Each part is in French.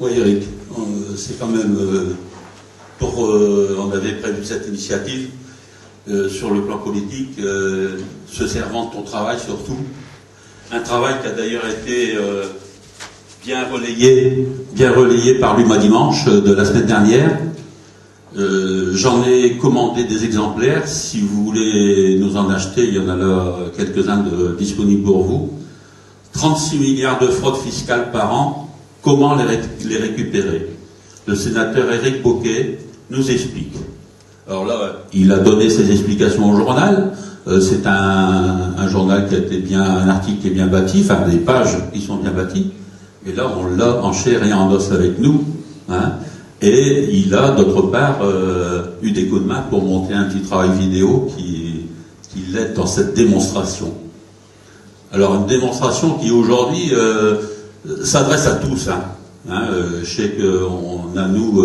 Oui, Eric, c'est quand même on avait prévu cette initiative sur le plan politique, se servant de ton travail surtout. Un travail qui a d'ailleurs été bien relayé par l'Huma Dimanche de la semaine dernière. J'en ai commandé des exemplaires. Si vous voulez nous en acheter, il y en a là quelques-uns disponibles pour vous. 36 milliards de fraude fiscale par an, comment les récupérer? Le sénateur Éric Bocquet nous explique. Alors là, il a donné ses explications au journal. C'est un journal qui a été un article qui est bien bâti, enfin des pages qui sont bien bâties. Et là, on l'a en chair et en os avec nous. Hein. Et il a, d'autre part, eu des coups de main pour monter un petit travail vidéo qui l'aide dans cette démonstration. Alors, une démonstration qui, aujourd'hui, s'adresse à tous. Je sais qu'on a, nous,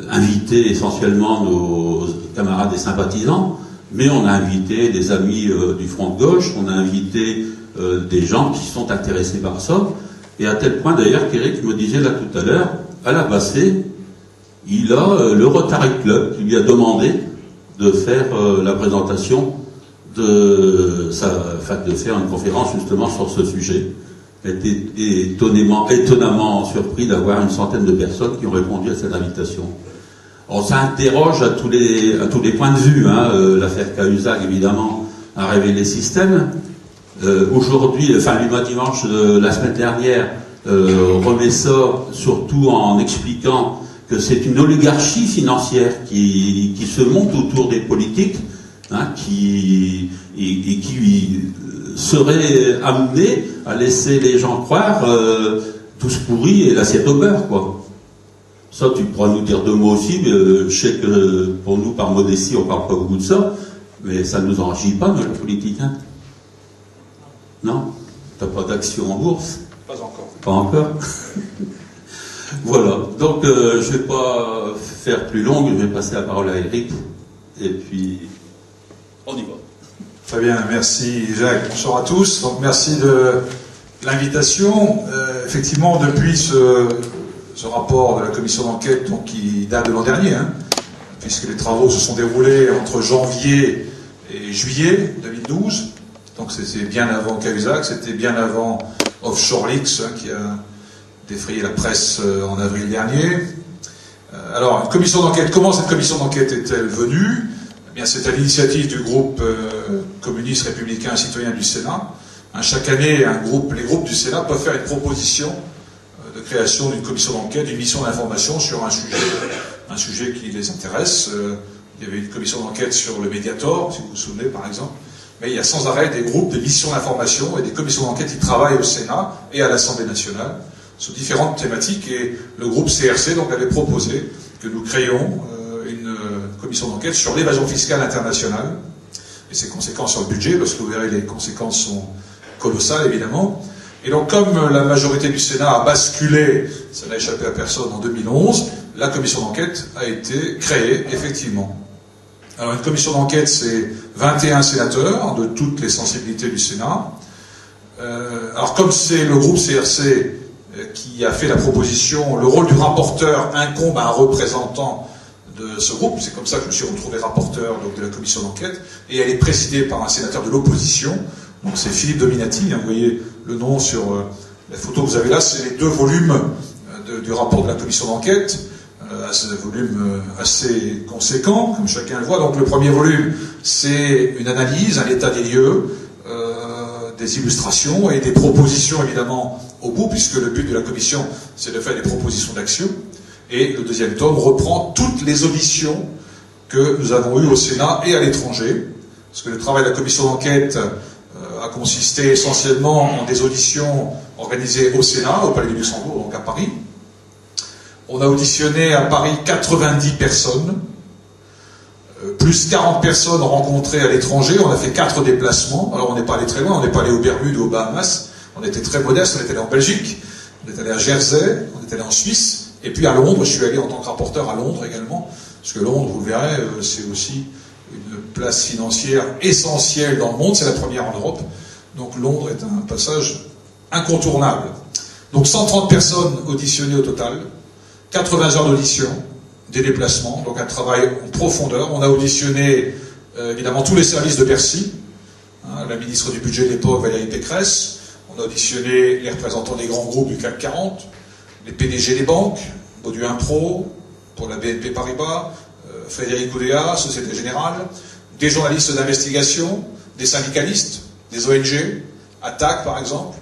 invité essentiellement nos camarades et sympathisants, mais on a invité des amis du Front de gauche, on a invité des gens qui sont intéressés par ça, et à tel point, d'ailleurs, qu'Éric me disait là tout à l'heure, à la Bassée, il a le Rotary Club qui lui a demandé de faire la présentation de faire une conférence justement sur ce sujet. Il était étonnamment surpris d'avoir une centaine de personnes qui ont répondu à cette invitation. Alors ça interroge à tous les points de vue. L'affaire Cahuzac, évidemment, a révélé le système. Aujourd'hui, l'Huma Dimanche de la semaine dernière remet ça surtout en expliquant que c'est une oligarchie financière qui se monte autour des politiques, qui serait amené à laisser les gens croire tous pourris et l'assiette au beurre, quoi. Ça, tu pourras nous dire deux mots aussi, mais je sais que pour nous, par modestie, on parle pas beaucoup de ça, mais ça ne nous enrichit pas, nous, les politiques. Non? T'as pas d'action en bourse? Pas encore. Pas encore. Voilà. Donc, je vais pas faire plus long, je vais passer la parole à Eric, et puis on y va. Très bien, merci Jacques. Bonsoir à tous. Donc merci de l'invitation. Effectivement, depuis ce rapport de la commission d'enquête, qui date de l'an dernier, puisque les travaux se sont déroulés entre janvier et juillet 2012. Donc c'était bien avant Cahuzac, c'était bien avant Offshore Leaks, qui a défrayé la presse en avril dernier. Alors, une commission d'enquête, comment cette commission d'enquête est-elle venue? Eh bien, c'est à l'initiative du groupe communiste républicain citoyen du Sénat. Chaque année, les groupes du Sénat peuvent faire une proposition de création d'une commission d'enquête, d'une mission d'information sur un sujet qui les intéresse. Il y avait une commission d'enquête sur le Mediator, si vous vous souvenez, par exemple. Mais il y a sans arrêt des groupes de missions d'information et des commissions d'enquête qui travaillent au Sénat et à l'Assemblée nationale sur différentes thématiques. Et le groupe CRC donc avait proposé que nous créions une commission d'enquête sur l'évasion fiscale internationale et ses conséquences sur le budget, parce que vous verrez, les conséquences sont colossales, évidemment. Et donc, comme la majorité du Sénat a basculé, ça n'a échappé à personne, en 2011, la commission d'enquête a été créée, effectivement. Alors, une commission d'enquête, c'est 21 sénateurs de toutes les sensibilités du Sénat. Alors, comme c'est le groupe CRC qui a fait la proposition, le rôle du rapporteur incombe à un représentant de ce groupe. C'est comme ça que je me suis retrouvé rapporteur de la commission d'enquête. Et elle est présidée par un sénateur de l'opposition. Donc c'est Philippe Dominati. Vous voyez le nom sur la photo que vous avez là. C'est les deux volumes du rapport de la commission d'enquête. Un volume assez conséquent, comme chacun le voit. Donc le premier volume, c'est une analyse, un état des lieux, des illustrations et des propositions, évidemment, au bout, puisque le but de la commission, c'est de faire des propositions d'action. Et le deuxième tome reprend toutes les auditions que nous avons eues au Sénat et à l'étranger. Parce que le travail de la commission d'enquête a consisté essentiellement en des auditions organisées au Sénat, au Palais du Luxembourg, donc à Paris. On a auditionné à Paris 90 personnes, plus 40 personnes rencontrées à l'étranger. On a fait 4 déplacements. Alors on n'est pas allé très loin, on n'est pas allé aux Bermudes ou aux Bahamas. On était très modeste, on est allé en Belgique, on est allé à Jersey, on est allé en Suisse. Et puis à Londres, je suis allé en tant que rapporteur à Londres également, parce que Londres, vous le verrez, c'est aussi une place financière essentielle dans le monde, c'est la première en Europe, donc Londres est un passage incontournable. Donc 130 personnes auditionnées au total, 80 heures d'audition, des déplacements, donc un travail en profondeur. On a auditionné évidemment tous les services de Bercy, hein, la ministre du budget de l'époque, Valérie Pécresse. On a auditionné les représentants des grands groupes du CAC 40, les PDG des banques, Bauduin Pro, pour la BNP Paribas, Frédéric Oudéa, Société Générale, des journalistes d'investigation, des syndicalistes, des ONG, Attac par exemple,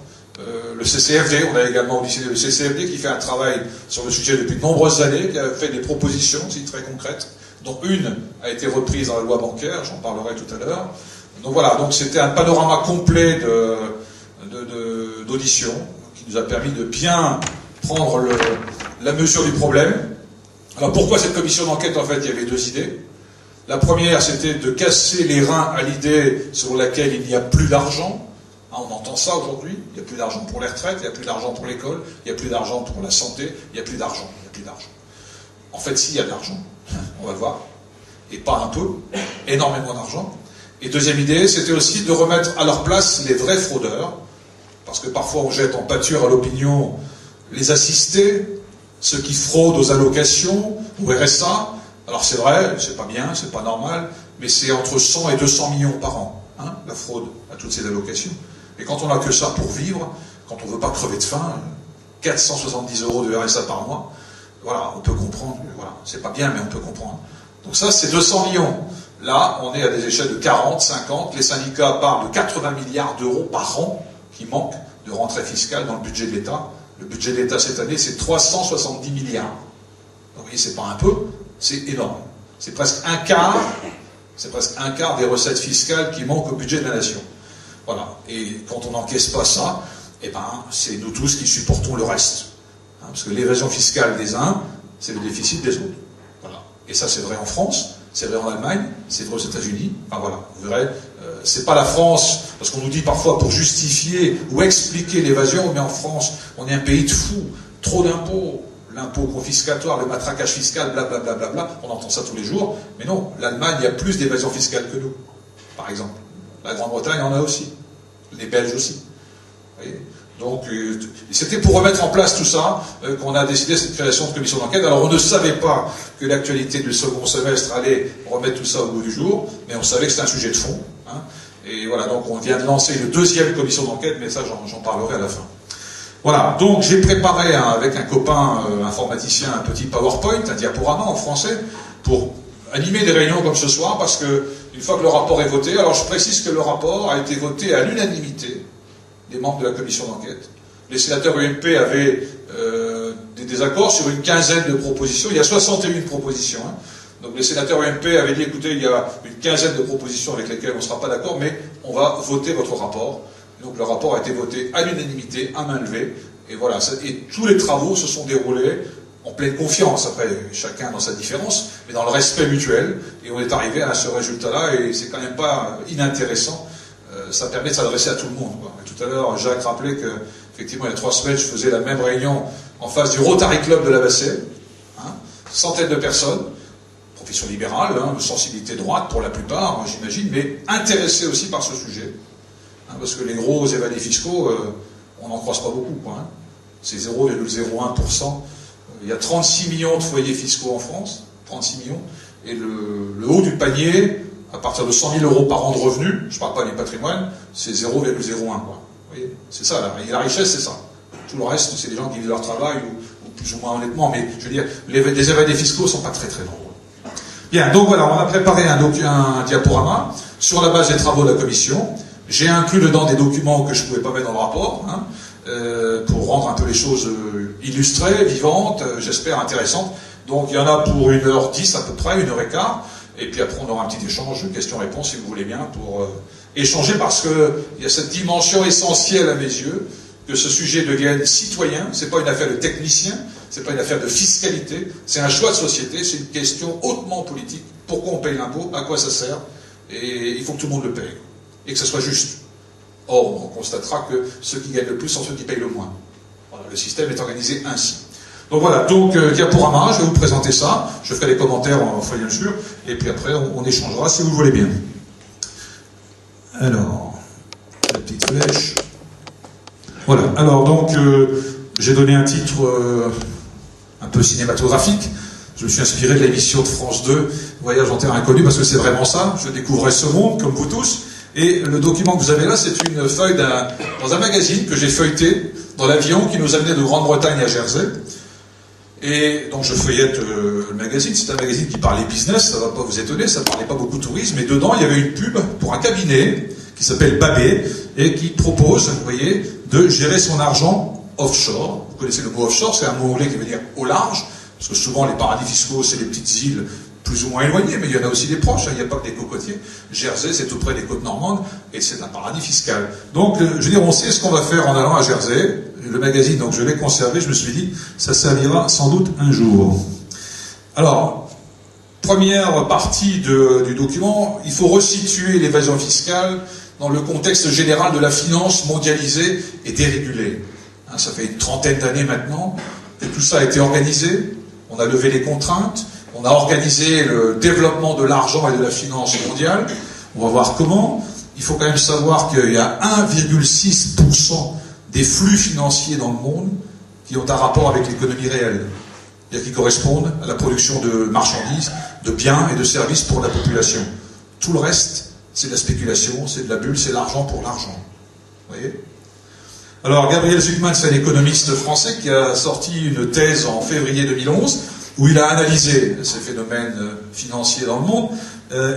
le CCFD, on a également auditionné le CCFD qui fait un travail sur le sujet depuis de nombreuses années, qui a fait des propositions aussi très concrètes, dont une a été reprise dans la loi bancaire, j'en parlerai tout à l'heure. Donc voilà, donc c'était un panorama complet d'audition qui nous a permis de bien prendre la mesure du problème. Alors pourquoi cette commission d'enquête? En fait, il y avait deux idées. La première, c'était de casser les reins à l'idée selon laquelle il n'y a plus d'argent. On entend ça aujourd'hui, il n'y a plus d'argent pour les retraites, il n'y a plus d'argent pour l'école, il n'y a plus d'argent pour la santé, il n'y a plus d'argent, il n'y a plus d'argent. En fait, s'il y a de l'argent, on va le voir, et pas un peu, énormément d'argent. Et deuxième idée, c'était aussi de remettre à leur place les vrais fraudeurs, parce que parfois on jette en pâture à l'opinion les assistés, ceux qui fraudent aux allocations, au RSA. Alors c'est vrai, c'est pas bien, c'est pas normal, mais c'est entre 100 et 200 millions par an, hein, la fraude à toutes ces allocations. Et quand on n'a que ça pour vivre, quand on ne veut pas crever de faim, 470 € de RSA par mois, voilà, on peut comprendre, voilà, c'est pas bien, mais on peut comprendre. Donc ça, c'est 200 millions. Là, on est à des échelles de 40, 50, les syndicats parlent de 80 milliards d'euros par an qui manquent de rentrée fiscale dans le budget de l'État. Le budget de l'État cette année, c'est 370 milliards. Donc vous voyez, c'est pas un peu, c'est énorme. C'est presque un quart des recettes fiscales qui manquent au budget de la nation. Voilà. Et quand on n'encaisse pas ça, eh ben, c'est nous tous qui supportons le reste. Hein, parce que l'évasion fiscale des uns, c'est le déficit des autres. Voilà. Et ça, c'est vrai en France, c'est vrai en Allemagne, c'est vrai aux États-Unis. Enfin voilà, vous verrez, c'est pas la France, parce qu'on nous dit parfois pour justifier ou expliquer l'évasion, mais en France, on est un pays de fous, trop d'impôts, l'impôt confiscatoire, le matraquage fiscal, blablabla, bla, bla, bla, on entend ça tous les jours. Mais non, l'Allemagne, il y a plus d'évasion fiscale que nous, par exemple. La Grande-Bretagne en a aussi. Les Belges aussi. Vous voyez ? Donc, c'était pour remettre en place tout ça qu'on a décidé cette création de commission d'enquête. Alors, on ne savait pas que l'actualité du second semestre allait remettre tout ça au bout du jour, mais on savait que c'était un sujet de fond. Hein. Et voilà, donc on vient de lancer une deuxième commission d'enquête, mais ça, j'en parlerai à la fin. Voilà, donc j'ai préparé avec un copain informaticien un petit PowerPoint, un diaporama en français, pour animer des réunions comme ce soir, parce que une fois que le rapport est voté, alors je précise que le rapport a été voté à l'unanimité des membres de la commission d'enquête. Les sénateurs UMP avaient des désaccords sur une quinzaine de propositions. Il y a 61 propositions. Hein. Donc les sénateurs UMP avaient dit, écoutez, il y a une quinzaine de propositions avec lesquelles on ne sera pas d'accord, mais on va voter votre rapport. Donc le rapport a été voté à l'unanimité, à main levée. Et voilà, et tous les travaux se sont déroulés en pleine confiance, après chacun dans sa différence, mais dans le respect mutuel. Et on est arrivé à ce résultat-là, et c'est quand même pas inintéressant. Ça permet de s'adresser à tout le monde. Quoi. Et tout à l'heure, Jacques rappelait qu'effectivement, il y a 3 semaines, je faisais la même réunion en face du Rotary Club de la Bassée. Hein, centaines de personnes, profession libérale, hein, sensibilité droite pour la plupart, j'imagine, mais intéressés aussi par ce sujet. Hein, parce que les gros évadés fiscaux, on n'en croise pas beaucoup. Quoi, hein. C'est 0,01%. Il y a 36 millions de foyers fiscaux en France, 36 millions, et le haut du panier, à partir de 100 000 € par an de revenus, je ne parle pas du patrimoine, c'est 0,01. Vous voyez, c'est ça, et la richesse, c'est ça. Tout le reste, c'est des gens qui vivent leur travail, ou plus ou moins honnêtement, mais je veux dire, les évadés fiscaux ne sont pas très très nombreux. Bien, donc voilà, on a préparé un diaporama sur la base des travaux de la commission. J'ai inclus dedans des documents que je ne pouvais pas mettre dans le rapport, hein, pour rendre un peu les choses illustrées, vivantes, j'espère intéressantes. Donc il y en a pour 1h10 à peu près, 1h15, et puis après on aura un petit échange, questions-réponses si vous voulez bien, pour échanger, parce qu'il y a cette dimension essentielle à mes yeux, que ce sujet devienne citoyen, c'est pas une affaire de technicien, c'est pas une affaire de fiscalité, c'est un choix de société, c'est une question hautement politique. Pourquoi on paye l'impôt, à quoi ça sert, et il faut que tout le monde le paye, et que ça soit juste. Or, on constatera que ceux qui gagnent le plus sont ceux qui payent le moins. Voilà, le système est organisé ainsi. Donc voilà, donc diaporama, je vais vous présenter ça, je ferai des commentaires en feuille bien sûr, et puis après on échangera si vous le voulez bien. Alors, la petite flèche. Voilà, alors donc, j'ai donné un titre un peu cinématographique. Je me suis inspiré de l'émission de France 2, Voyage en terre inconnue, parce que c'est vraiment ça. Je découvrais ce monde, comme vous tous. Et le document que vous avez là, c'est une feuille dans un magazine que j'ai feuilleté dans l'avion qui nous amenait de Grande-Bretagne à Jersey. Et donc je feuillette le magazine. C'est un magazine qui parlait business, ça ne va pas vous étonner, ça ne parlait pas beaucoup de tourisme. Et dedans, il y avait une pub pour un cabinet qui s'appelle Babé et qui propose, vous voyez, de gérer son argent offshore. Vous connaissez le mot offshore, c'est un mot anglais qui veut dire au large, parce que souvent les paradis fiscaux, c'est les petites îles plus ou moins éloignées, mais il y en a aussi des proches, il n'y a pas que des cocotiers. Jersey, c'est tout près des côtes normandes, et c'est un paradis fiscal. Donc, je veux dire, on sait ce qu'on va faire en allant à Jersey. Le magazine, donc je l'ai conservé, je me suis dit, ça servira sans doute un jour. Alors, première partie du document, il faut resituer l'évasion fiscale dans le contexte général de la finance mondialisée et dérégulée. Hein, ça fait une trentaine d'années maintenant que tout ça a été organisé, on a levé les contraintes, on a organisé le développement de l'argent et de la finance mondiale. On va voir comment. Il faut quand même savoir qu'il y a 1,6% des flux financiers dans le monde qui ont un rapport avec l'économie réelle, c'est-à-dire qui correspondent à la production de marchandises, de biens et de services pour la population. Tout le reste, c'est de la spéculation, c'est de la bulle, c'est l'argent pour l'argent. Vous voyez ? Alors, Gabriel Zucman, c'est un économiste français qui a sorti une thèse en février 2011 où il a analysé ces phénomènes financiers dans le monde.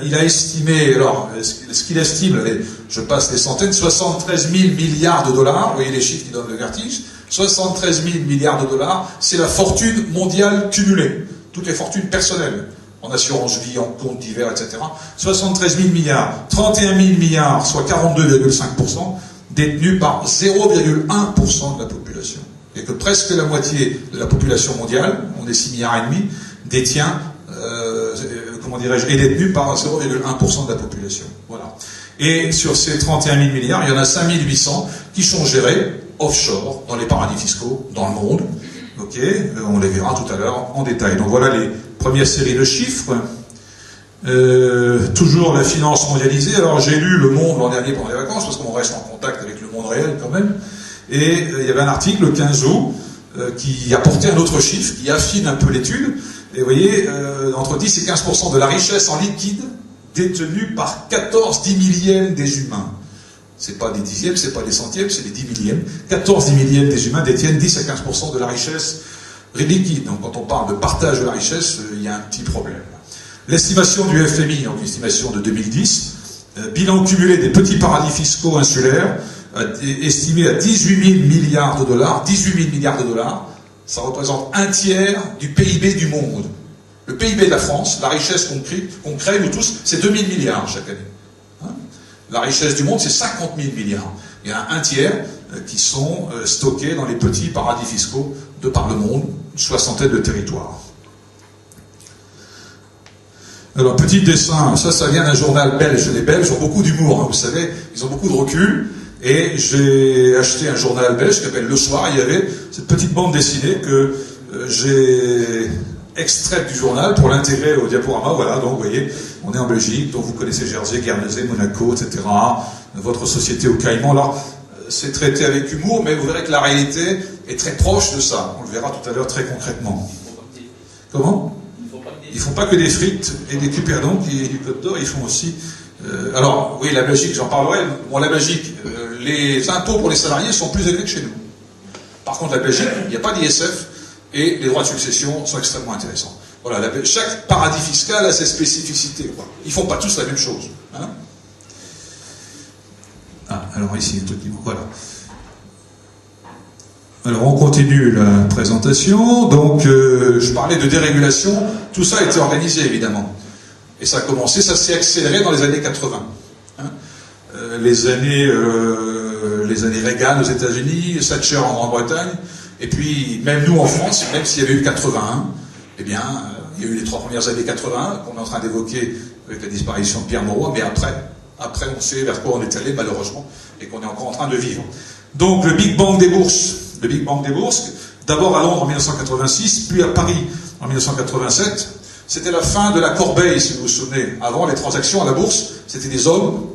Il a estimé, alors, ce qu'il estime, allez, je passe les centaines, 73 000 milliards de dollars, vous voyez les chiffres qui donnent le vertige, 73 000 milliards de dollars, c'est la fortune mondiale cumulée, toutes les fortunes personnelles, en assurance vie, en comptes divers, etc. 73 000 milliards, 31 000 milliards, soit 42,5%, détenus par 0,1% de la population. Et que presque la moitié de la population mondiale, on est 6,5 milliards, détient, comment dirais-je, est détenue par 0,1% de la population. Voilà. Et sur ces 31 000 milliards, il y en a 5 800 qui sont gérés offshore, dans les paradis fiscaux, dans le monde. Ok, on les verra tout à l'heure en détail. Donc voilà les premières séries de chiffres. Toujours la finance mondialisée. Alors j'ai lu Le Monde l'an dernier pendant les vacances, parce qu'on reste en contact avec le monde réel quand même. Et il y avait un article, le 15 août, qui apportait un autre chiffre, qui affine un peu l'étude. Et vous voyez, entre 10 et 15% de la richesse en liquide détenue par 14 10 millièmes des humains. C'est pas des dixièmes, c'est pas des centièmes, c'est des 10 millièmes. 14 10 millièmes des humains détiennent 10 à 15% de la richesse liquide. Donc quand on parle de partage de la richesse, il y a un petit problème. L'estimation du FMI, donc l'estimation de 2010, bilan cumulé des petits paradis fiscaux insulaires, estimé à 18 000 milliards de dollars. 18 000 milliards de dollars, ça représente un tiers du PIB du monde. Le PIB de la France, la richesse qu'on crée, nous tous, c'est 2 000 milliards chaque année. Hein, la richesse du monde, c'est 50 000 milliards. Il y en a un tiers qui sont stockés dans les petits paradis fiscaux de par le monde, une soixantaine de territoires. Alors, petit dessin, ça vient d'un journal belge. Les Belges ont beaucoup d'humour, hein, vous savez, ils ont beaucoup de recul. Et j'ai acheté un journal belge qui s'appelle Le Soir. Il y avait cette petite bande dessinée que j'ai extraite du journal pour l'intégrer au diaporama. Voilà, donc vous voyez, on est en Belgique, donc vous connaissez Jersey, Guernesey, Monaco, etc. Votre société au Caïman. Alors, c'est traité avec humour, mais vous verrez que la réalité est très proche de ça. On le verra tout à l'heure très concrètement. Comment ? Ils font pas que des frites et des cuperdons et du Côte d'Or, ils font aussi... alors, oui, la Belgique, j'en parlerai. Bon, la Belgique, les impôts pour les salariés sont plus élevés que chez nous. Par contre, la Belgique, il n'y a pas d'ISF et les droits de succession sont extrêmement intéressants. Voilà, chaque paradis fiscal a ses spécificités, quoi. Ils font pas tous la même chose. Hein. Ah, alors ici, voilà. Alors on continue la présentation. Donc je parlais de dérégulation. Tout ça a été organisé évidemment. Et ça a commencé, ça s'est accéléré dans les années 80. Hein. Les années Reagan aux États-Unis, Thatcher en Grande-Bretagne, et puis même nous en France, même s'il y avait eu 81, eh bien il y a eu les 3 premières années 80 qu'on est en train d'évoquer avec la disparition de Pierre Mauroy, mais après on sait vers quoi on est allé malheureusement et qu'on est encore en train de vivre. Donc le Big Bang des bourses. Le Big Bang des bourses, d'abord à Londres en 1986, puis à Paris en 1987. C'était la fin de la corbeille, si vous vous souvenez. Avant, les transactions à la bourse, c'était des hommes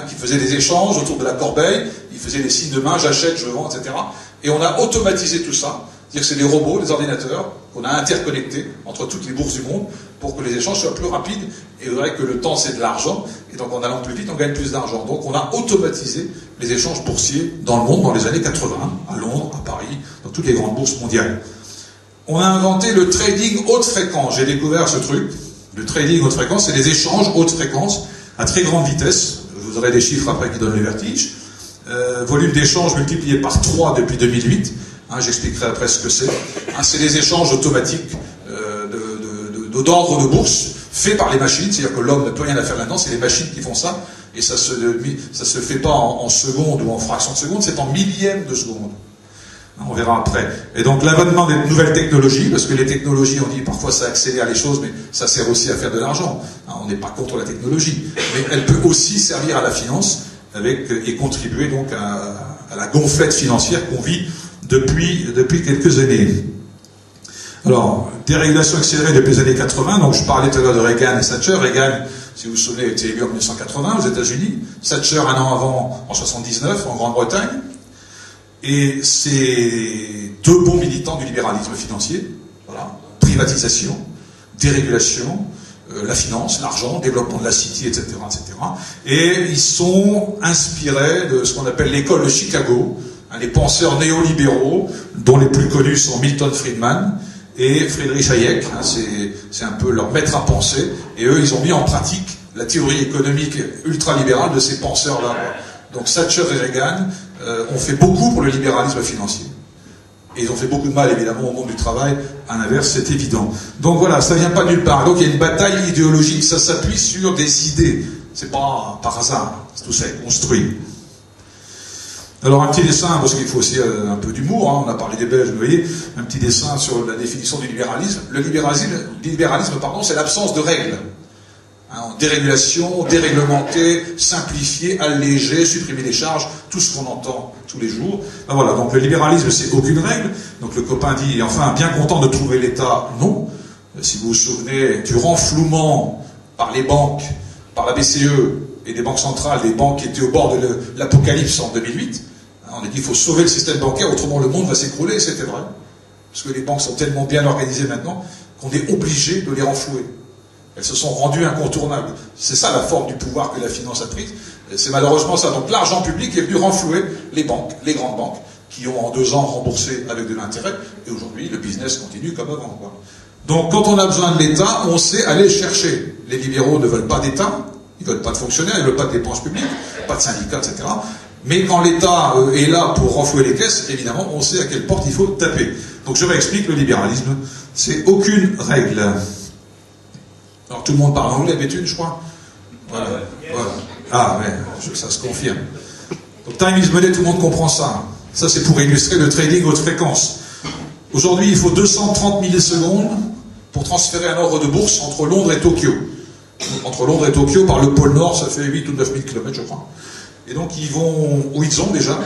qui faisaient des échanges autour de la corbeille, ils faisaient des signes de main, j'achète, je vends, etc. Et on a automatisé tout ça. C'est-à-dire que c'est des robots, des ordinateurs qu'on a interconnectés entre toutes les bourses du monde pour que les échanges soient plus rapides. Et vous verrez que le temps, c'est de l'argent. Et donc, en allant plus vite, on gagne plus d'argent. Donc, on a automatisé les échanges boursiers dans le monde dans les années 80, à Londres, à Paris, dans toutes les grandes bourses mondiales. On a inventé le trading haute fréquence. J'ai découvert ce truc. Le trading haute fréquence, c'est les échanges haute fréquence à très grande vitesse. Je vous aurai des chiffres après qui donnent le vertige. Volume d'échange multiplié par 3 depuis 2008. J'expliquerai après ce que c'est. C'est les échanges automatiques d'ordre de bourse faits par les machines. C'est-à-dire que l'homme ne peut rien à faire là-dedans, c'est les machines qui font ça. Et ça se fait pas en secondes ou en fractions de secondes, c'est en millièmes de secondes. On verra après. Et donc l'avènement des nouvelles technologies, parce que les technologies, on dit parfois ça accélère les choses, mais ça sert aussi à faire de l'argent. On n'est pas contre la technologie, mais elle peut aussi servir à la finance et contribuer donc à la gonflette financière qu'on vit depuis quelques années. Alors, dérégulation accélérée depuis les années 80, donc je parlais tout à l'heure de Reagan et Thatcher. Reagan, si vous vous souvenez, a été élu en 1980 aux États-Unis. Thatcher, un an avant, en 79, en Grande-Bretagne. Et c'est deux bons militants du libéralisme financier. Voilà. Privatisation, dérégulation, la finance, l'argent, développement de la city, etc., etc. Et ils sont inspirés de ce qu'on appelle l'école de Chicago, les penseurs néolibéraux, dont les plus connus sont Milton Friedman et Friedrich Hayek. C'est un peu leur maître à penser. Et eux, ils ont mis en pratique la théorie économique ultralibérale de ces penseurs-là. Donc Thatcher et Reagan ont fait beaucoup pour le libéralisme financier. Et ils ont fait beaucoup de mal, évidemment, au monde du travail. À l'inverse, c'est évident. Donc voilà, ça vient pas nulle part. Donc il y a une bataille idéologique. Ça s'appuie sur des idées. C'est pas par hasard. Tout ça est construit. Alors un petit dessin, parce qu'il faut aussi un peu d'humour, on a parlé des Belges, vous voyez, un petit dessin sur la définition du libéralisme. Le libéralisme, c'est l'absence de règles. Dérégulation, déréglementer, simplifier, alléger, supprimer les charges, tout ce qu'on entend tous les jours. Ben voilà, donc le libéralisme, c'est aucune règle. Donc le copain dit, enfin, bien content de trouver l'État, non. Si vous vous souvenez du renflouement par les banques, par la BCE et des banques centrales, les banques qui étaient au bord de l'apocalypse en 2008, on a dit qu'il faut sauver le système bancaire, autrement le monde va s'écrouler, et c'était vrai. Parce que les banques sont tellement bien organisées maintenant qu'on est obligé de les renflouer. Elles se sont rendues incontournables. C'est ça la forme du pouvoir que la finance a prise. C'est malheureusement ça. Donc l'argent public est venu renflouer les banques, les grandes banques, qui ont en 2 ans remboursé avec de l'intérêt, et aujourd'hui le business continue comme avant, quoi. Donc quand on a besoin de l'État, on sait aller chercher. Les libéraux ne veulent pas d'État, ils ne veulent pas de fonctionnaires, ils ne veulent pas de dépenses publiques, pas de syndicats, etc. Mais quand l'État est là pour renflouer les caisses, évidemment, on sait à quelle porte il faut taper. Donc je réexplique, le libéralisme, c'est aucune règle. Alors tout le monde parle anglais, Béthune, je crois. Voilà. Voilà. Ah ouais, ça se confirme. Donc time is money, tout le monde comprend ça. Ça c'est pour illustrer le trading haute fréquence. Aujourd'hui, il faut 230 millisecondes pour transférer un ordre de bourse entre Londres et Tokyo. Entre Londres et Tokyo, par le pôle Nord, ça fait 8 ou 9 000 km, je crois. Et donc ils ont déjà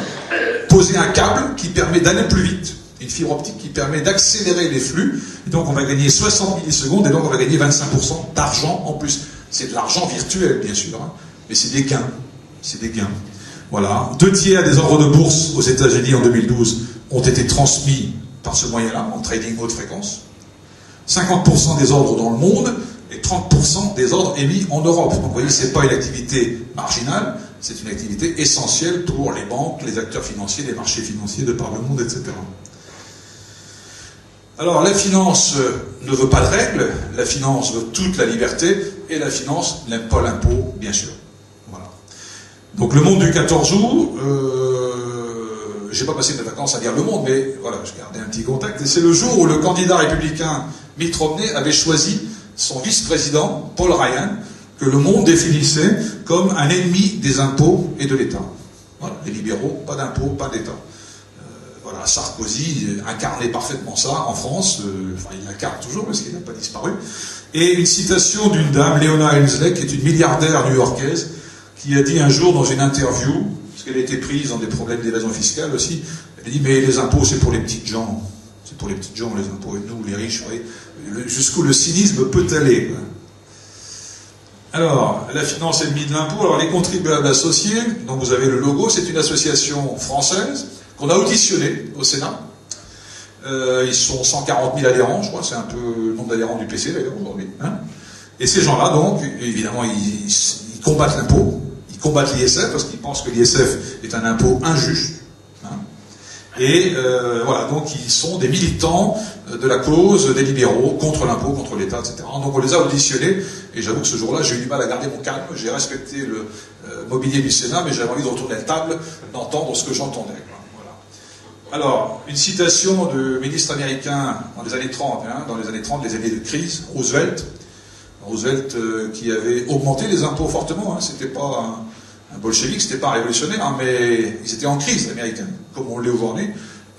posé un câble qui permet d'aller plus vite. Une fibre optique qui permet d'accélérer les flux. Et donc on va gagner 60 millisecondes et donc on va gagner 25% d'argent en plus. C'est de l'argent virtuel, bien sûr, hein, mais c'est des gains. C'est des gains. Voilà. 2/3 des ordres de bourse aux États-Unis en 2012 ont été transmis par ce moyen-là, en trading haute fréquence. 50% des ordres dans le monde et 30% des ordres émis en Europe. Donc vous voyez, c'est pas une activité marginale, c'est une activité essentielle pour les banques, les acteurs financiers, les marchés financiers de par le monde, etc. Alors la finance ne veut pas de règles, la finance veut toute la liberté, et la finance n'aime pas l'impôt, bien sûr. Voilà. Donc le monde du 14 août, j'ai pas passé mes vacances à dire le monde, mais voilà, je gardais un petit contact, et c'est le jour où le candidat républicain Mitt Romney avait choisi son vice-président, Paul Ryan, que le monde définissait comme un ennemi des impôts et de l'État. Voilà, les libéraux, pas d'impôts, pas d'État. Voilà, Sarkozy incarnait parfaitement ça en France, enfin il l'incarne toujours parce qu'il n'a pas disparu. Et une citation d'une dame, Leona Helmsley, qui est une milliardaire new-yorkaise, qui a dit un jour dans une interview, parce qu'elle a été prise dans des problèmes d'évasion fiscale aussi, elle a dit mais les impôts c'est pour les petites gens, c'est pour les petites gens les impôts, et nous les riches, vous voyez, jusqu'où le cynisme peut aller. Alors, la finance ennemie de l'impôt, alors les contribuables associés, donc vous avez le logo, c'est une association française, qu'on a auditionné au Sénat. Ils sont 140 000 adhérents, je crois, c'est un peu le nombre d'adhérents du PC d'ailleurs aujourd'hui. Hein. Et ces gens-là, donc, évidemment, ils combattent l'impôt, ils combattent l'ISF, parce qu'ils pensent que l'ISF est un impôt injuste. Hein. Et voilà, donc ils sont des militants de la cause des libéraux contre l'impôt, contre l'État, etc. Donc on les a auditionnés, et j'avoue que ce jour-là, j'ai eu du mal à garder mon calme, j'ai respecté le mobilier du Sénat, mais j'avais envie de retourner la table, d'entendre ce que j'entendais. Alors, une citation de ministre américain dans les années 30, hein, dans les années 30, les années de crise, Roosevelt, qui avait augmenté les impôts fortement, hein, c'était pas un bolchevique, c'était pas un révolutionnaire, hein, mais ils étaient en crise, les Américains, comme on l'est aujourd'hui,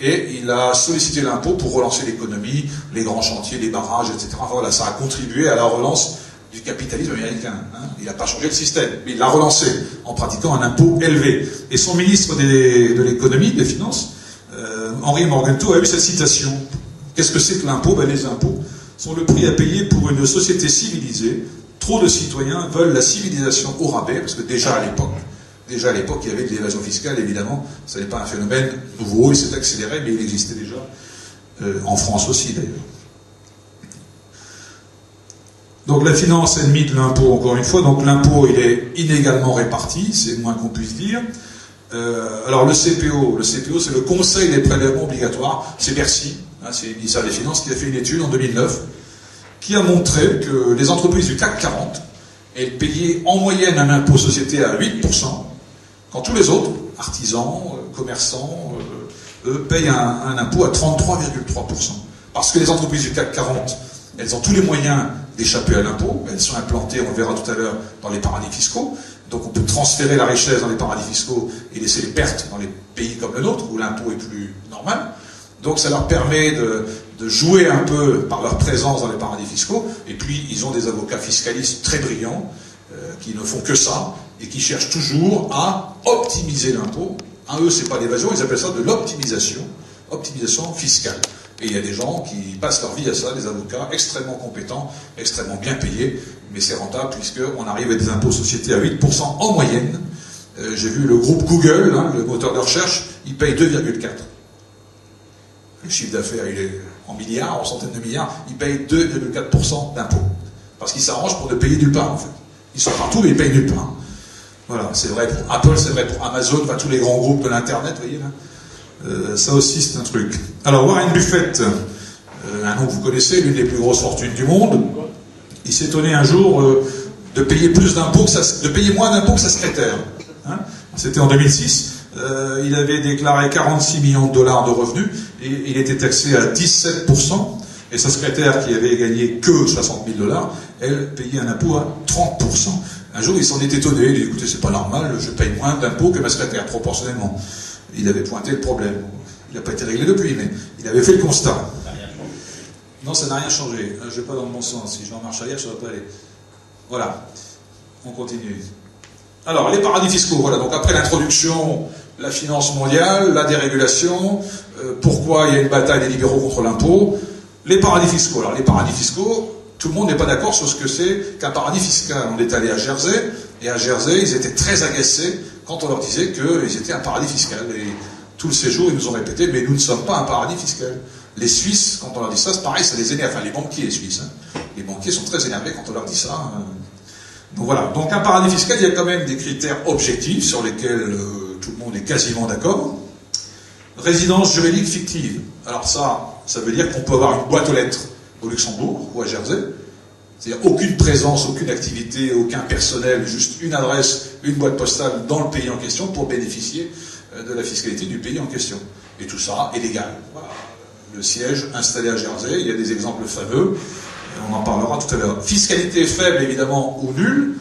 et il a sollicité l'impôt pour relancer l'économie, les grands chantiers, les barrages, etc. Enfin, voilà, ça a contribué à la relance du capitalisme américain. Hein. Il n'a pas changé le système, mais il l'a relancé en pratiquant un impôt élevé. Et son ministre de l'économie, des finances, Henry Morgenthau, a eu cette citation. Qu'est-ce que c'est que l'impôt? Ben, les impôts sont le prix à payer pour une société civilisée. Trop de citoyens veulent la civilisation au rabais, parce que déjà à l'époque, il y avait de l'évasion fiscale, évidemment. Ce n'est pas un phénomène nouveau, il s'est accéléré, mais il existait déjà, en France aussi d'ailleurs. Donc la finance ennemie de l'impôt, encore une fois, donc l'impôt il est inégalement réparti, c'est le moins qu'on puisse dire. Alors le CPO c'est le Conseil des prélèvements obligatoires, c'est Bercy, hein, c'est le ministère des Finances qui a fait une étude en 2009, qui a montré que les entreprises du CAC 40, elles payaient en moyenne un impôt société à 8%, quand tous les autres, artisans, commerçants, eux, payent un impôt à 33,3%. Parce que les entreprises du CAC 40, elles ont tous les moyens d'échapper à l'impôt, elles sont implantées, on le verra tout à l'heure, dans les paradis fiscaux, donc on peut transférer la richesse dans les paradis fiscaux et laisser les pertes dans les pays comme le nôtre, où l'impôt est plus normal. Donc ça leur permet de jouer un peu par leur présence dans les paradis fiscaux, et puis ils ont des avocats fiscalistes très brillants, qui ne font que ça, et qui cherchent toujours à optimiser l'impôt. Eux, c'est pas l'évasion, ils appellent ça de l'optimisation, optimisation fiscale. Et il y a des gens qui passent leur vie à ça, des avocats extrêmement compétents, extrêmement bien payés, mais c'est rentable puisqu'on arrive à des impôts sociétés à 8% en moyenne. J'ai vu le groupe Google, hein, le moteur de recherche, il paye 2,4. Le chiffre d'affaires, il est en milliards, en centaines de milliards, il paye 2,4% d'impôts. Parce qu'ils s'arrangent pour ne payer nulle part, en fait. Ils sont partout, mais ils payent nulle part. Voilà, c'est vrai pour Apple, c'est vrai pour Amazon, enfin tous les grands groupes de l'Internet, vous voyez là. Ça aussi, c'est un truc. Alors, Warren Buffett, un nom que vous connaissez, l'une des plus grosses fortunes du monde, il s'est étonné un jour de payer plus d'impôts de payer moins d'impôts que sa secrétaire. Hein. C'était en 2006. Il avait déclaré 46 millions de dollars de revenus et il était taxé à 17%. Et sa secrétaire, qui avait gagné que 60 000 dollars, elle payait un impôt à 30%. Un jour, il s'en est étonné. Il dit, écoutez, c'est pas normal, je paye moins d'impôts que ma secrétaire, proportionnellement. Il avait pointé le problème. Il n'a pas été réglé depuis, mais il avait fait le constat. Non, ça n'a rien changé. Je ne vais pas dans le bon sens. Si je vais en marche arrière, ça ne va pas aller. Voilà. On continue. Alors, les paradis fiscaux. Voilà. Donc, après l'introduction, la finance mondiale, la dérégulation, pourquoi il y a une bataille des libéraux contre l'impôt, les paradis fiscaux. Alors, les paradis fiscaux, tout le monde n'est pas d'accord sur ce que c'est qu'un paradis fiscal. On est allé à Jersey, et à Jersey, ils étaient très agacés quand on leur disait qu'ils étaient un paradis fiscal. Et tout le séjour, ils nous ont répété, mais nous ne sommes pas un paradis fiscal. Les Suisses, quand on leur dit ça, c'est pareil, ça les énerve. Enfin, les banquiers suisses. Hein. Les banquiers sont très énervés quand on leur dit ça. Donc voilà. Donc un paradis fiscal, il y a quand même des critères objectifs sur lesquels tout le monde est quasiment d'accord. Résidence juridique fictive. Alors ça veut dire qu'on peut avoir une boîte aux lettres au Luxembourg ou à Jersey. C'est-à-dire aucune présence, aucune activité, aucun personnel, juste une adresse, une boîte postale dans le pays en question pour bénéficier de la fiscalité du pays en question. Et tout ça est légal. Voilà. Le siège installé à Jersey, il y a des exemples fameux, on en parlera tout à l'heure. Fiscalité faible, évidemment, ou nulle.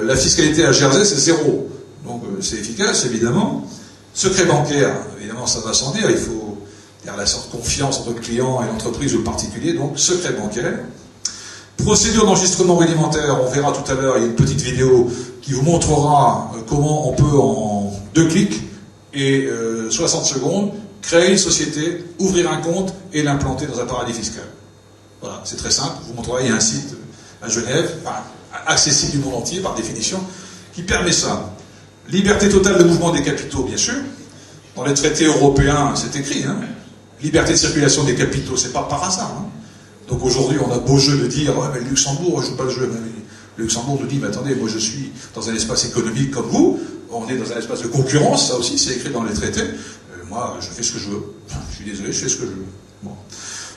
La fiscalité à Jersey, c'est 0. Donc c'est efficace, évidemment. Secret bancaire, évidemment, ça va sans dire, il faut y avoir la sorte de confiance entre le client et l'entreprise ou le particulier, donc secret bancaire. Procédure d'enregistrement rudimentaire, on verra tout à l'heure, il y a une petite vidéo qui vous montrera comment on peut, en 2 clics et 60 secondes, créer une société, ouvrir un compte et l'implanter dans un paradis fiscal. Voilà, c'est très simple, je vous montrerai, il y a un site à Genève, accessible du monde entier par définition, qui permet ça. Liberté totale de mouvement des capitaux, bien sûr. Dans les traités européens, c'est écrit, hein. Liberté de circulation des capitaux, c'est pas par hasard. Hein. Donc aujourd'hui, on a beau jeu de dire, ouais, mais le Luxembourg ne joue pas le jeu. Le Luxembourg nous dit, mais attendez, moi je suis dans un espace économique comme vous, on est dans un espace de concurrence, ça aussi c'est écrit dans les traités. Moi, je fais ce que je veux. Je suis désolé, je fais ce que je veux. Bon.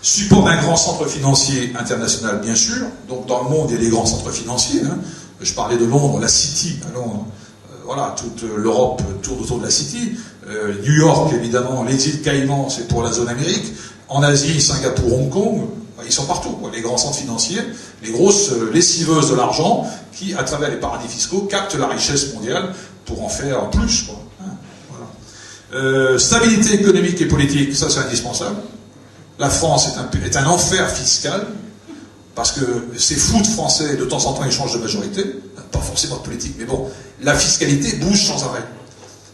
Support d'un grand centre financier international, bien sûr. Donc dans le monde, il y a des grands centres financiers. Hein. Je parlais de Londres, la City à Londres. Voilà, toute l'Europe tourne autour de la City. New York, évidemment, les îles Caïmans, c'est pour la zone Amérique. En Asie, Singapour, Hong Kong, ils sont partout, quoi. Les grands centres financiers, les grosses lessiveuses de l'argent qui, à travers les paradis fiscaux, captent la richesse mondiale pour en faire plus, quoi. Voilà. Stabilité économique et politique, ça c'est indispensable. La France est un enfer fiscal, parce que ces fous de Français, de temps en temps, ils changent de majorité, pas forcément de politique, mais bon, la fiscalité bouge sans arrêt.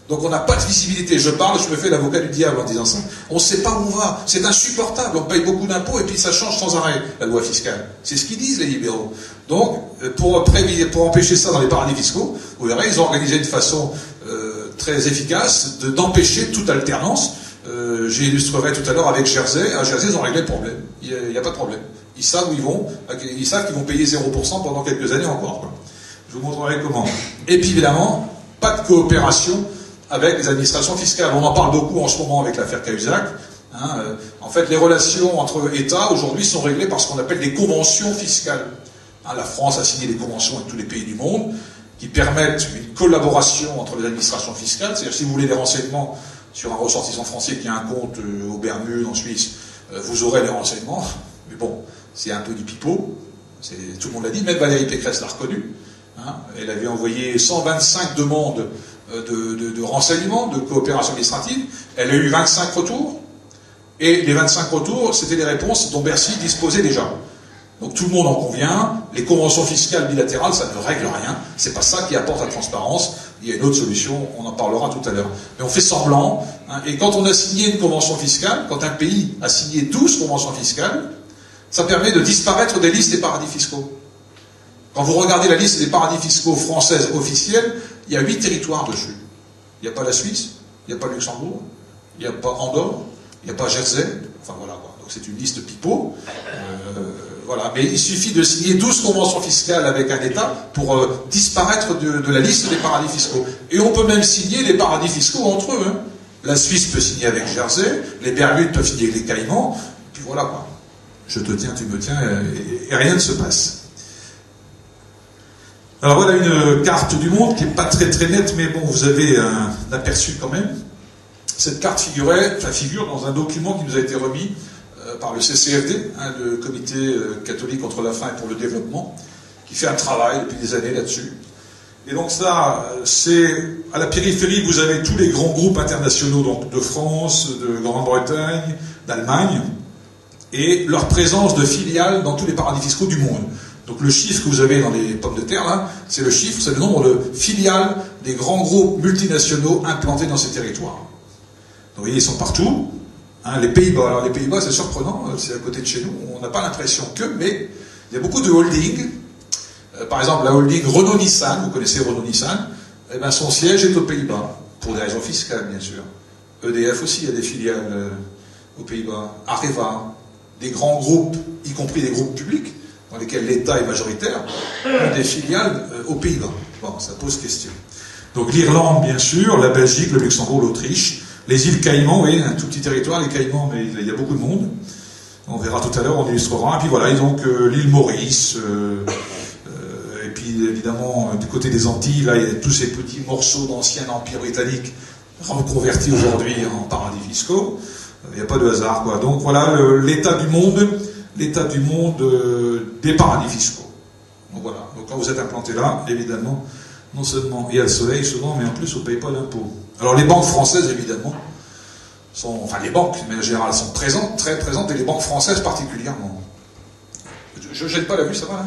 Donc on n'a pas de visibilité. Je me fais l'avocat du diable en disant ça. On ne sait pas où on va. C'est insupportable. On paye beaucoup d'impôts et puis ça change sans arrêt, la loi fiscale. C'est ce qu'ils disent, les libéraux. Donc, pour empêcher ça dans les paradis fiscaux, vous verrez, ils ont organisé de façon très efficace d'empêcher toute alternance. J'illustrerai tout à l'heure avec Jersey. À Jersey, ils ont réglé le problème. Il n'y a pas de problème. Ils savent où ils vont. Ils savent qu'ils vont payer 0% pendant quelques années encore, quoi. Je vous montrerai comment. Et puis évidemment, pas de coopération avec les administrations fiscales. On en parle beaucoup en ce moment avec l'affaire Cahuzac. Hein. En fait, les relations entre États aujourd'hui sont réglées par ce qu'on appelle des conventions fiscales. Hein, la France a signé des conventions avec tous les pays du monde qui permettent une collaboration entre les administrations fiscales. C'est-à-dire, si vous voulez des renseignements sur un ressortissant français qui a un compte aux Bermudes, en Suisse, vous aurez les renseignements. Mais bon, c'est un peu du pipeau. Tout le monde l'a dit, même Valérie Pécresse l'a reconnu. Hein. Elle avait envoyé 125 demandes de renseignements, de coopération administrative. Elle a eu 25 retours. Et les 25 retours, c'était des réponses dont Bercy disposait déjà. Donc tout le monde en convient. Les conventions fiscales bilatérales, ça ne règle rien. C'est pas ça qui apporte la transparence. Il y a une autre solution, on en parlera tout à l'heure. Mais on fait semblant. Hein, et quand on a signé une convention fiscale, quand un pays a signé 12 conventions fiscales, ça permet de disparaître des listes des paradis fiscaux. Quand vous regardez la liste des paradis fiscaux françaises officielles, il y a 8 territoires dessus. Il n'y a pas la Suisse, il n'y a pas le Luxembourg, il n'y a pas Andorre, il n'y a pas Jersey. Enfin voilà, quoi. Donc c'est une liste pipeau. Voilà. Mais il suffit de signer 12 conventions fiscales avec un État pour disparaître de la liste des paradis fiscaux. Et on peut même signer les paradis fiscaux entre eux. Hein. La Suisse peut signer avec Jersey, les Bermudes peuvent signer avec les Caïmans, et puis voilà, quoi. Je te tiens, tu me tiens, et rien ne se passe. Alors voilà une carte du monde qui n'est pas très très nette, mais bon, vous avez un aperçu quand même. Cette carte figure dans un document qui nous a été remis par le CCFD, hein, le Comité catholique contre la faim et pour le développement, qui fait un travail depuis des années là-dessus. Et donc ça, c'est à la périphérie, vous avez tous les grands groupes internationaux, donc de France, de Grande-Bretagne, d'Allemagne, et leur présence de filiales dans tous les paradis fiscaux du monde. Donc le chiffre que vous avez dans les pommes de terre, là, c'est le nombre de filiales des grands groupes multinationaux implantés dans ces territoires. Donc vous voyez, ils sont partout. Hein, les Pays-Bas, alors les Pays-Bas, c'est surprenant, c'est à côté de chez nous, on n'a pas l'impression que, mais il y a beaucoup de holdings. Par exemple, la holding Renault-Nissan, vous connaissez Renault-Nissan, eh ben, son siège est aux Pays-Bas, pour des raisons fiscales, bien sûr. EDF aussi, il y a des filiales aux Pays-Bas. Areva, des grands groupes, y compris des groupes publics, dans lesquels l'État est majoritaire, ont des filiales aux Pays-Bas. Bon, ça pose question. Donc l'Irlande, bien sûr, la Belgique, le Luxembourg, l'Autriche, les îles Caïmans, oui, un tout petit territoire, les Caïmans, mais il y a beaucoup de monde. On verra tout à l'heure, on illustrera. Et puis voilà, ils ont l'île Maurice, et puis évidemment, du côté des Antilles, là, il y a tous ces petits morceaux d'ancien empire britannique reconvertis aujourd'hui en paradis fiscaux. Il n'y a pas de hasard, quoi. Donc voilà, l'état du monde des paradis fiscaux. Donc voilà. Donc quand vous êtes implanté là, évidemment, non seulement il y a le soleil souvent, mais en plus on ne paye pas d'impôts. Alors les banques françaises, évidemment, les banques, mais en général, sont présentes, très présentes, et les banques françaises particulièrement. Je ne jette pas la vue, ça va là?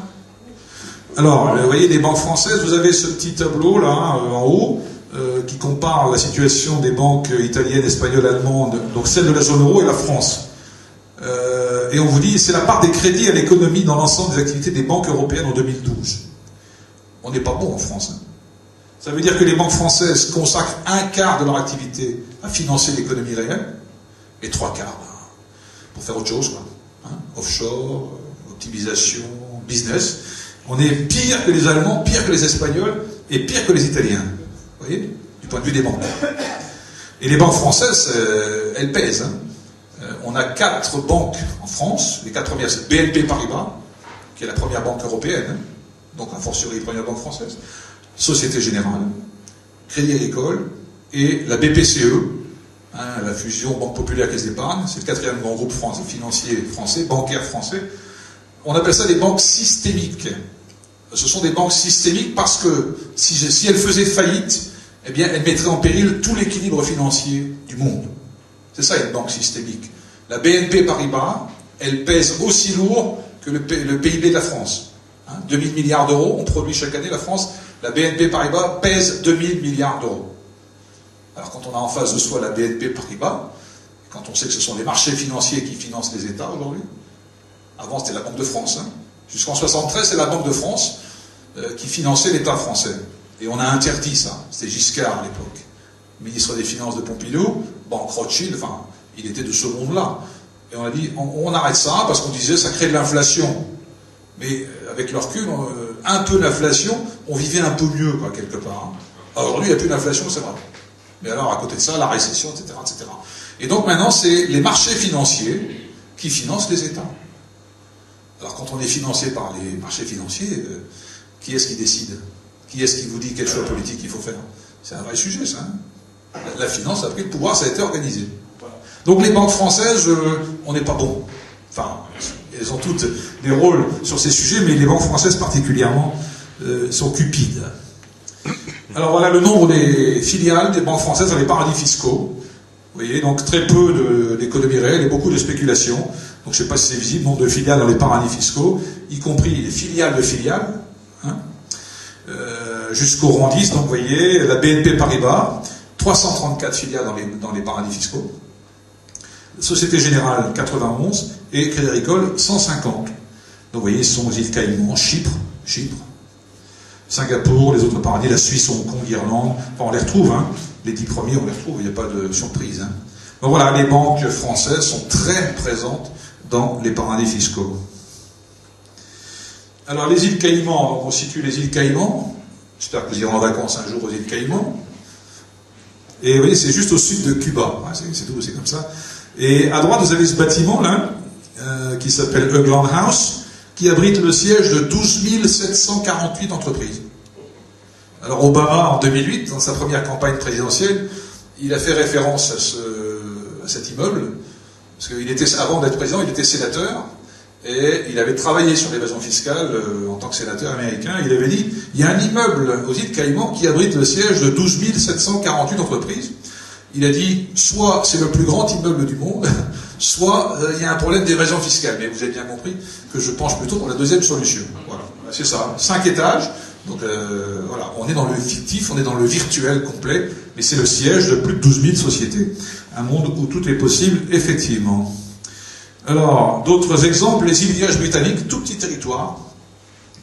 Alors, vous voyez, les banques françaises, vous avez ce petit tableau là, en haut, qui compare la situation des banques italiennes, espagnoles, allemandes, donc celle de la zone euro et la France. Et on vous dit, c'est la part des crédits à l'économie dans l'ensemble des activités des banques européennes en 2012. On n'est pas bon en France. Hein. Ça veut dire que les banques françaises consacrent un quart de leur activité à financer l'économie réelle, et 3 quarts pour faire autre chose, quoi. Hein, offshore, optimisation, business. On est pire que les Allemands, pire que les Espagnols, et pire que les Italiens. Vous voyez, du point de vue des banques. Et les banques françaises, elles pèsent. Hein. On a 4 banques en France. Les 4 premières, c'est BNP Paribas, qui est la première banque européenne, hein, donc a fortiori la première banque française, Société Générale, Crédit Agricole, et la BPCE, hein, la fusion Banque Populaire Caisse d'Épargne, c'est le 4e grand groupe financier français, bancaire français. On appelle ça des banques systémiques. Ce sont des banques systémiques parce que si elles faisaient faillite, eh bien, elles mettraient en péril tout l'équilibre financier du monde. C'est ça une banque systémique. La BNP Paribas, elle pèse aussi lourd que le PIB de la France. Hein, 2000 milliards d'euros, on produit chaque année, la France, la BNP Paribas pèse 2000 milliards d'euros. Alors quand on a en face de soi la BNP Paribas, quand on sait que ce sont les marchés financiers qui financent les États aujourd'hui, avant c'était la Banque de France, hein, jusqu'en 1973 c'est la Banque de France qui finançait l'État français. Et on a interdit ça, c'était Giscard à l'époque, ministre des Finances de Pompidou, Banque Rothschild, enfin, il était de ce monde-là. Et on a dit, on arrête ça, parce qu'on disait, ça crée de l'inflation. Mais avec le recul, un peu d'inflation, on vivait un peu mieux, quoi, quelque part. Aujourd'hui, il n'y a plus d'inflation, c'est vrai. Mais alors, à côté de ça, la récession, etc., etc. Et donc maintenant, c'est les marchés financiers qui financent les États. Alors, quand on est financé par les marchés financiers, qui est-ce qui décide? Qui est-ce qui vous dit quel choix politique il faut faire? C'est un vrai sujet, ça. Hein, la finance a pris le pouvoir, ça a été organisé. Donc les banques françaises, on n'est pas bon. Enfin, elles ont toutes des rôles sur ces sujets, mais les banques françaises particulièrement sont cupides. Alors voilà le nombre des filiales des banques françaises dans les paradis fiscaux. Vous voyez, donc très peu d'économie réelle et beaucoup de spéculation. Donc je ne sais pas si c'est visible, nombre de filiales dans les paradis fiscaux, y compris les filiales de filiales. Hein, jusqu'au rang 10, donc vous voyez, la BNP Paribas, 334 filiales dans les paradis fiscaux. Société Générale 91 et Crédit Agricole 150. Donc vous voyez, ce sont les îles Caïmans, Chypre, Singapour, les autres paradis, la Suisse, Hong Kong, Irlande, enfin on les retrouve, hein. Les 10 premiers on les retrouve, il n'y a pas de surprise. Hein. Donc voilà, les banques françaises sont très présentes dans les paradis fiscaux. Alors les îles Caïmans, donc on situe les îles Caïmans, j'espère que vous irez en vacances un jour aux îles Caïmans, et vous voyez, c'est juste au sud de Cuba, c'est tout, c'est comme ça. Et à droite, vous avez ce bâtiment là, qui s'appelle Hoagland House, qui abrite le siège de 12 748 entreprises. Alors Obama, en 2008, dans sa première campagne présidentielle, il a fait référence à cet immeuble, parce qu'il était, avant d'être président, il était sénateur, et il avait travaillé sur l'évasion fiscale en tant que sénateur américain. Il avait dit, il y a un immeuble aux îles Caïmans qui abrite le siège de 12 748 entreprises. Il a dit, soit c'est le plus grand immeuble du monde, soit il y a un problème d'évasion fiscale. Mais vous avez bien compris que je penche plutôt pour la deuxième solution. Voilà, c'est ça. 5 étages. Donc voilà, on est dans le fictif, on est dans le virtuel complet, mais c'est le siège de plus de 12 000 sociétés. Un monde où tout est possible, effectivement. Alors, d'autres exemples, les îles Vierges britanniques, tout petit territoire.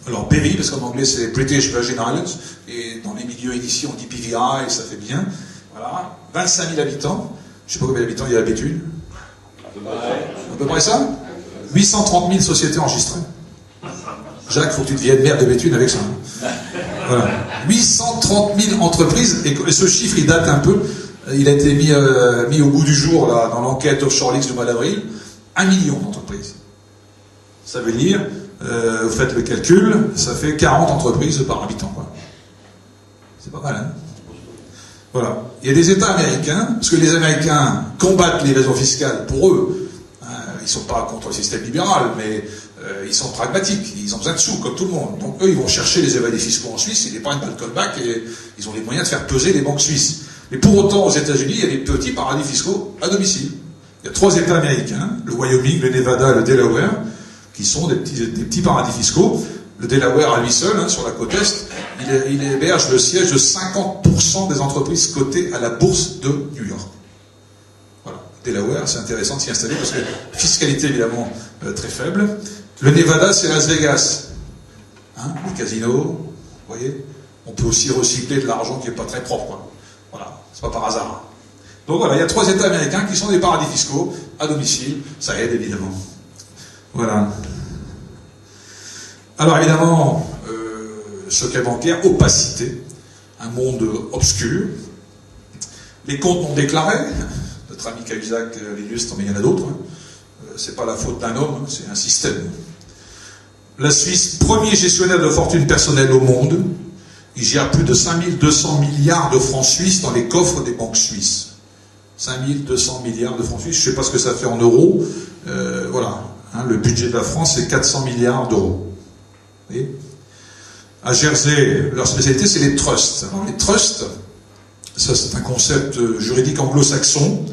Alors, Berry, parce qu'en anglais c'est British Virgin Islands, et dans les milieux initiés on dit PVI, ça fait bien. Voilà, 25 000 habitants. Je ne sais pas combien d'habitants il y a à Béthune. À peu près ça. 830 000 sociétés enregistrées. Jacques, il faut que tu deviennes maire de Béthune avec ça. Voilà. 830 000 entreprises, et ce chiffre il date un peu, il a été mis au goût du jour là, dans l'enquête Offshore Leaks du mois d'avril. 1 million d'entreprises. Ça veut dire, vous faites le calcul, ça fait 40 entreprises par habitant, quoi. C'est pas mal, hein? Voilà. Il y a des États américains, parce que les Américains combattent l'évasion fiscale pour eux. Hein, ils ne sont pas contre le système libéral, mais ils sont pragmatiques. Ils ont besoin de sous, comme tout le monde. Donc eux, ils vont chercher les évadés fiscaux en Suisse, ils épargnent pas le callback, et ils ont les moyens de faire peser les banques suisses. Mais pour autant, aux États-Unis, il y a des petits paradis fiscaux à domicile. Il y a 3 États américains, le Wyoming, le Nevada et le Delaware, qui sont des petits paradis fiscaux. Le Delaware à lui seul, hein, sur la côte Est, il héberge le siège de 50% des entreprises cotées à la bourse de New York. Voilà. Delaware, c'est intéressant de s'y installer parce que fiscalité évidemment très faible. Le Nevada, c'est Las Vegas. Hein, les casinos, vous voyez. On peut aussi recycler de l'argent qui n'est pas très propre, quoi. Voilà, c'est pas par hasard. Donc voilà, il y a 3 États américains qui sont des paradis fiscaux à domicile, ça aide évidemment. Voilà. Alors évidemment, secret bancaire, opacité, un monde obscur, les comptes non déclarés, notre ami Cahuzac l'illustre, mais il y en a d'autres, hein. C'est pas la faute d'un homme, c'est un système. La Suisse, premier gestionnaire de fortune personnelle au monde, il gère plus de 5200 milliards de francs suisses dans les coffres des banques suisses. 5200 milliards de francs suisses, je ne sais pas ce que ça fait en euros, voilà, hein, le budget de la France c'est 400 milliards d'euros. Vous voyez ? À Jersey, leur spécialité c'est les trusts. Alors les trusts, ça c'est un concept juridique anglo-saxon,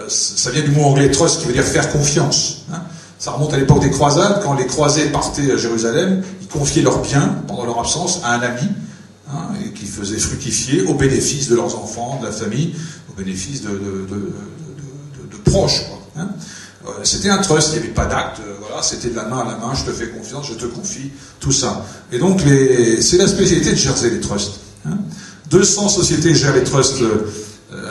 ça vient du mot anglais trust qui veut dire faire confiance. Hein. Ça remonte à l'époque des croisades, quand les croisés partaient à Jérusalem, ils confiaient leurs biens pendant leur absence à un ami, hein, et qui faisait fructifier au bénéfice de leurs enfants, de la famille, au bénéfice de proches, quoi, hein. C'était un trust, il n'y avait pas d'acte, voilà, c'était de la main à la main, je te fais confiance, je te confie, tout ça. Et donc, c'est la spécialité de Jersey, les trusts. Hein. 200 sociétés gèrent les trusts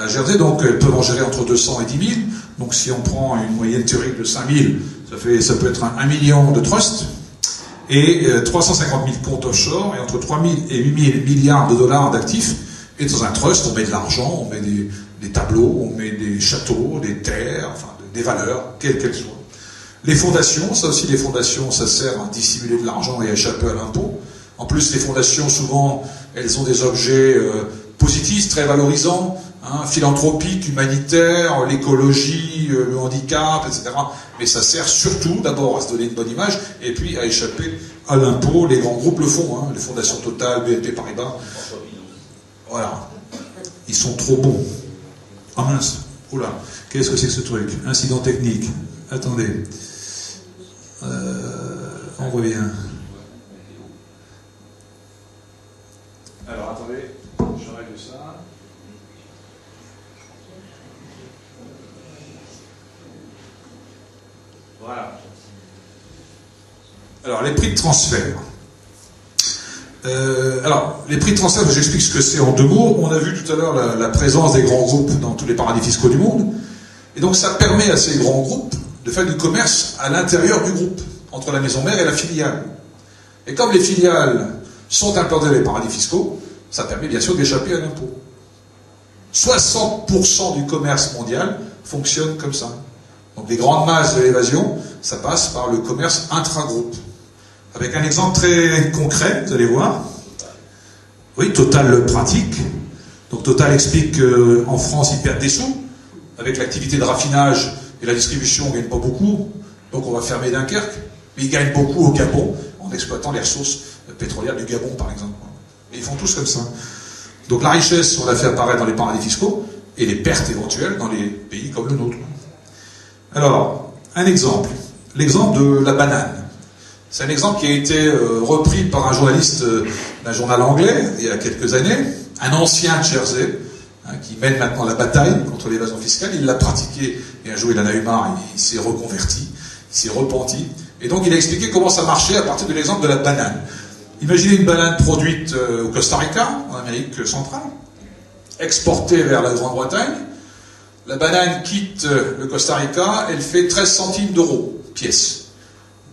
à Jersey, donc elles peuvent en gérer entre 200 et 10 000. Donc si on prend une moyenne théorique de 5 000, ça peut être 1 million de trusts, et 350 000 comptes offshore, et entre 3 000 et 8 000 milliards de dollars d'actifs. Et dans un trust, on met de l'argent, on met des tableaux, on met des châteaux, des terres, enfin des valeurs, quelles qu'elles soient. Les fondations, ça aussi, les fondations, ça sert à dissimuler de l'argent et à échapper à l'impôt. En plus, les fondations, souvent, elles ont des objets positifs, très valorisants, hein, philanthropiques, humanitaires, l'écologie, le handicap, etc. Mais ça sert surtout, d'abord, à se donner une bonne image, et puis à échapper à l'impôt. Les grands groupes le font, hein, les fondations Total, BNP Paribas. Voilà. Ils sont trop bons. Ah mince, oula, qu'est-ce que c'est que ce truc? Incident technique. Attendez. On revient. Alors attendez, je règle ça. Voilà. Alors les prix de transfert. Alors les prix de transfert, j'explique ce que c'est en 2 mots. On a vu tout à l'heure la présence des grands groupes dans tous les paradis fiscaux du monde. Et donc ça permet à ces grands groupes de faire du commerce à l'intérieur du groupe, entre la maison mère et la filiale. Et comme les filiales sont implantées dans les paradis fiscaux, ça permet bien sûr d'échapper à l'impôt. 60% du commerce mondial fonctionne comme ça. Donc les grandes masses de l'évasion, ça passe par le commerce intra-groupe. Avec un exemple très concret, vous allez voir. Oui, Total le pratique. Donc Total explique qu'en France, ils perdent des sous. Avec l'activité de raffinage et la distribution, on ne gagne pas beaucoup. Donc on va fermer Dunkerque. Mais ils gagnent beaucoup au Gabon, en exploitant les ressources pétrolières du Gabon, par exemple. Et ils font tous comme ça. Donc la richesse, on la fait apparaître dans les paradis fiscaux, et les pertes éventuelles dans les pays comme le nôtre. Alors, un exemple. L'exemple de la banane. C'est un exemple qui a été repris par un journaliste d'un journal anglais, il y a quelques années, un ancien de Jersey, hein, qui mène maintenant la bataille contre l'évasion fiscale. Il l'a pratiqué, et un jour il en a eu marre, il s'est reconverti, il s'est repenti, et donc il a expliqué comment ça marchait à partir de l'exemple de la banane. Imaginez une banane produite au Costa Rica, en Amérique centrale, exportée vers la Grande-Bretagne. La banane quitte le Costa Rica, elle fait 13 centimes d'euros, pièce.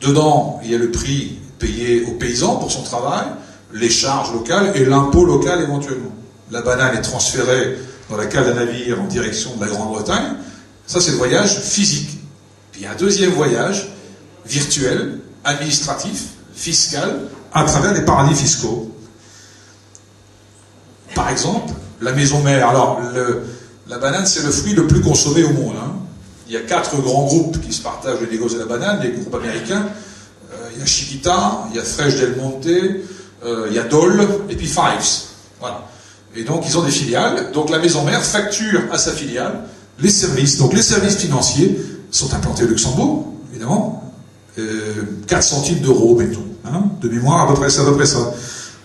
Dedans, il y a le prix payé aux paysans pour son travail, les charges locales et l'impôt local éventuellement. La banane est transférée dans la cale d'un navire en direction de la Grande-Bretagne. Ça, c'est le voyage physique. Puis il y a un deuxième voyage virtuel, administratif, fiscal, à travers les paradis fiscaux. Par exemple, la maison mère. Alors, la banane, c'est le fruit le plus consommé au monde. Hein. Il y a 4 grands groupes qui se partagent le négoce de la banane, les groupes américains. Il y a Chiquita, il y a Fresh Del Monte, il y a Dole, et puis Fives. Voilà. Et donc, ils ont des filiales. Donc, la maison mère facture à sa filiale les services. Donc, les services financiers sont implantés au Luxembourg, évidemment. 4 centimes d'euros, mettons. Hein, de mémoire, à peu près ça.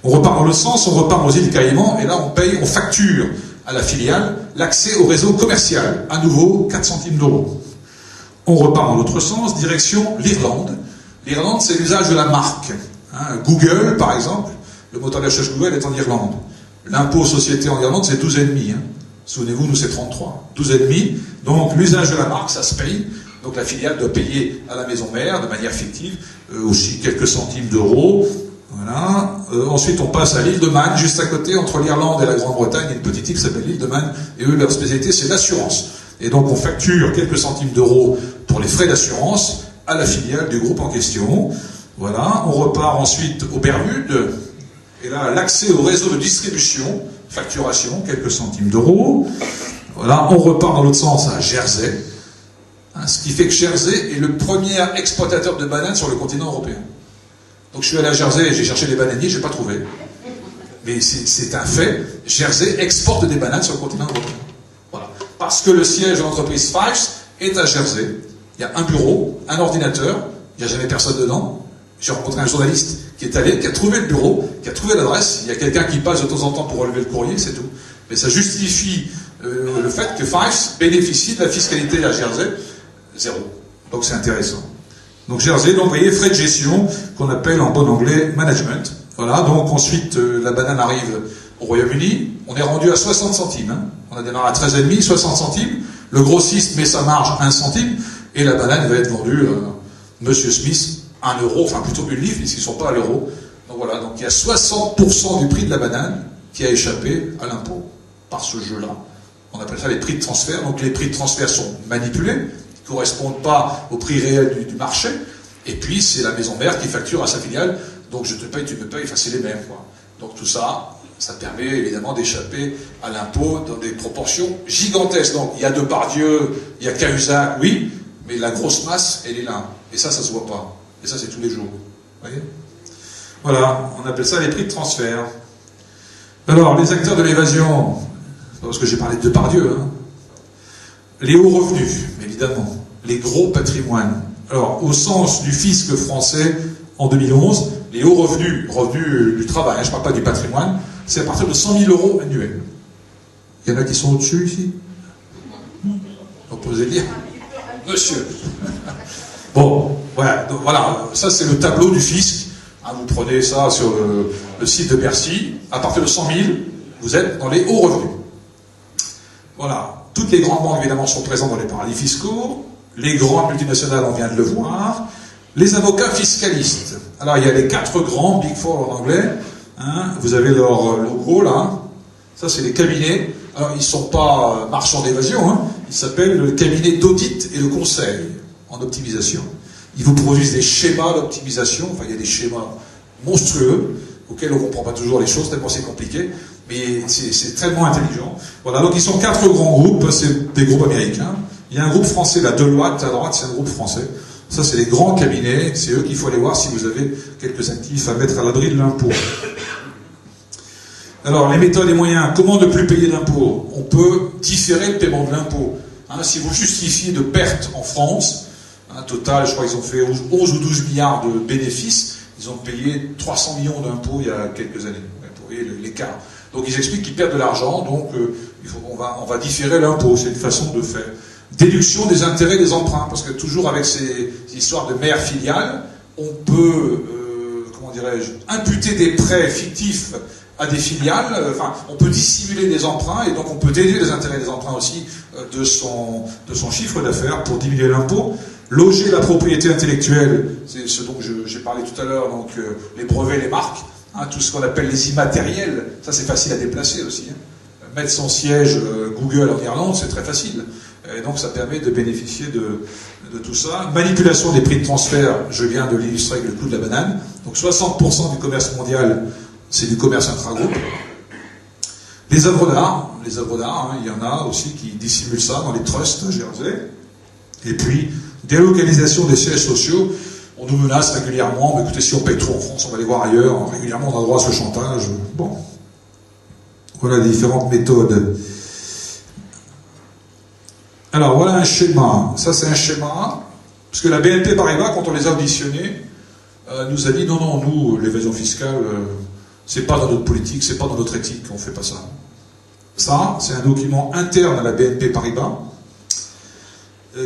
On repart dans l'autre sens, on repart aux îles Caïmans, et là, on facture à la filiale l'accès au réseau commercial. À nouveau, 4 centimes d'euros. On repart dans l'autre sens, direction l'Irlande. L'Irlande, c'est l'usage de la marque. Hein, Google, par exemple, Le moteur de recherche Google est en Irlande. L'impôt société en Irlande, c'est 12,5. Hein. Souvenez-vous, nous, c'est 33. 12,5. Donc, l'usage de la marque, ça se paye. Donc, la filiale doit payer à la maison mère, de manière fictive, aussi quelques centimes d'euros. Voilà. Ensuite, on passe à l'île de Man, juste à côté, entre l'Irlande et la Grande-Bretagne. Il y a une petite île qui s'appelle l'île de Man. Et eux, leur spécialité, c'est l'assurance. Et donc, on facture quelques centimes d'euros pour les frais d'assurance à la filiale du groupe en question. Voilà. On repart ensuite aux Bermudes. Et là, l'accès au réseau de distribution, facturation, quelques centimes d'euros. Voilà. On repart dans l'autre sens à Jersey. Hein, ce qui fait que Jersey est le premier exploitateur de bananes sur le continent européen. Donc je suis allé à Jersey et j'ai cherché des bananiers, je n'ai pas trouvé. Mais c'est un fait, Jersey exporte des bananes sur le continent européen. Voilà. Parce que le siège de l'entreprise Fives est à Jersey. Il y a un bureau, un ordinateur, il n'y a jamais personne dedans. J'ai rencontré un journaliste qui est allé, qui a trouvé le bureau, qui a trouvé l'adresse. Il y a quelqu'un qui passe de temps en temps pour relever le courrier, c'est tout. Mais ça justifie le fait que Fives bénéficie de la fiscalité à Jersey, zéro. Donc c'est intéressant. Donc Jersey, donc vous voyez, frais de gestion, qu'on appelle en bon anglais management. Voilà, donc ensuite la banane arrive au Royaume-Uni, on est rendu à 60 centimes. Hein. On a démarré à 13,5, 60 centimes. Le grossiste met sa marge 1 centime, et la banane va être vendue Monsieur Smith, 1 euro, enfin plutôt une livre, puisqu'ils ne sont pas à l'euro. Donc voilà, donc il y a 60% du prix de la banane qui a échappé à l'impôt par ce jeu-là. On appelle ça les prix de transfert. Donc les prix de transfert sont manipulés, ne correspondent pas au prix réel du marché, et puis c'est la maison mère qui facture à sa filiale, donc je te paye, tu me payes, enfin c'est les mêmes, quoi. Donc tout ça, ça permet évidemment d'échapper à l'impôt dans des proportions gigantesques. Donc il y a Depardieu, il y a Cahuzac, oui, mais la grosse masse, elle est là, et ça se voit pas, et ça c'est tous les jours, vous voyez. Voilà, on appelle ça les prix de transfert. Alors, les acteurs de l'évasion, parce que j'ai parlé de Depardieu, hein. Les hauts revenus, évidemment, les gros patrimoines. Alors, au sens du fisc français, en 2011, les hauts revenus, revenus du travail, hein, je ne parle pas du patrimoine, c'est à partir de 100 000 euros annuels. Il y en a qui sont au-dessus, ici? Vous posez dire monsieur. Bon, voilà, donc, voilà, ça c'est le tableau du fisc. Hein, vous prenez ça sur le site de Bercy, à partir de 100 000, vous êtes dans les hauts revenus. Voilà. Toutes les grandes banques, évidemment, sont présentes dans les paradis fiscaux. Les grandes multinationales, on vient de le voir. Les avocats fiscalistes. Alors, il y a les 4 grands, Big Four en anglais. Hein, vous avez leur logo, là. Ça, c'est les cabinets. Alors, ils ne sont pas marchands d'évasion. Hein. Ils s'appellent le cabinet d'audit et de conseil en optimisation. Ils vous produisent des schémas d'optimisation. Enfin, il y a des schémas monstrueux auxquels on ne comprend pas toujours les choses, tellement c'est compliqué. Mais c'est tellement intelligent. Voilà, donc ils sont 4 grands groupes, c'est des groupes américains. Il y a un groupe français, la Deloitte, à droite, c'est un groupe français. Ça, c'est les grands cabinets, c'est eux qu'il faut aller voir si vous avez quelques actifs à mettre à l'abri de l'impôt. Alors, les méthodes et moyens, comment ne plus payer d'impôt? On peut différer le paiement de l'impôt. Hein, si vous justifiez de pertes en France, un total, je crois qu'ils ont fait 11 ou 12 milliards de bénéfices, ils ont payé 300 millions d'impôts il y a quelques années. Vous voyez l'écart. Donc ils expliquent qu'ils perdent de l'argent, donc on va différer l'impôt, c'est une façon de faire. Déduction des intérêts des emprunts, parce que toujours avec ces histoires de mère filiale, on peut, comment dirais-je, imputer des prêts fictifs à des filiales, enfin, on peut dissimuler des emprunts, et donc on peut déduire les intérêts des emprunts aussi de son chiffre d'affaires pour diminuer l'impôt. Loger la propriété intellectuelle, c'est ce dont j'ai parlé tout à l'heure, donc les brevets, les marques, hein, tout ce qu'on appelle les immatériels, ça c'est facile à déplacer aussi. Hein. Mettre son siège Google en Irlande, c'est très facile. Et donc ça permet de bénéficier de tout ça. Manipulation des prix de transfert, je viens de l'illustrer avec le clou de la banane. Donc 60% du commerce mondial, c'est du commerce intragroupe. Les œuvres d'art, hein, il y en a aussi qui dissimulent ça dans les trusts à Jersey. Et puis, délocalisation des sièges sociaux. On nous menace régulièrement, mais écoutez, si on paye trop en France, on va aller voir ailleurs. Régulièrement, on a droit à ce chantage. Bon. Voilà les différentes méthodes. Alors, voilà un schéma. Ça, c'est un schéma. Parce que la BNP Paribas, quand on les a auditionnés, nous a dit non, nous, l'évasion fiscale, c'est pas dans notre politique, c'est pas dans notre éthique, on fait pas ça. Ça, c'est un document interne à la BNP Paribas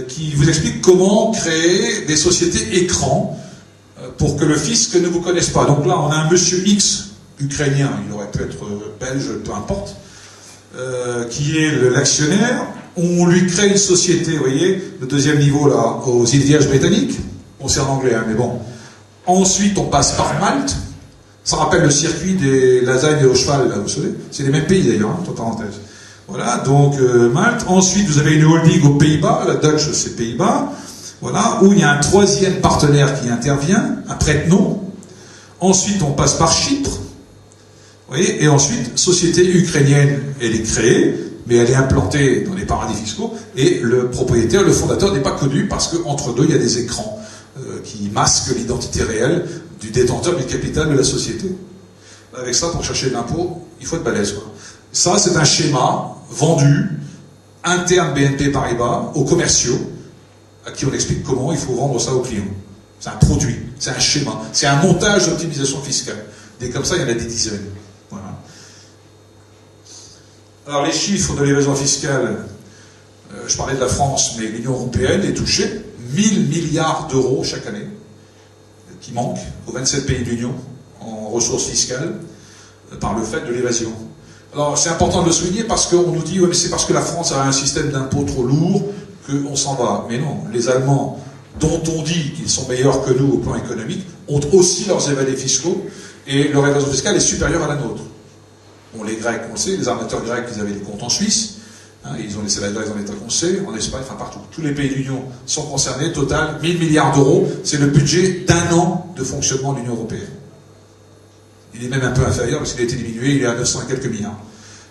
qui vous explique comment créer des sociétés écrans pour que le fisc ne vous connaisse pas. Donc là, on a un monsieur X ukrainien, il aurait pu être belge, peu importe, qui est l'actionnaire. On lui crée une société, vous voyez, le deuxième niveau là, aux îles Vierges britanniques. Bon, c'est en anglais, hein, mais bon. Ensuite, on passe par Malte. Ça rappelle le circuit des lasagnes au cheval, là, vous savez. C'est les mêmes pays d'ailleurs, hein, entre parenthèses. Voilà, donc Malte. Ensuite, vous avez une holding aux Pays-Bas, la Dutch, c'est Pays-Bas. Voilà, où il y a un troisième partenaire qui intervient, un prête-nom. Ensuite, on passe par Chypre. Vous voyez, et ensuite, société ukrainienne, elle est créée, mais elle est implantée dans les paradis fiscaux, et le propriétaire, le fondateur n'est pas connu parce qu'entre deux, il y a des écrans qui masquent l'identité réelle du détenteur du capital de la société. Avec ça, pour chercher de l'impôt, il faut être balèze, quoi. Ça, c'est un schéma vendu, interne BNP Paribas, aux commerciaux, à qui on explique comment il faut vendre ça aux clients. C'est un produit, c'est un schéma, c'est un montage d'optimisation fiscale. Des comme ça, il y en a des dizaines. Voilà. Alors, les chiffres de l'évasion fiscale, je parlais de la France, mais l'Union européenne est touchée. 1000 milliards d'euros chaque année qui manquent aux 27 pays de l'Union en ressources fiscales par le fait de l'évasion. Alors, c'est important de le souligner parce qu'on nous dit, ouais, mais c'est parce que la France a un système d'impôt trop lourd qu'on s'en va. Mais non, les Allemands, dont on dit qu'ils sont meilleurs que nous au plan économique, ont aussi leurs évadés fiscaux et leur évasion fiscale est supérieure à la nôtre. Bon, les Grecs, on le sait, les armateurs grecs, ils avaient des comptes en Suisse, hein, ils ont laissé la Grèce dans l'état qu'on sait, en Espagne, enfin partout. Tous les pays de l'Union sont concernés, total, 1000 milliards d'euros, c'est le budget d'un an de fonctionnement de l'Union européenne. Il est même un peu inférieur parce qu'il a été diminué, il est à 900 et quelques milliards.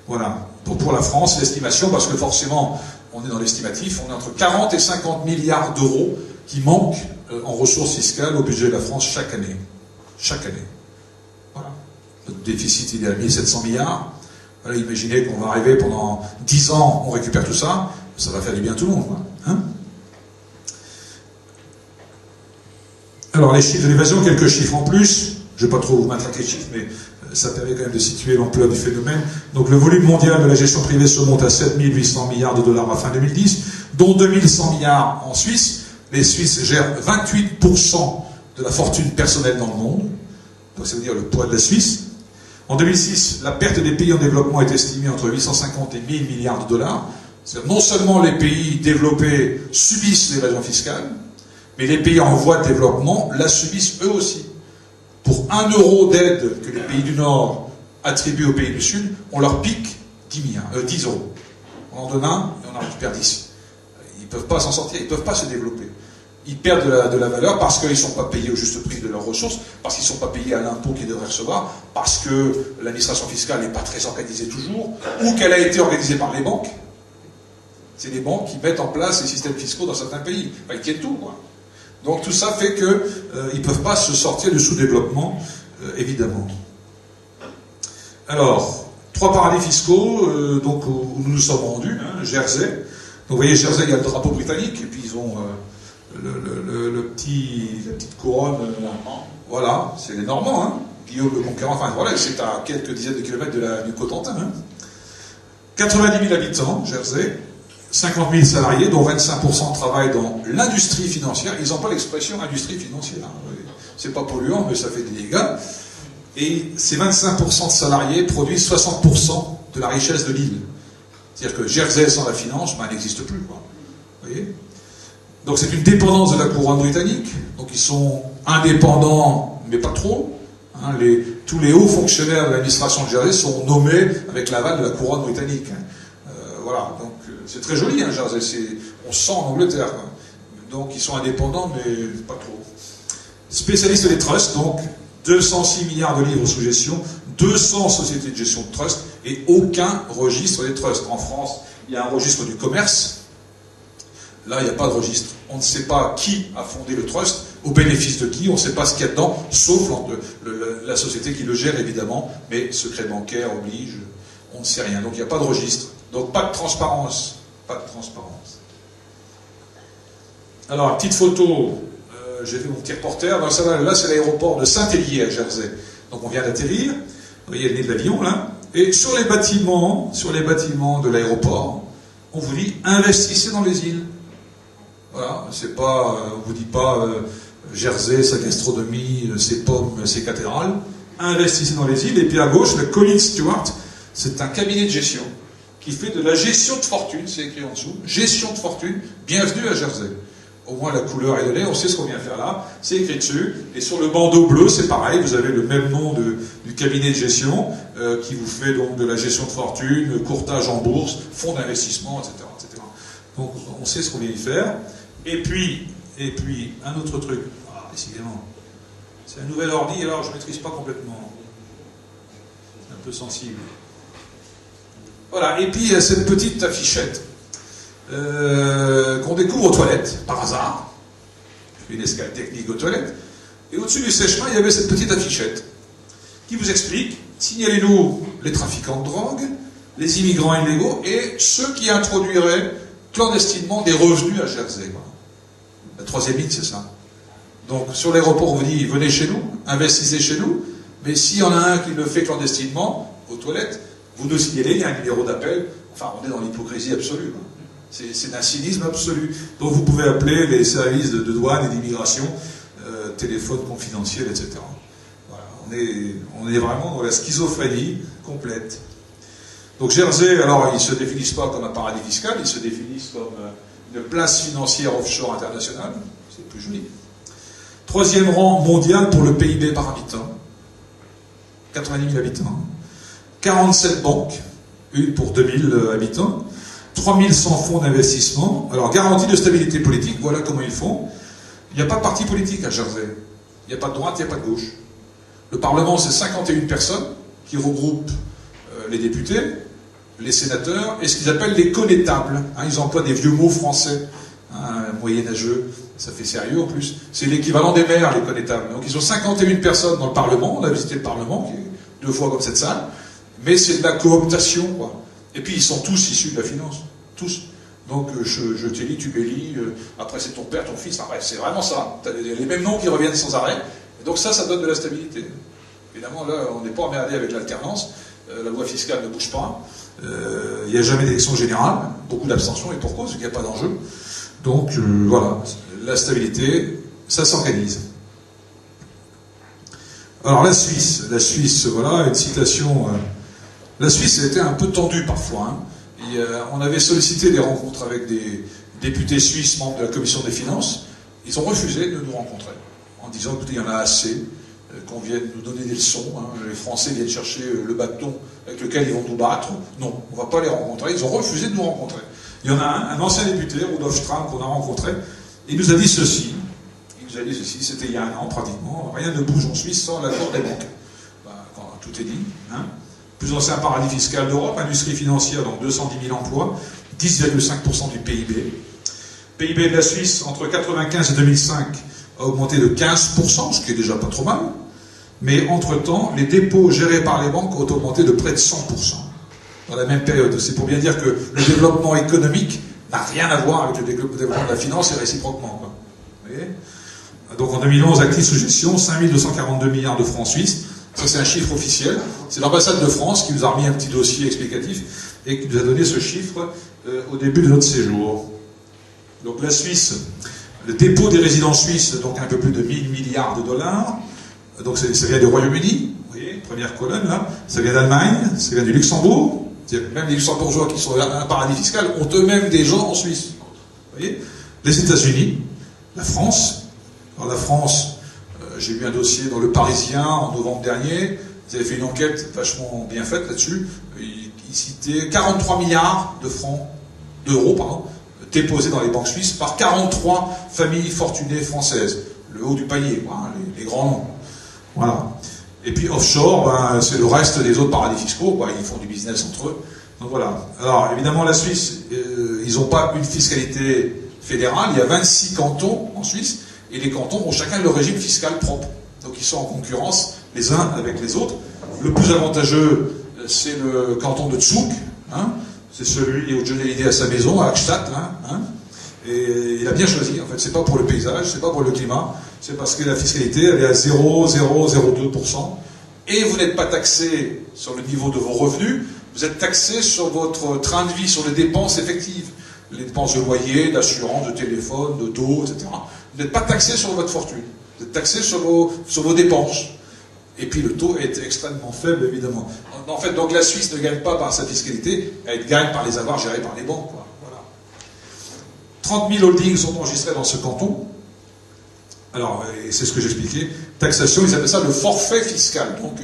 Voilà. Donc pour la France, l'estimation, parce que forcément, on est dans l'estimatif, on est entre 40 et 50 milliards d'euros qui manquent en ressources fiscales au budget de la France chaque année. Chaque année. Voilà. Notre déficit, il est à 1700 milliards. Voilà, imaginez qu'on va arriver pendant 10 ans, on récupère tout ça, ça va faire du bien à tout le monde. Hein. Alors, les chiffres de l'évasion, quelques chiffres en plus. Je ne vais pas trop vous matraquer les chiffres, mais ça permet quand même de situer l'ampleur du phénomène. Donc, le volume mondial de la gestion privée se monte à 7800 milliards de dollars à fin 2010, dont 2100 milliards en Suisse. Les Suisses gèrent 28% de la fortune personnelle dans le monde. Donc, ça veut dire le poids de la Suisse. En 2006, la perte des pays en développement est estimée entre 850 et 1000 milliards de dollars. C'est-à-dire non seulement les pays développés subissent l'évasion fiscale, mais les pays en voie de développement la subissent eux aussi. Pour 1 euro d'aide que les pays du Nord attribuent aux pays du Sud, on leur pique 10 euros. On en donne un et on en récupère 10. Ils ne peuvent pas s'en sortir, ils ne peuvent pas se développer. Ils perdent de la valeur parce qu'ils ne sont pas payés au juste prix de leurs ressources, parce qu'ils ne sont pas payés à l'impôt qu'ils devraient recevoir, parce que l'administration fiscale n'est pas très organisée toujours, ou qu'elle a été organisée par les banques. C'est les banques qui mettent en place les systèmes fiscaux dans certains pays. Enfin, ils tiennent tout, quoi. Donc tout ça fait qu'ils ne peuvent pas se sortir du sous-développement, évidemment. Alors, 3 paradis fiscaux donc, où nous nous sommes rendus, hein, Jersey. Donc vous voyez, Jersey, il y a le drapeau britannique, et puis ils ont la petite couronne. Voilà, c'est les Normands, hein. Guillaume le Conquérant, enfin voilà, c'est à quelques dizaines de kilomètres du Cotentin. Hein. 90 000 habitants, Jersey. 50 000 salariés, dont 25% travaillent dans l'industrie financière. Ils n'ont pas l'expression industrie financière. C'est pas polluant, mais ça fait des dégâts. Et ces 25% de salariés produisent 60% de la richesse de l'île. C'est-à-dire que Jersey sans la finance, ben, elle n'existe plus, quoi. Vous voyez ? Donc c'est une dépendance de la couronne britannique. Donc ils sont indépendants, mais pas trop. Hein, tous les hauts fonctionnaires de l'administration de Jersey sont nommés avec l'aval de la couronne britannique. Voilà, donc c'est très joli, hein, Jersey, on sent en Angleterre. Quoi. Donc ils sont indépendants, mais pas trop. Spécialistes des trusts, donc 206 milliards de livres sous gestion, 200 sociétés de gestion de trusts et aucun registre des trusts. En France, il y a un registre du commerce. Là, il n'y a pas de registre. On ne sait pas qui a fondé le trust, au bénéfice de qui, on ne sait pas ce qu'il y a dedans, sauf la société qui le gère, évidemment, mais secret bancaire oblige, on ne sait rien. Donc il n'y a pas de registre. Donc pas de transparence. Pas de transparence. Alors, petite photo, j'ai fait mon petit reporter. Là, c'est l'aéroport de Saint-Hélier à Jersey. Donc on vient d'atterrir. Vous voyez le nez de l'avion, là. Et sur les bâtiments de l'aéroport, on vous dit investissez dans les îles. Voilà, c'est pas, on vous dit pas Jersey, sa gastronomie, ses pommes, ses cathédrales. investissez dans les îles. Et puis à gauche, la Colin Stewart, c'est un cabinet de gestion qui fait de la gestion de fortune, c'est écrit en dessous, gestion de fortune, bienvenue à Jersey. Au moins la couleur est donnée, on sait ce qu'on vient faire là, c'est écrit dessus. Et sur le bandeau bleu, c'est pareil, vous avez le même nom du cabinet de gestion qui vous fait donc de la gestion de fortune, courtage en bourse, fonds d'investissement, etc., etc. Donc on sait ce qu'on vient y faire. Et puis, un autre truc, décidément, c'est un nouvel ordi, alors je ne maîtrise pas complètement. C'est un peu sensible. Voilà, et puis il y a cette petite affichette qu'on découvre aux toilettes, par hasard. Je fais une escale technique aux toilettes. Et au-dessus du sèche-main, il y avait cette petite affichette qui vous explique, signalez-nous les trafiquants de drogue, les immigrants illégaux et ceux qui introduiraient clandestinement des revenus à Jersey. Voilà. La troisième ligne, c'est ça. Donc sur l'aéroport, on vous dit, venez chez nous, investissez chez nous, mais s'il y en a un qui le fait clandestinement, aux toilettes, vous nous signalez, il y a un numéro d'appel. Enfin, on est dans l'hypocrisie absolue. C'est d'un cynisme absolu. Donc vous pouvez appeler les services de douane et d'immigration, téléphone confidentiel, etc. Voilà, on est vraiment dans la schizophrénie complète. Donc Jersey, alors ils ne se définissent pas comme un paradis fiscal, ils se définissent comme une place financière offshore internationale. C'est plus joli. Troisième rang mondial pour le PIB par habitant. 90 000 habitants. 47 banques, une pour 2000 habitants, 3100 fonds d'investissement. Alors, garantie de stabilité politique, voilà comment ils font. Il n'y a pas de parti politique à Jersey. Il n'y a pas de droite, il n'y a pas de gauche. Le Parlement, c'est 51 personnes qui regroupent les députés, les sénateurs, et ce qu'ils appellent les connétables. Ils emploient des vieux mots français, moyenâgeux, ça fait sérieux en plus. C'est l'équivalent des maires, les connétables. Donc, ils ont 51 personnes dans le Parlement, on a visité le Parlement, qui est 2 fois comme cette salle. Mais c'est de la cooptation, quoi. Et puis ils sont tous issus de la finance. Tous. Donc je t'élis, tu m'élis, après c'est ton père, ton fils, enfin bref, c'est vraiment ça. Tu as les mêmes noms qui reviennent sans arrêt. Et donc ça donne de la stabilité. Évidemment, là, on n'est pas emmerdé avec l'alternance. La loi fiscale ne bouge pas. Il n'y a jamais d'élection générale. Beaucoup d'abstention, et pour cause, il n'y a pas d'enjeu. Donc voilà, la stabilité, ça s'organise. Alors la Suisse, voilà, une citation... La Suisse a été un peu tendue parfois. On avait sollicité des rencontres avec des députés suisses membres de la commission des finances. Ils ont refusé de nous rencontrer en disant écoutez, il y en a assez, qu'on vienne nous donner des leçons. Les Français viennent chercher le bâton avec lequel ils vont nous battre. Non, on ne va pas les rencontrer. Ils ont refusé de nous rencontrer. Il y en a un ancien député, Rudolf Strahm, qu'on a rencontré. Il nous a dit ceci. C'était il y a 1 an pratiquement. Rien ne bouge en Suisse sans l'accord des banques. Quand tout est dit. Plus ancien paradis fiscal d'Europe, industrie financière, donc 210 000 emplois, 10,5% du PIB. PIB de la Suisse, entre 1995 et 2005, a augmenté de 15%, ce qui est déjà pas trop mal. Mais entre-temps, les dépôts gérés par les banques ont augmenté de près de 100% dans la même période. C'est pour bien dire que le développement économique n'a rien à voir avec le développement de la finance et réciproquement. Quoi. Vous voyez ? Donc en 2011, actifs sous gestion, 5 242 milliards de francs suisses. Ça, c'est un chiffre officiel. C'est l'ambassade de France qui nous a remis un petit dossier explicatif et qui nous a donné ce chiffre au début de notre séjour. Donc la Suisse, le dépôt des résidents suisses, donc un peu plus de 1000 milliards de dollars. Donc ça vient du Royaume-Uni, vous voyez, première colonne là. Ça vient d'Allemagne, ça vient du Luxembourg. Même les Luxembourgeois qui sont un paradis fiscal ont eux-mêmes des gens en Suisse. Vous voyez, les États-Unis, la France. Alors la France... J'ai vu un dossier dans Le Parisien en novembre dernier. Ils avaient fait une enquête vachement bien faite là-dessus. Ils citaient 43 milliards d'euros, déposés dans les banques suisses par 43 familles fortunées françaises. Le haut du panier, quoi, les grands noms. Voilà. Et puis offshore, c'est le reste des autres paradis fiscaux. Quoi, ils font du business entre eux. Donc voilà. Alors évidemment, la Suisse, ils n'ont pas une fiscalité fédérale. Il y a 26 cantons en Suisse. Et les cantons ont chacun leur régime fiscal propre. Donc ils sont en concurrence les uns avec les autres. Le plus avantageux, c'est le canton de Zug. C'est celui où Johnny Hallyday a sa maison, à Hackstatt. Et il a bien choisi, en fait. C'est pas pour le paysage, c'est pas pour le climat. C'est parce que la fiscalité, elle est à 0,002%. Et vous n'êtes pas taxé sur le niveau de vos revenus, vous êtes taxé sur votre train de vie, sur les dépenses effectives. Les dépenses de loyer, d'assurance, de téléphone, d'eau, etc. Vous n'êtes pas taxé sur votre fortune. Vous êtes taxé sur vos dépenses. et puis le taux est extrêmement faible, évidemment. En fait, donc la Suisse ne gagne pas par sa fiscalité, elle gagne par les avoirs gérés par les banques, quoi. Voilà. 30 000 holdings sont enregistrés dans ce canton. Alors, c'est ce que j'expliquais. Taxation, ils appellent ça le forfait fiscal. Donc,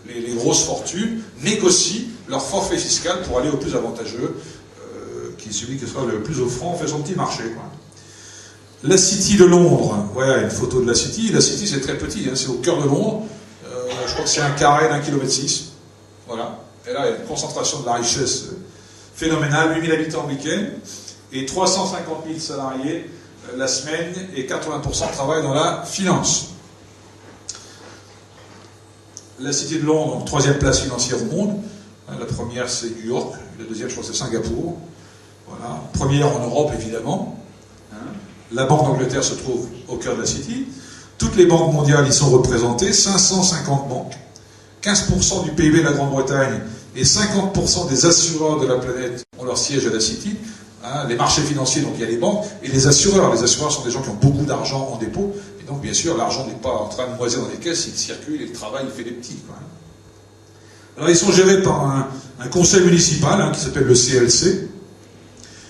les grosses fortunes négocient leur forfait fiscal pour aller au plus avantageux, qui est celui qui sera le plus offrant, fait son petit marché, quoi. La City de Londres, voilà une photo de la City. La City, c'est très petit, hein, c'est au cœur de Londres. Je crois que c'est un carré d'1,6 km. Voilà. Et là, il y a une concentration de la richesse phénoménale, 8 000 habitants le week-end, et 350 000 salariés la semaine, et 80% travaillent dans la finance. La City de Londres, troisième place financière au monde. La première, c'est New York. La deuxième, je crois, c'est Singapour. Voilà. Première en Europe, évidemment. La Banque d'Angleterre se trouve au cœur de la City. Toutes les banques mondiales y sont représentées, 550 banques, 15% du PIB de la Grande-Bretagne et 50% des assureurs de la planète ont leur siège à la City. Les marchés financiers, donc il y a les banques, et les assureurs. Les assureurs sont des gens qui ont beaucoup d'argent en dépôt, et donc bien sûr, l'argent n'est pas en train de moisir dans les caisses, il circule et le travail, il fait des petits, quoi. Alors ils sont gérés par un conseil municipal qui s'appelle le CLC,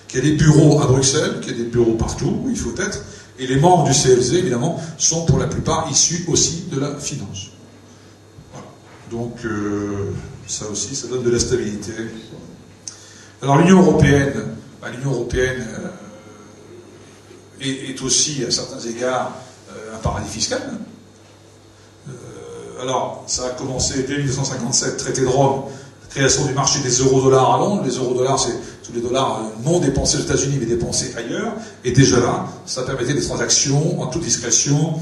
qui a des bureaux à Bruxelles, qui a des bureaux partout où il faut être, et les membres du CLC, évidemment, sont pour la plupart issus aussi de la finance. Voilà. Donc, ça aussi, ça donne de la stabilité. Alors, l'Union européenne est aussi, à certains égards, un paradis fiscal. Alors, ça a commencé dès 1957, traité de Rome, création du marché des euro-dollars à Londres. Les euro-dollars, c'est tous les dollars non dépensés aux États-Unis, mais dépensés ailleurs. Et déjà là, ça permettait des transactions en toute discrétion,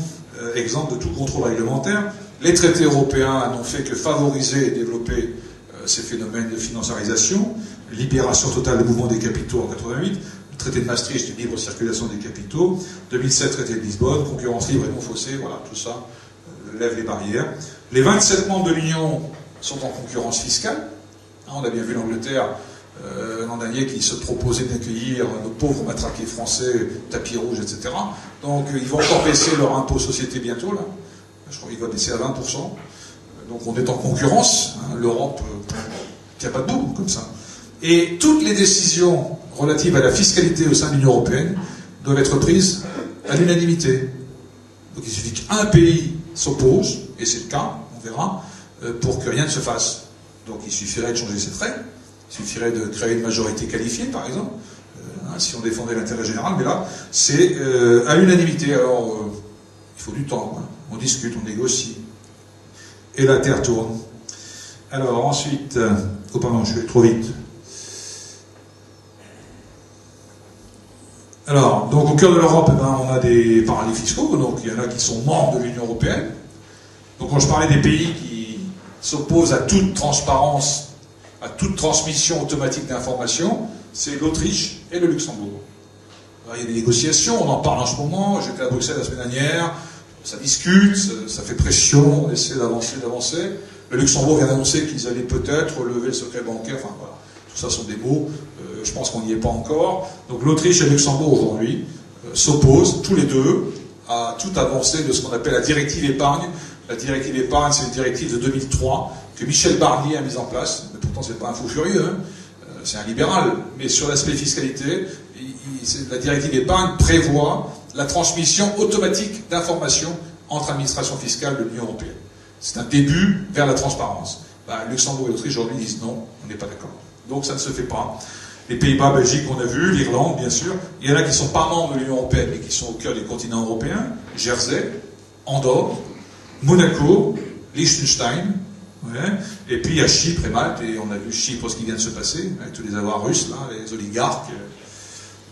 exemptes de tout contrôle réglementaire. Les traités européens n'ont fait que favoriser et développer ces phénomènes de financiarisation. Libération totale des mouvements des capitaux en 88. Le traité de Maastricht, libre circulation des capitaux. 2007, traité de Lisbonne, concurrence libre et non faussée. Voilà, tout ça lève les barrières. Les 27 membres de l'Union sont en concurrence fiscale. On a bien vu l'Angleterre l'an dernier qui se proposait d'accueillir nos pauvres matraqués français, tapis rouges, etc. Donc ils vont encore baisser leur impôt société bientôt, là. Je crois qu'il va baisser à 20%. Donc on est en concurrence. L'Europe ne tient pas debout comme ça. Et toutes les décisions relatives à la fiscalité au sein de l'Union européenne doivent être prises à l'unanimité. Donc il suffit qu'un pays s'oppose, et c'est le cas, on verra, pour que rien ne se fasse. Donc il suffirait de changer ses traits, il suffirait de créer une majorité qualifiée, par exemple, si on défendait l'intérêt général, mais là, c'est à l'unanimité. Alors, il faut du temps, hein. On discute, on négocie, et la Terre tourne. Alors, ensuite, oh pardon, je vais trop vite. Alors, donc au cœur de l'Europe, on a des paradis fiscaux, donc il y en a qui sont membres de l'Union européenne. Donc quand je parlais des pays qui s'opposent à toute transparence, à toute transmission automatique d'informations, c'est l'Autriche et le Luxembourg. Alors, il y a des négociations, on en parle en ce moment, j'étais à Bruxelles la semaine dernière, ça discute, ça fait pression, on essaie d'avancer. Le Luxembourg vient d'annoncer qu'ils allaient peut-être lever le secret bancaire, enfin voilà, tout ça sont des mots, je pense qu'on n'y est pas encore. Donc l'Autriche et le Luxembourg aujourd'hui s'opposent tous les deux à toute avancée de ce qu'on appelle la directive épargne. La directive épargne, c'est une directive de 2003 que Michel Barnier a mise en place, mais pourtant c'est pas un fou furieux, hein. C'est un libéral, mais sur l'aspect fiscalité, la directive épargne prévoit la transmission automatique d'informations entre administrations fiscales de l'Union européenne. C'est un début vers la transparence. Luxembourg et l'Autriche aujourd'hui disent non, on n'est pas d'accord. Donc ça ne se fait pas. Les Pays-Bas, Belgique, on a vu, l'Irlande, bien sûr. Il y en a qui ne sont pas membres de l'Union européenne, mais qui sont au cœur des continents européens. Jersey, Andorre, Monaco, Liechtenstein, ouais. Et puis il y a Chypre et Malte, et on a vu Chypre, ce qui vient de se passer, avec tous les avoirs russes, là, les oligarques.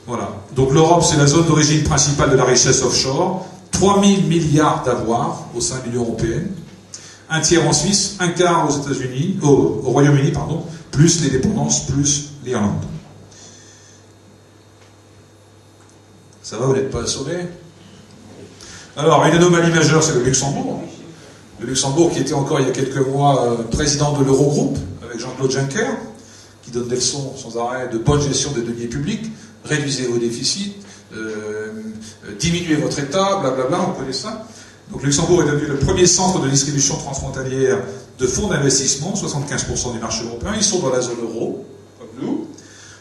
Voilà. Donc l'Europe, c'est la zone d'origine principale de la richesse offshore. 3 000 milliards d'avoirs au sein de l'Union européenne. Un tiers en Suisse, un quart aux États-Unis, au Royaume-Uni, pardon, plus les dépendances, plus l'Irlande. Ça va, vous n'êtes pas assommé? Alors, une anomalie majeure, c'est le Luxembourg. Le Luxembourg qui était encore, il y a quelques mois, président de l'Eurogroupe, avec Jean-Claude Juncker, qui donne des leçons sans arrêt de bonne gestion des deniers publics, réduisez vos déficits, diminuez votre État, blablabla, on connaît ça. Donc Luxembourg est devenu le premier centre de distribution transfrontalière de fonds d'investissement, 75% du marché européen. Ils sont dans la zone euro, comme nous.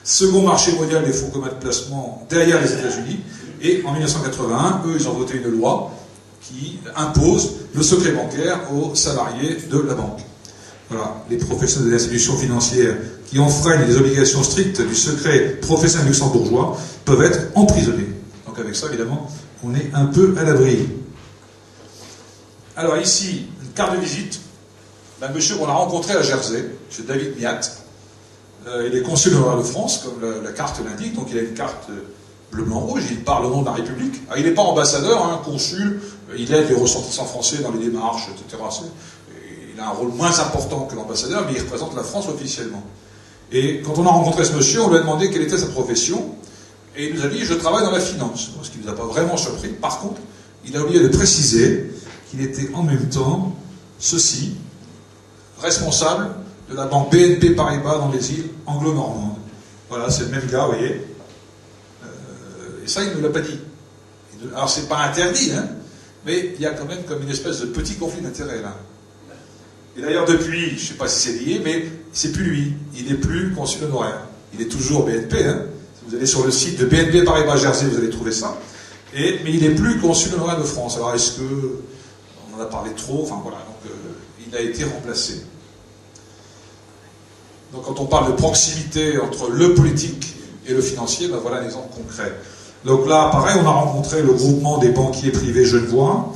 Second marché mondial des fonds communs de placement derrière les États-Unis. Et en 1981, eux, ils ont voté une loi qui impose le secret bancaire aux salariés de la banque. Voilà, les professionnels des institutions financières qui enfreignent les obligations strictes du secret professionnel luxembourgeois peuvent être emprisonnés. Donc avec ça, évidemment, on est un peu à l'abri. Alors ici, une carte de visite d'un monsieur qu'on a rencontré à Jersey, M. David Miat. Il est consul honoraire de France, comme la carte l'indique, donc il a une carte bleu, blanc, rouge, il parle au nom de la République. Alors, il n'est pas ambassadeur, hein, consul, il aide les ressortissants français dans les démarches, etc. Il a un rôle moins important que l'ambassadeur, mais il représente la France officiellement. Et quand on a rencontré ce monsieur, on lui a demandé quelle était sa profession, et il nous a dit « je travaille dans la finance », ce qui ne nous a pas vraiment surpris. Par contre, il a oublié de préciser qu'il était en même temps, ceci, responsable de la banque BNP Paribas dans les îles anglo-normandes. Voilà, c'est le même gars, vous voyez. Et ça, il ne nous l'a pas dit. Alors, c'est pas interdit, hein, mais il y a quand même comme une espèce de petit conflit d'intérêts, là. Et d'ailleurs, depuis, je ne sais pas si c'est lié, mais c'est plus lui. Il n'est plus consul honoraire. Il est toujours BNP, hein. Si vous allez sur le site de BNP Paribas Jersey, vous allez trouver ça. Mais il n'est plus consul honoraire de France. Alors, est-ce que... On en a parlé trop, enfin voilà, donc il a été remplacé. Donc quand on parle de proximité entre le politique et le financier, ben voilà un exemple concret. Donc là, pareil, on a rencontré le groupement des banquiers privés genevois,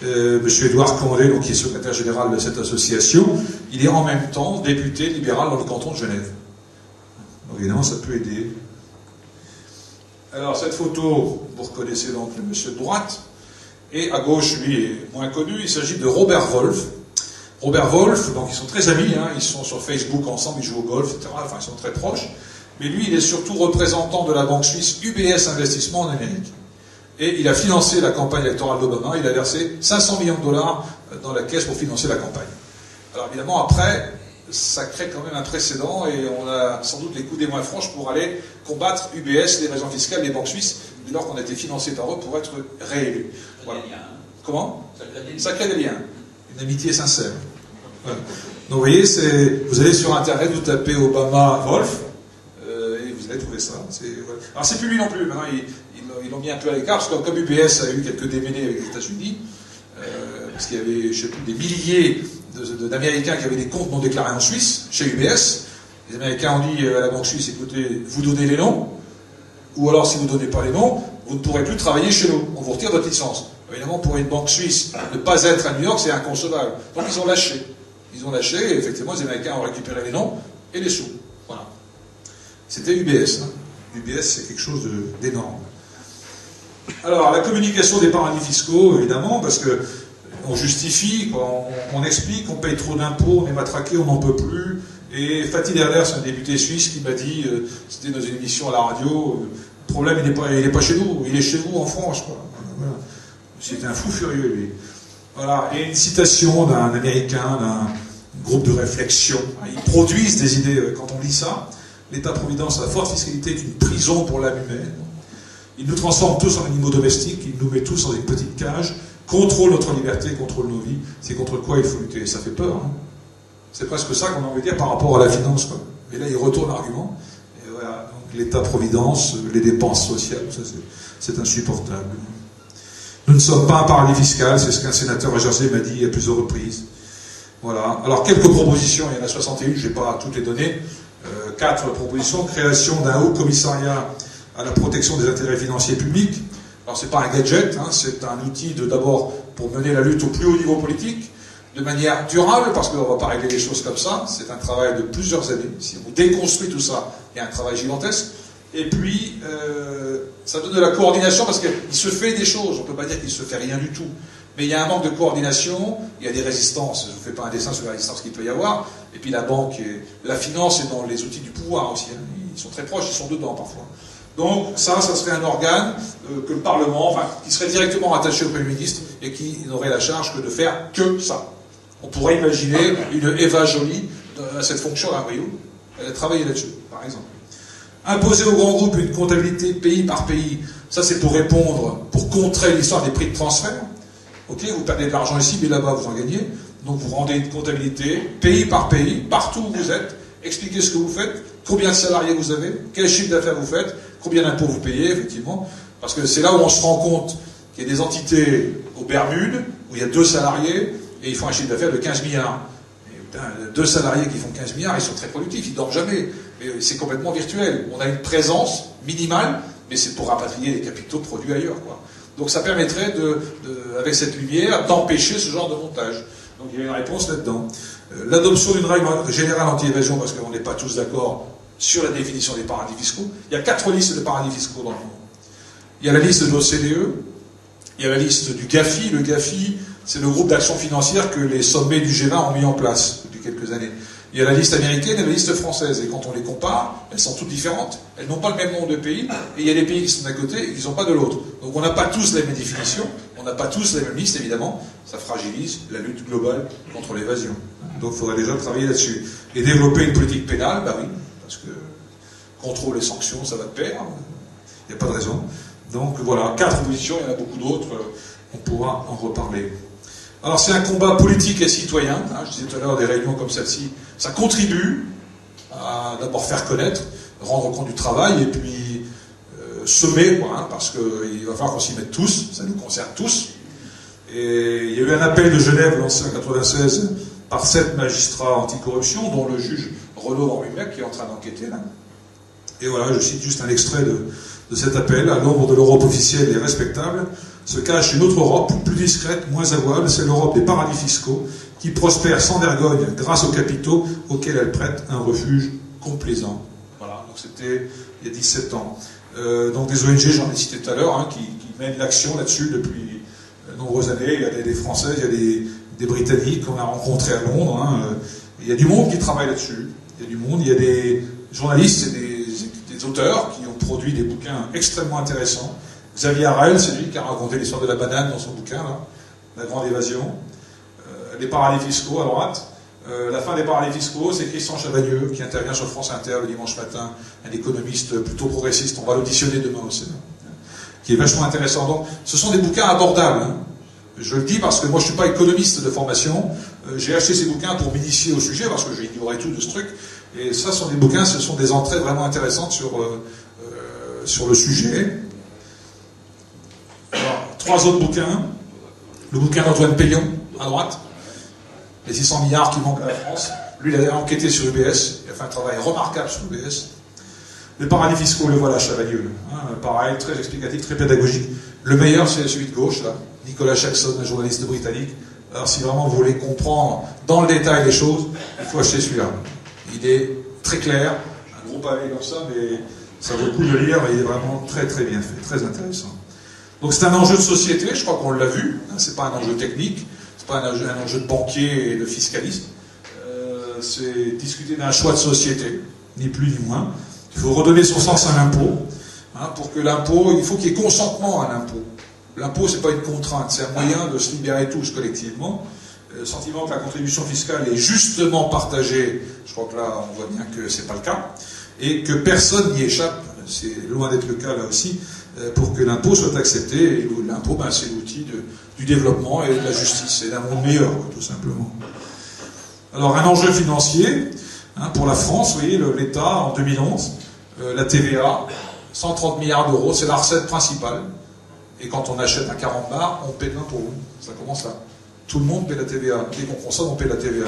M. Édouard Condé, donc, qui est secrétaire général de cette association. Il est en même temps député libéral dans le canton de Genève. Donc évidemment, ça peut aider. Alors cette photo, vous reconnaissez donc le monsieur de droite, et à gauche, lui, est moins connu, il s'agit de Robert Wolf. Robert Wolf, donc ils sont très amis, hein, ils sont sur Facebook ensemble, ils jouent au golf, etc. Enfin, ils sont très proches. Mais lui, il est surtout représentant de la banque suisse UBS Investissement en Amérique. Et il a financé la campagne électorale d'Obama, il a versé 500 millions de dollars dans la caisse pour financer la campagne. Alors évidemment, après, ça crée quand même un précédent, et on a sans doute les coups des moins franches pour aller combattre UBS, l'évasion fiscale, les banques suisses, dès lors qu'on a été financé par eux pour être réélus. Voilà. Comment ? Ça crée des liens. Une amitié sincère. Voilà. Donc vous voyez, vous allez sur Internet, vous tapez Obama-Wolf, et vous allez trouver ça. Voilà. Alors c'est plus lui non plus, maintenant ils l'ont mis un peu à l'écart, parce que comme UBS a eu quelques démêlés avec les États-Unis, parce qu'il y avait, je sais plus, des milliers d'Américains qui avaient des comptes non déclarés en Suisse, chez UBS. Les Américains ont dit à la banque suisse, écoutez, vous donnez les noms, ou alors si vous ne donnez pas les noms, vous ne pourrez plus travailler chez nous, on vous retire votre licence. Évidemment, pour une banque suisse, ne pas être à New York, c'est inconcevable. Donc ils ont lâché. Ils ont lâché, et effectivement, les Américains ont récupéré les noms et les sous. Voilà. C'était UBS. Hein. UBS, c'est quelque chose d'énorme. Alors, la communication des paradis fiscaux, évidemment, parce que on justifie, on explique, on paye trop d'impôts, on est matraqué, on n'en peut plus. Et Fatih Derler, c'est un député suisse qui m'a dit, c'était dans une émission à la radio, le problème, il n'est pas chez nous, il est chez vous en France, quoi. Voilà. C'était un fou furieux, lui. Voilà. Et une citation d'un Américain, d'un groupe de réflexion. Ils produisent des idées, quand on lit ça. L'État-providence, la forte fiscalité est une prison pour l'âme humaine. Il nous transforme tous en animaux domestiques, il nous met tous dans une petite cage, contrôle notre liberté, contrôle nos vies. C'est contre quoi il faut lutter. Ça fait peur, hein. C'est presque ça qu'on a envie de dire par rapport à la finance, quoi. Et là, il retourne l'argument. Et voilà. Donc, l'État-providence, les dépenses sociales, ça, c'est insupportable. Nous ne sommes pas un paradis fiscal, c'est ce qu'un sénateur à Jersey m'a dit à plusieurs reprises. Voilà. Alors, quelques propositions, il y en a 61, je ne vais pas toutes les donner. 4 propositions. Création d'un haut commissariat à la protection des intérêts financiers publics. Alors, c'est pas un gadget, hein, c'est un outil d'abord pour mener la lutte au plus haut niveau politique, de manière durable, parce qu'on ne va pas régler les choses comme ça. C'est un travail de plusieurs années. Si on déconstruit tout ça, il y a un travail gigantesque. Et puis, ça donne de la coordination, parce qu'il se fait des choses. On ne peut pas dire qu'il ne se fait rien du tout. Mais il y a un manque de coordination, il y a des résistances. Je ne vous fais pas un dessin sur la résistance qu'il peut y avoir. Et puis la banque, la finance est dans les outils du pouvoir aussi. Hein. Ils sont très proches, ils sont dedans parfois. Donc ça serait un organe que le Parlement, enfin, qui serait directement rattaché au Premier ministre et qui n'aurait la charge que de faire que ça. On pourrait imaginer une Eva Joly à cette fonction-là, voyez-vous. Elle a travaillé là-dessus, par exemple. Imposer aux grands groupes une comptabilité pays par pays, ça c'est pour répondre, pour contrer l'histoire des prix de transfert. Ok, vous perdez de l'argent ici, mais là-bas, vous en gagnez. Donc vous rendez une comptabilité, pays par pays, partout où vous êtes, expliquez ce que vous faites, combien de salariés vous avez, quel chiffre d'affaires vous faites, combien d'impôts vous payez, effectivement. Parce que c'est là où on se rend compte qu'il y a des entités aux Bermudes, où il y a 2 salariés, et ils font un chiffre d'affaires de 15 milliards. Et, putain, 2 salariés qui font 15 milliards, ils sont très productifs, ils dorment jamais. Mais c'est complètement virtuel. On a une présence minimale, mais c'est pour rapatrier les capitaux produits ailleurs, quoi. Donc ça permettrait, avec cette lumière, d'empêcher ce genre de montage. Donc il y a une réponse là-dedans. L'adoption d'une règle générale anti-évasion, parce qu'on n'est pas tous d'accord sur la définition des paradis fiscaux. Il y a 4 listes de paradis fiscaux dans le monde. Il y a la liste de l'OCDE, il y a la liste du GAFI. Le GAFI, c'est le groupe d'action financière que les sommets du G20 ont mis en place depuis quelques années. Il y a la liste américaine et la liste française. Et quand on les compare, elles sont toutes différentes. Elles n'ont pas le même nombre de pays. Et il y a des pays qui sont d'un côté et qui ne sont pas de l'autre. Donc on n'a pas tous les mêmes définitions. On n'a pas tous les mêmes listes, évidemment. Ça fragilise la lutte globale contre l'évasion. Donc il faudrait déjà travailler là-dessus. Et développer une politique pénale, bah oui. Parce que contrôle et sanctions, ça va de pair. Il n'y a pas de raison. Donc voilà, 4 positions, il y en a beaucoup d'autres. On pourra en reparler. Alors c'est un combat politique et citoyen, hein, je disais tout à l'heure, des réunions comme celle-ci, ça contribue à d'abord faire connaître, rendre compte du travail, et puis semer, quoi, hein, parce qu'il va falloir qu'on s'y mette tous, ça nous concerne tous. Et il y a eu un appel de Genève lancé en 1996 par 7 magistrats anticorruption, dont le juge Renaud Van Ruymec qui est en train d'enquêter là. Et voilà, je cite juste un extrait de cet appel. À l'ombre de l'Europe officielle et respectable se cache une autre Europe, plus discrète, moins avouable, c'est l'Europe des paradis fiscaux, qui prospère sans vergogne grâce aux capitaux auxquels elle prête un refuge complaisant. Voilà, donc c'était il y a 17 ans. Donc des ONG, j'en ai cité tout à l'heure, hein, qui mènent l'action là-dessus depuis de nombreuses années. Il y a des Français, il y a des Britanniques qu'on a rencontrés à Londres. Hein. Il y a du monde qui travaille là-dessus. Il y a du monde, il y a des journalistes et des auteurs qui ont produit des bouquins extrêmement intéressants. Xavier Harel, c'est lui qui a raconté l'histoire de la banane dans son bouquin, là, La Grande Évasion. Les paradis fiscaux à droite. La fin des paradis fiscaux, c'est Christian Chavagneux qui intervient sur France Inter le dimanche matin, un économiste plutôt progressiste. On va l'auditionner demain au Sénat, qui est vachement intéressant. Donc, ce sont des bouquins abordables. Hein. Je le dis parce que moi, je ne suis pas économiste de formation. J'ai acheté ces bouquins pour m'initier au sujet parce que j'ai ignoré tout de ce truc. Et ça, ce sont des bouquins, ce sont des entrées vraiment intéressantes sur le sujet. Alors, 3 autres bouquins. Le bouquin d'Antoine Peillon, à droite. Les 600 milliards qui manquent à la France. Lui, il a enquêté sur UBS. Il a fait un travail remarquable sur UBS. Les paradis fiscaux, le voilà, Chavagneux. Hein, pareil, très explicatif, très pédagogique. Le meilleur, c'est celui de gauche, là. Nicolas Jackson, un journaliste britannique. Alors, si vraiment vous voulez comprendre dans le détail les choses, il faut acheter celui-là. Il est très clair. Un gros pavé comme ça, mais ça vaut le coup de le lire. Il est vraiment très, très bien fait, très intéressant. Donc, c'est un enjeu de société. Je crois qu'on l'a vu. Hein, c'est pas un enjeu technique. C'est pas un enjeu de banquier et de fiscaliste. C'est discuter d'un choix de société, ni plus ni moins. Il faut redonner son sens à l'impôt. Hein, pour que l'impôt, il faut qu'il y ait consentement à l'impôt. L'impôt, c'est pas une contrainte, c'est un moyen de se libérer tous collectivement. Le sentiment que la contribution fiscale est justement partagée, je crois que là, on voit bien que c'est pas le cas, et que personne n'y échappe, c'est loin d'être le cas là aussi, pour que l'impôt soit accepté. Et l'impôt, ben, c'est l'outil du développement et de la justice, et d'un monde meilleur, tout simplement. Alors, un enjeu financier, hein, pour la France, vous voyez, l'État, en 2011, la TVA, 130 milliards d'euros, c'est la recette principale. Et quand on achète un 40 bars, on paie de l'impôt. Ça commence là. Tout le monde paie la TVA. Dès qu'on consomme, on paie la TVA.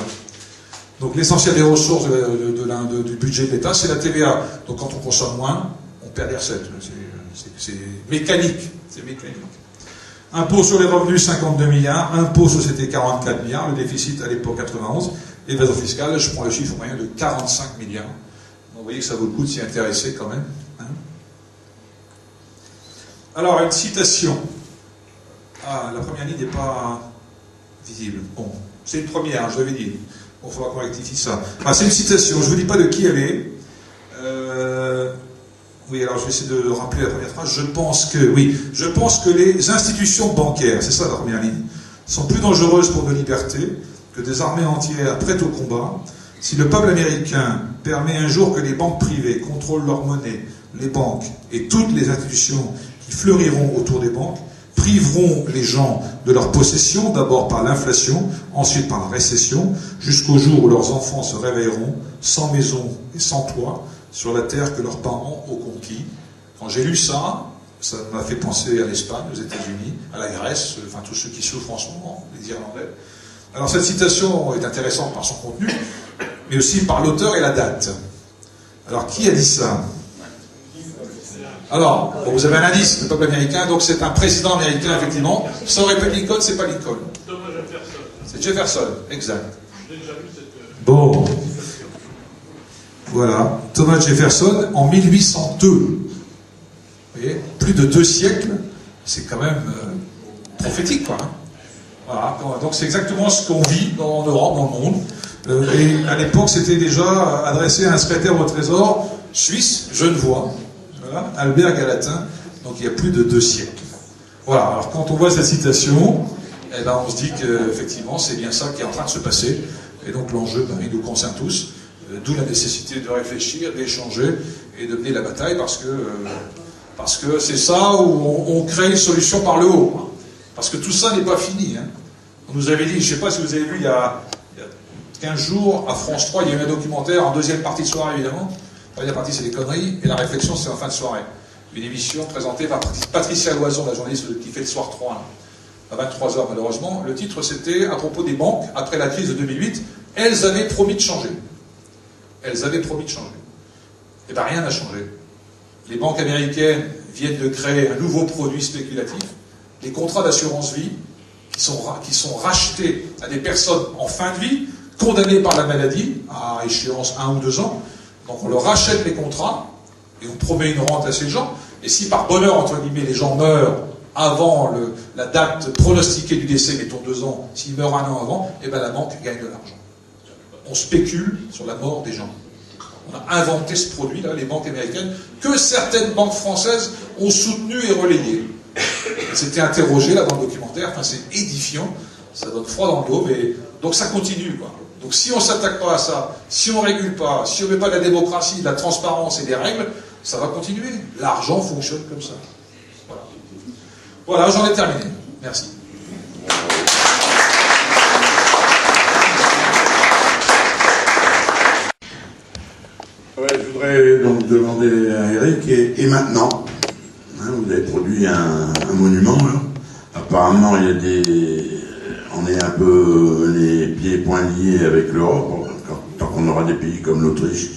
Donc l'essentiel des ressources du budget de l'État, c'est la TVA. Donc quand on consomme moins, on perd des recettes. C'est mécanique. C'est mécanique. Impôt sur les revenus, 52 milliards. Impôt société, 44 milliards. Le déficit à l'époque, 91. Évasion fiscale, je prends le chiffre moyen de 45 milliards. Donc, vous voyez que ça vaut le coup de s'y intéresser quand même. Hein. Alors, une citation. Ah, la première ligne n'est pas visible. Bon, c'est une première, hein, je l'avais dit. Bon, il faudra qu'on rectifie ça. Ah, c'est une citation, je ne vous dis pas de qui elle est. Oui, alors je vais essayer de rappeler la première phrase. Je pense que les institutions bancaires, c'est ça la première ligne, sont plus dangereuses pour nos libertés que des armées entières prêtes au combat. Si le peuple américain permet un jour que les banques privées contrôlent leur monnaie, les banques et toutes les institutions qui fleuriront autour des banques, priveront les gens de leur possession, d'abord par l'inflation, ensuite par la récession, jusqu'au jour où leurs enfants se réveilleront sans maison et sans toit sur la terre que leurs parents ont conquis. Quand j'ai lu ça, ça m'a fait penser à l'Espagne, aux États-Unis, à la Grèce, enfin tous ceux qui souffrent en ce moment, les Irlandais. Alors cette citation est intéressante par son contenu, mais aussi par l'auteur et la date. Alors qui a dit ça? Alors, bon, vous avez un indice, le peuple américain, donc c'est un président américain, effectivement. Ça aurait pas Lincoln, c'est pas Lincoln. Thomas Jefferson. C'est Jefferson, exact. Bon. Voilà, Thomas Jefferson en 1802. Vous voyez, plus de 2 siècles, c'est quand même prophétique, quoi. Hein. Voilà, donc c'est exactement ce qu'on vit en Europe, dans le monde. Et à l'époque, c'était déjà adressé à un secrétaire au Trésor suisse, genevois, voilà, Albert Gallatin, donc il y a plus de 2 siècles. Voilà, alors quand on voit cette citation, eh ben, on se dit qu'effectivement, c'est bien ça qui est en train de se passer. Et donc l'enjeu, ben, il nous concerne tous, d'où la nécessité de réfléchir, d'échanger et de mener la bataille, parce que c'est ça où on crée une solution par le haut. Hein. Parce que tout ça n'est pas fini. Hein. On nous avait dit, je ne sais pas si vous avez vu, il y a 15 jours, à France 3, il y a eu un documentaire, en deuxième partie de soirée évidemment. La première partie, c'est les conneries, et la réflexion, c'est en fin de soirée. Une émission présentée par Patricia Loison, la journaliste qui fait le soir 3, là, à 23h malheureusement. Le titre, c'était à propos des banques, après la crise de 2008, elles avaient promis de changer. Elles avaient promis de changer. Et bien rien n'a changé. Les banques américaines viennent de créer un nouveau produit spéculatif, les contrats d'assurance vie, qui sont rachetés à des personnes en fin de vie, condamnées par la maladie, à échéance 1 ou 2 ans. Donc on leur rachète les contrats, et on promet une rente à ces gens, et si par bonheur, entre guillemets, les gens meurent avant la date pronostiquée du décès, mettons 2 ans, s'ils meurent 1 an avant, et bien la banque gagne de l'argent. On spécule sur la mort des gens. On a inventé ce produit-là, les banques américaines, que certaines banques françaises ont soutenu et relayé. C'était interrogé là dans le documentaire, enfin c'est édifiant, ça donne froid dans le dos, mais donc ça continue, quoi. Donc si on ne s'attaque pas à ça, si on ne régule pas, si on ne met pas de la démocratie, de la transparence et des règles, ça va continuer. L'argent fonctionne comme ça. Voilà, voilà, j'en ai terminé. Merci. Ouais, je voudrais donc demander à Eric, et maintenant, hein, vous avez produit un monument, là. Apparemment, il y a on est un peu les pieds et poings liés avec l'Europe, tant qu'on aura des pays comme l'Autriche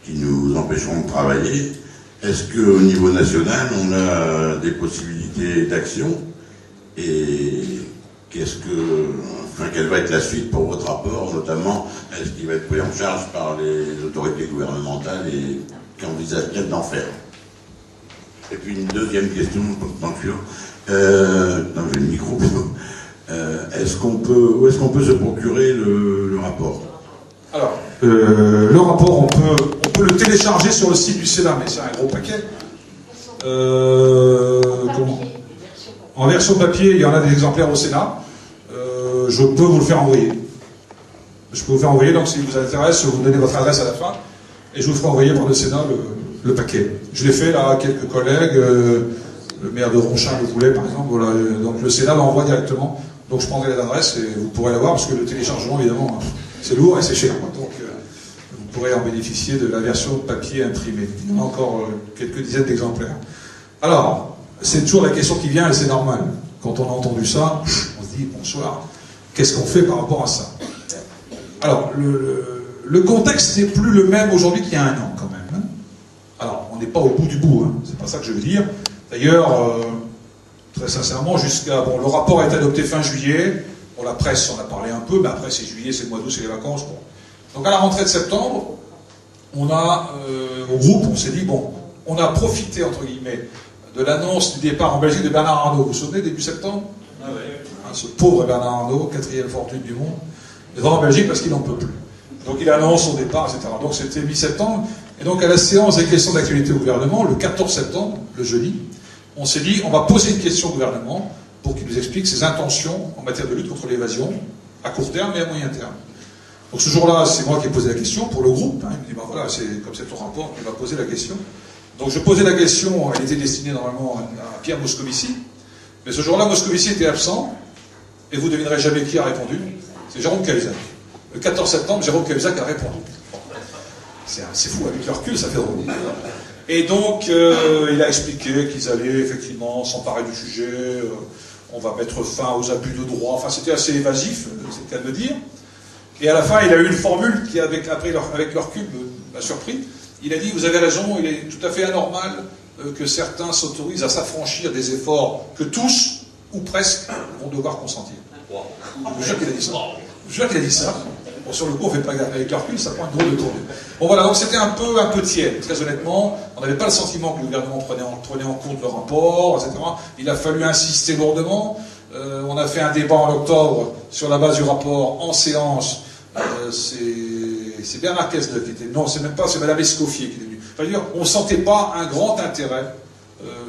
qui nous empêcheront de travailler. Est-ce qu'au niveau national, on a des possibilités d'action? Et quelle va être la suite pour votre rapport, notamment, est-ce qu'il va être pris en charge par les autorités gouvernementales et qu'envisage-t-elle d'en faire? Et puis une deuxième question, tant que non, j'ai le micro plutôt. Où est-ce qu'on peut se procurer le rapport? Alors, le rapport, on peut le télécharger sur le site du Sénat, mais c'est un gros paquet. En version papier, il y en a des exemplaires au Sénat. Je peux vous le faire envoyer. Je peux vous faire envoyer, donc si vous intéresse, vous donnez votre adresse à la fin, et je vous ferai envoyer par le Sénat le paquet. Je l'ai fait là à quelques collègues, le maire de Ronchin le voulait par exemple, voilà, donc le Sénat l'envoie directement. Donc je prendrai l'adresse et vous pourrez l'avoir, parce que le téléchargement, évidemment, c'est lourd et c'est cher. Donc vous pourrez en bénéficier de la version papier imprimée. Il y en a encore quelques dizaines d'exemplaires. Alors, c'est toujours la question qui vient, et c'est normal. Quand on a entendu ça, on se dit, bonsoir, qu'est-ce qu'on fait par rapport à ça? Alors, le contexte n'est plus le même aujourd'hui qu'il y a 1 an, quand même. Hein. Alors, on n'est pas au bout du bout, hein. C'est pas ça que je veux dire. D'ailleurs, très sincèrement, le rapport a été adopté fin juillet. Bon, la presse en a parlé un peu, mais après c'est juillet, c'est le mois d'août, c'est les vacances. Bon. Donc à la rentrée de septembre, on a, au groupe, on s'est dit, bon, on a profité, entre guillemets, de l'annonce du départ en Belgique de Bernard Arnault. Vous vous souvenez, début septembre? Ah ouais. Hein, ce pauvre Bernard Arnault, 4e fortune du monde, il va en Belgique parce qu'il n'en peut plus. Donc il annonce son départ, etc. Donc c'était mi-septembre. Et donc à la séance des questions d'actualité au gouvernement, le 14 septembre, le jeudi, on s'est dit, on va poser une question au gouvernement pour qu'il nous explique ses intentions en matière de lutte contre l'évasion, à court terme et à moyen terme. Donc ce jour-là, c'est moi qui ai posé la question pour le groupe. Hein. Il me dit, ben voilà, c'est comme c'est ton rapport, il va poser la question. Donc je posais la question, elle était destinée normalement à Pierre Moscovici. Mais ce jour-là, Moscovici était absent, et vous devinerez jamais qui a répondu. C'est Jérôme Cahuzac. Le 14 septembre, Jérôme Cahuzac a répondu. C'est fou, avec le recul, ça fait drôle. Et donc, il a expliqué qu'ils allaient effectivement s'emparer du sujet, on va mettre fin aux abus de droit, enfin c'était assez évasif, c'est le cas de le dire. Et à la fin, il a eu une formule qui, avec le recul, m'a surpris. Il a dit, vous avez raison, il est tout à fait anormal que certains s'autorisent à s'affranchir des efforts que tous, ou presque, vont devoir consentir. Je vous jure qu'il a dit ça. Je vous jure qu'il a dit ça. Bon, sur le coup, on ne fait pas gaffe avec le recul, ça prend une drôle de tournure. Bon voilà, donc c'était un peu tiède, très honnêtement. On n'avait pas le sentiment que le gouvernement prenait en compte le rapport, etc. Il a fallu insister lourdement. On a fait un débat en octobre sur la base du rapport en séance. C'est Bernard Cazeneuve qui était... Non, c'est même pas, c'est Madame Escoffier qui est venue. Enfin, dire, on ne sentait pas un grand intérêt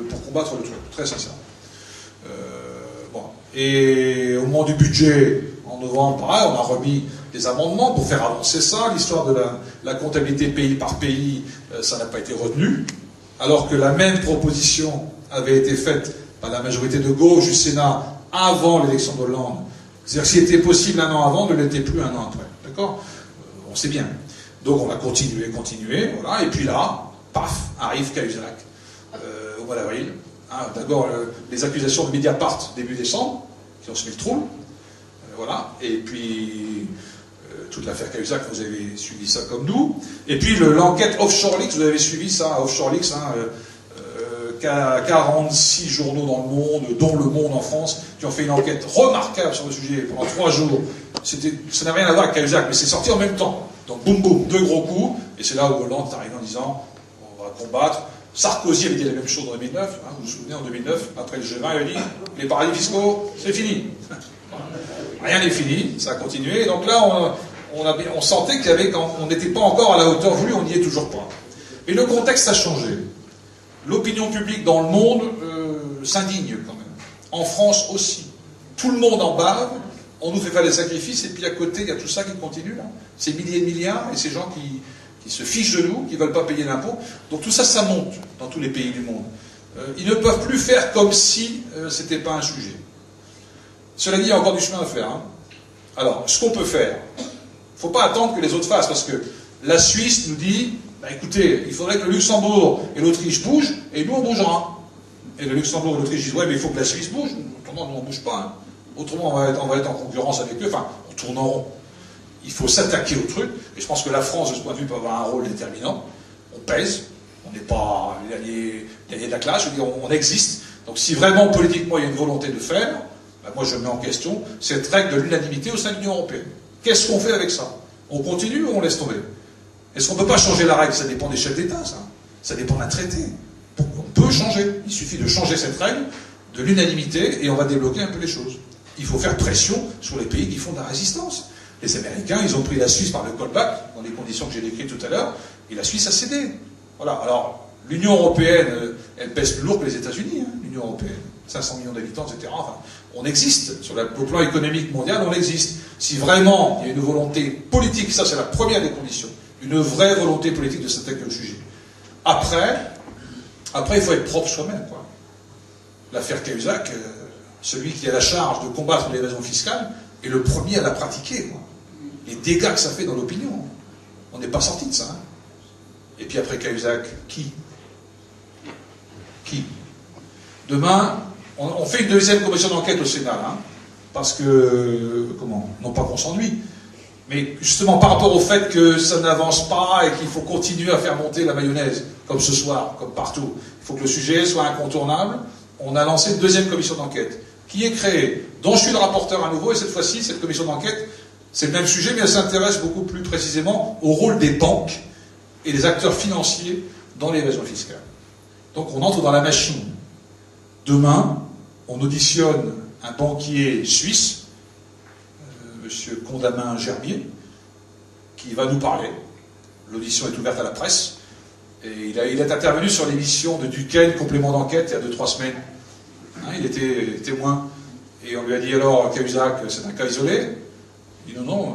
pour combattre le truc, très sincèrement. Bon. Et au moment du budget, en novembre, pareil, on a remis des amendements pour faire avancer ça. L'histoire de la comptabilité pays par pays, ça n'a pas été retenu. Alors que la même proposition avait été faite par la majorité de gauche du Sénat avant l'élection d'Hollande. C'est-à-dire que s'il était possible un an avant, ne l'était plus un an après. D'accord ? On sait bien. Donc on a continué, voilà. Et puis là, paf, arrive Cahuzac au mois d'avril. Hein, d'abord, les accusations de Mediapart début décembre, qui ont semé le trou. Voilà. Et puis, toute l'affaire Cahuzac, vous avez suivi ça comme nous. Et puis l'enquête Offshore Leaks, vous avez suivi ça, Offshore Leaks, 46 journaux dans le monde, dont Le Monde en France, qui ont fait une enquête remarquable sur le sujet pendant 3 jours. Ça n'a rien à voir avec Cahuzac, mais c'est sorti en même temps. Donc boum boum, 2 gros coups, et c'est là où Hollande est arrivé en disant on va combattre. Sarkozy avait dit la même chose en 2009, hein, vous vous souvenez, en 2009, après le G20, il a dit les paradis fiscaux, c'est fini. Rien n'est fini, ça a continué, et donc là on sentait qu'on n'était pas encore à la hauteur voulue, on n'y est toujours pas. Et le contexte a changé. L'opinion publique dans le monde s'indigne quand même. En France aussi. Tout le monde en bave, on nous fait faire des sacrifices, et puis à côté, il y a tout ça qui continue, là. Ces milliers de milliards, et ces gens qui se fichent de nous, qui ne veulent pas payer l'impôt. Donc tout ça, ça monte dans tous les pays du monde. Ils ne peuvent plus faire comme si c'était pas un sujet. Cela dit, il y a encore du chemin à faire. Hein. Alors, ce qu'on peut faire, il ne faut pas attendre que les autres fassent, parce que la Suisse nous dit, bah, écoutez, il faudrait que le Luxembourg et l'Autriche bougent, et nous on bougera. Et le Luxembourg et l'Autriche disent, ouais, mais il faut que la Suisse bouge, autrement nous on ne bouge pas. Hein. Autrement on va être en concurrence avec eux, enfin, on tourne en rond. Il faut s'attaquer au truc, et je pense que la France, de ce point de vue, peut avoir un rôle déterminant. On pèse, on n'est pas gagné de la classe, je veux dire, on existe. Donc si vraiment politiquement il y a une volonté de faire, ben moi je mets en question cette règle de l'unanimité au sein de l'Union européenne. Qu'est-ce qu'on fait avec ça? On continue ou on laisse tomber? Est-ce qu'on ne peut pas changer la règle? Ça dépend des chefs d'État, ça. Ça dépend d'un traité. On peut changer. Il suffit de changer cette règle de l'unanimité et on va débloquer un peu les choses. Il faut faire pression sur les pays qui font de la résistance. Les Américains, ils ont pris la Suisse par le callback, dans les conditions que j'ai décrites tout à l'heure, et la Suisse a cédé. Voilà. Alors, l'Union européenne, elle pèse plus lourd que les États-Unis, hein, l'Union européenne. 500 millions d'habitants, etc. Enfin, on existe. Au plan économique mondial, on existe. Si vraiment il y a une volonté politique, ça c'est la première des conditions, une vraie volonté politique de s'attaquer au sujet. Après, il faut être propre soi-même, quoi. L'affaire Cahuzac, celui qui a la charge de combattre l'évasion fiscale, est le premier à la pratiquer, quoi. Les dégâts que ça fait dans l'opinion. On n'est pas sorti de ça. Hein. Et puis après Cahuzac, qui Demain, on fait une deuxième commission d'enquête au Sénat, hein, parce que, non pas qu'on s'ennuie, mais justement par rapport au fait que ça n'avance pas et qu'il faut continuer à faire monter la mayonnaise, comme ce soir, comme partout. Il faut que le sujet soit incontournable. On a lancé une deuxième commission d'enquête, qui est créée, dont je suis le rapporteur à nouveau, et cette fois-ci, cette commission d'enquête, c'est le même sujet, mais elle s'intéresse beaucoup plus précisément au rôle des banques et des acteurs financiers dans l'évasion fiscale. Donc on entre dans la machine. Demain, on auditionne un banquier suisse, M. Condamin-Gerbier, qui va nous parler. L'audition est ouverte à la presse. Et il est intervenu sur l'émission de Duquesne, complément d'enquête, il y a 2-3 semaines. Hein, il était témoin. Et on lui a dit alors, Cahuzac, c'est un cas isolé. Il dit non,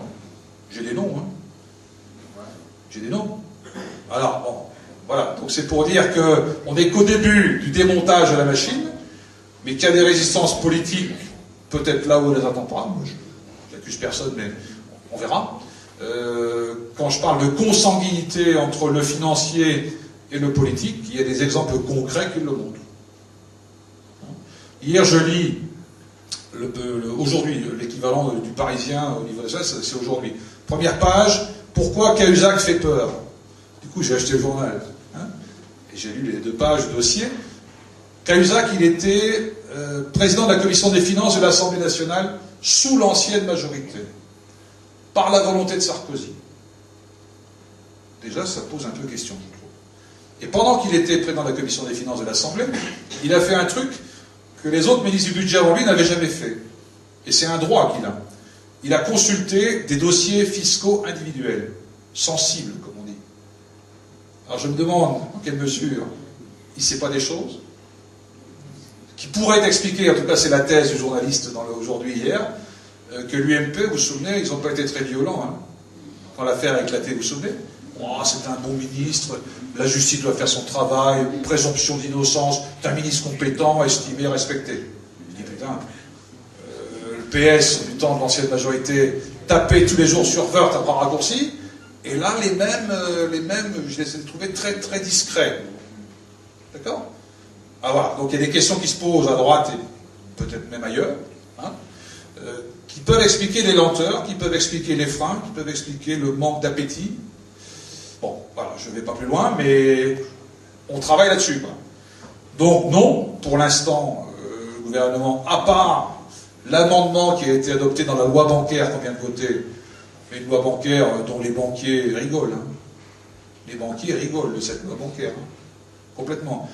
j'ai des noms. Hein. J'ai des noms. Alors, bon, voilà. Donc c'est pour dire qu'on n'est qu'au début du démontage de la machine. mais qu'il y a des résistances politiques, peut-être là où on ne les attend pas, moi je n'accuse personne, mais on verra. Quand je parle de consanguinité entre le financier et le politique, il y a des exemples concrets qui le montrent. Hier, je lis, aujourd'hui, l'équivalent du Parisien au niveau de ça, c'est aujourd'hui. Première page, pourquoi Cahuzac fait peur? Du coup, j'ai acheté le journal, hein, et j'ai lu les 2 pages du dossier. Cahuzac, il était président de la commission des finances de l'Assemblée nationale sous l'ancienne majorité, par la volonté de Sarkozy. Déjà, ça pose un peu question, je trouve. Et pendant qu'il était président de la commission des finances de l'Assemblée, il a fait un truc que les autres ministres du budget avant lui n'avaient jamais fait. Et c'est un droit qu'il a. Il a consulté des dossiers fiscaux individuels, sensibles, comme on dit. Alors je me demande en quelle mesure il ne sait pas des choses qui pourraient être expliquées, en tout cas c'est la thèse du journaliste dans Aujourd'hui hier, que l'UMP, vous vous souvenez, ils n'ont pas été très violents, hein, quand l'affaire a éclaté, vous vous souvenez? Oh, c'est un bon ministre, la justice doit faire son travail, présomption d'innocence, c'est un ministre compétent, estimé, respecté. Je dis putain, le PS, du temps de l'ancienne majorité, tapait tous les jours sur Word à bras raccourcis, et là, les mêmes, je les ai trouvés très, très discrets. D'accord? Ah voilà, donc il y a des questions qui se posent à droite et peut-être même ailleurs, hein, qui peuvent expliquer les lenteurs, qui peuvent expliquer les freins, qui peuvent expliquer le manque d'appétit. Bon, voilà, je ne vais pas plus loin, mais on travaille là-dessus, quoi. Donc non, pour l'instant, le gouvernement, à part l'amendement qui a été adopté dans la loi bancaire qu'on vient de voter, mais une loi bancaire dont les banquiers rigolent, hein. Les banquiers rigolent de cette loi bancaire, hein, complètement.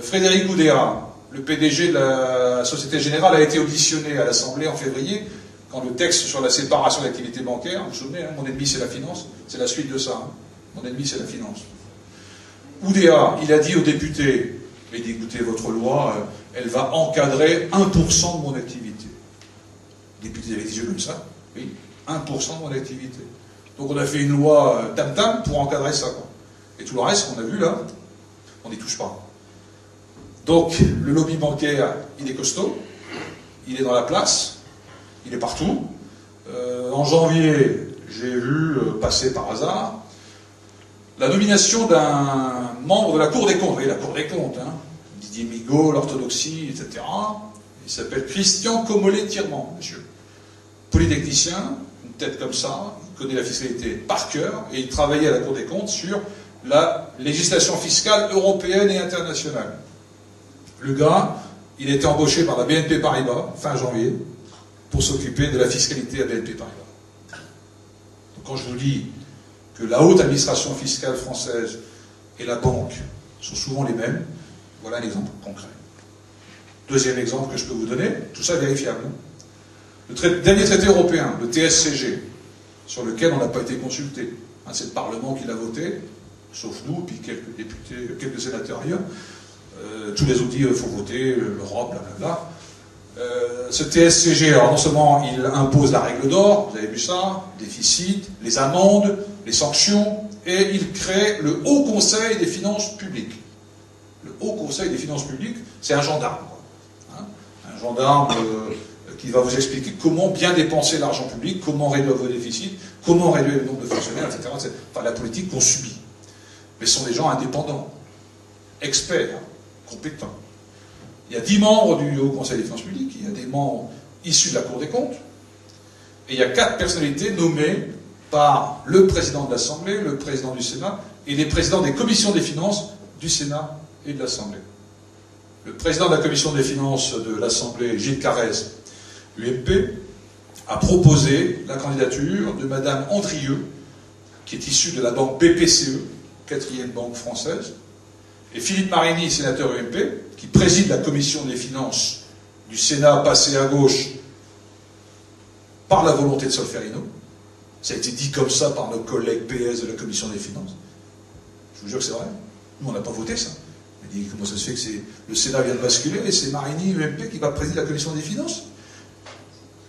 Frédéric Oudéa, le PDG de la Société Générale, a été auditionné à l'Assemblée en février, quand le texte sur la séparation d'activités bancaires, vous vous souvenez, hein, mon ennemi c'est la finance, c'est la suite de ça, hein. Mon ennemi, c'est la finance. Oudéa, il a dit aux députés, il dit, écoutez, votre loi, elle va encadrer 1% de mon activité. Les députés avaient des yeux comme ça, oui, 1% de mon activité. Donc on a fait une loi tam-tam pour encadrer ça, quoi. Et tout le reste qu'on a vu là, on n'y touche pas. Donc, le lobby bancaire, il est costaud, il est dans la place, il est partout. En janvier, j'ai vu passer par hasard la nomination d'un membre de la Cour des comptes. Vous voyez, la Cour des comptes, hein, Didier Migaud, l'orthodoxie, etc. Il s'appelle Christian Comollet-Tirement, monsieur. Polytechnicien, une tête comme ça, il connaît la fiscalité par cœur, et il travaillait à la Cour des comptes sur la législation fiscale européenne et internationale. Le gars, il a été embauché par la BNP Paribas, fin janvier, pour s'occuper de la fiscalité à BNP Paribas. Donc quand je vous dis que la haute administration fiscale française et la banque sont souvent les mêmes, voilà un exemple concret. Deuxième exemple que je peux vous donner, tout ça est vérifiable. Le dernier traité européen, le TSCG, sur lequel on n'a pas été consulté. Hein, c'est le Parlement qui l'a voté, sauf nous, puis quelques députés, quelques sénateurs ailleurs. Tous les autres disent qu'il faut voter, l'Europe, blablabla. Ce TSCG, alors non seulement il impose la règle d'or, vous avez vu ça, déficit, les amendes, les sanctions, et il crée le Haut Conseil des finances publiques. Le Haut Conseil des finances publiques, c'est un gendarme, quoi. Hein, un gendarme qui va vous expliquer comment bien dépenser l'argent public, comment réduire vos déficits, comment réduire le nombre de fonctionnaires, etc. Enfin, la politique qu'on subit. Mais ce sont des gens indépendants, experts, compétents. Il y a 10 membres du Haut Conseil des finances publiques, il y a des membres issus de la Cour des comptes, et il y a 4 personnalités nommées par le président de l'Assemblée, le président du Sénat, et les présidents des commissions des finances du Sénat et de l'Assemblée. Le président de la commission des finances de l'Assemblée, Gilles Carrez, UMP, a proposé la candidature de Madame Andrieux, qui est issue de la banque BPCE, 4e banque française, et Philippe Marini, sénateur UMP, qui préside la commission des finances du Sénat passé à gauche par la volonté de Solferino. Ça a été dit comme ça par nos collègues PS de la commission des finances. Je vous jure que c'est vrai. Nous, on n'a pas voté ça. On a dit comment ça se fait que le Sénat vient de basculer et c'est Marini, UMP, qui va présider la commission des finances.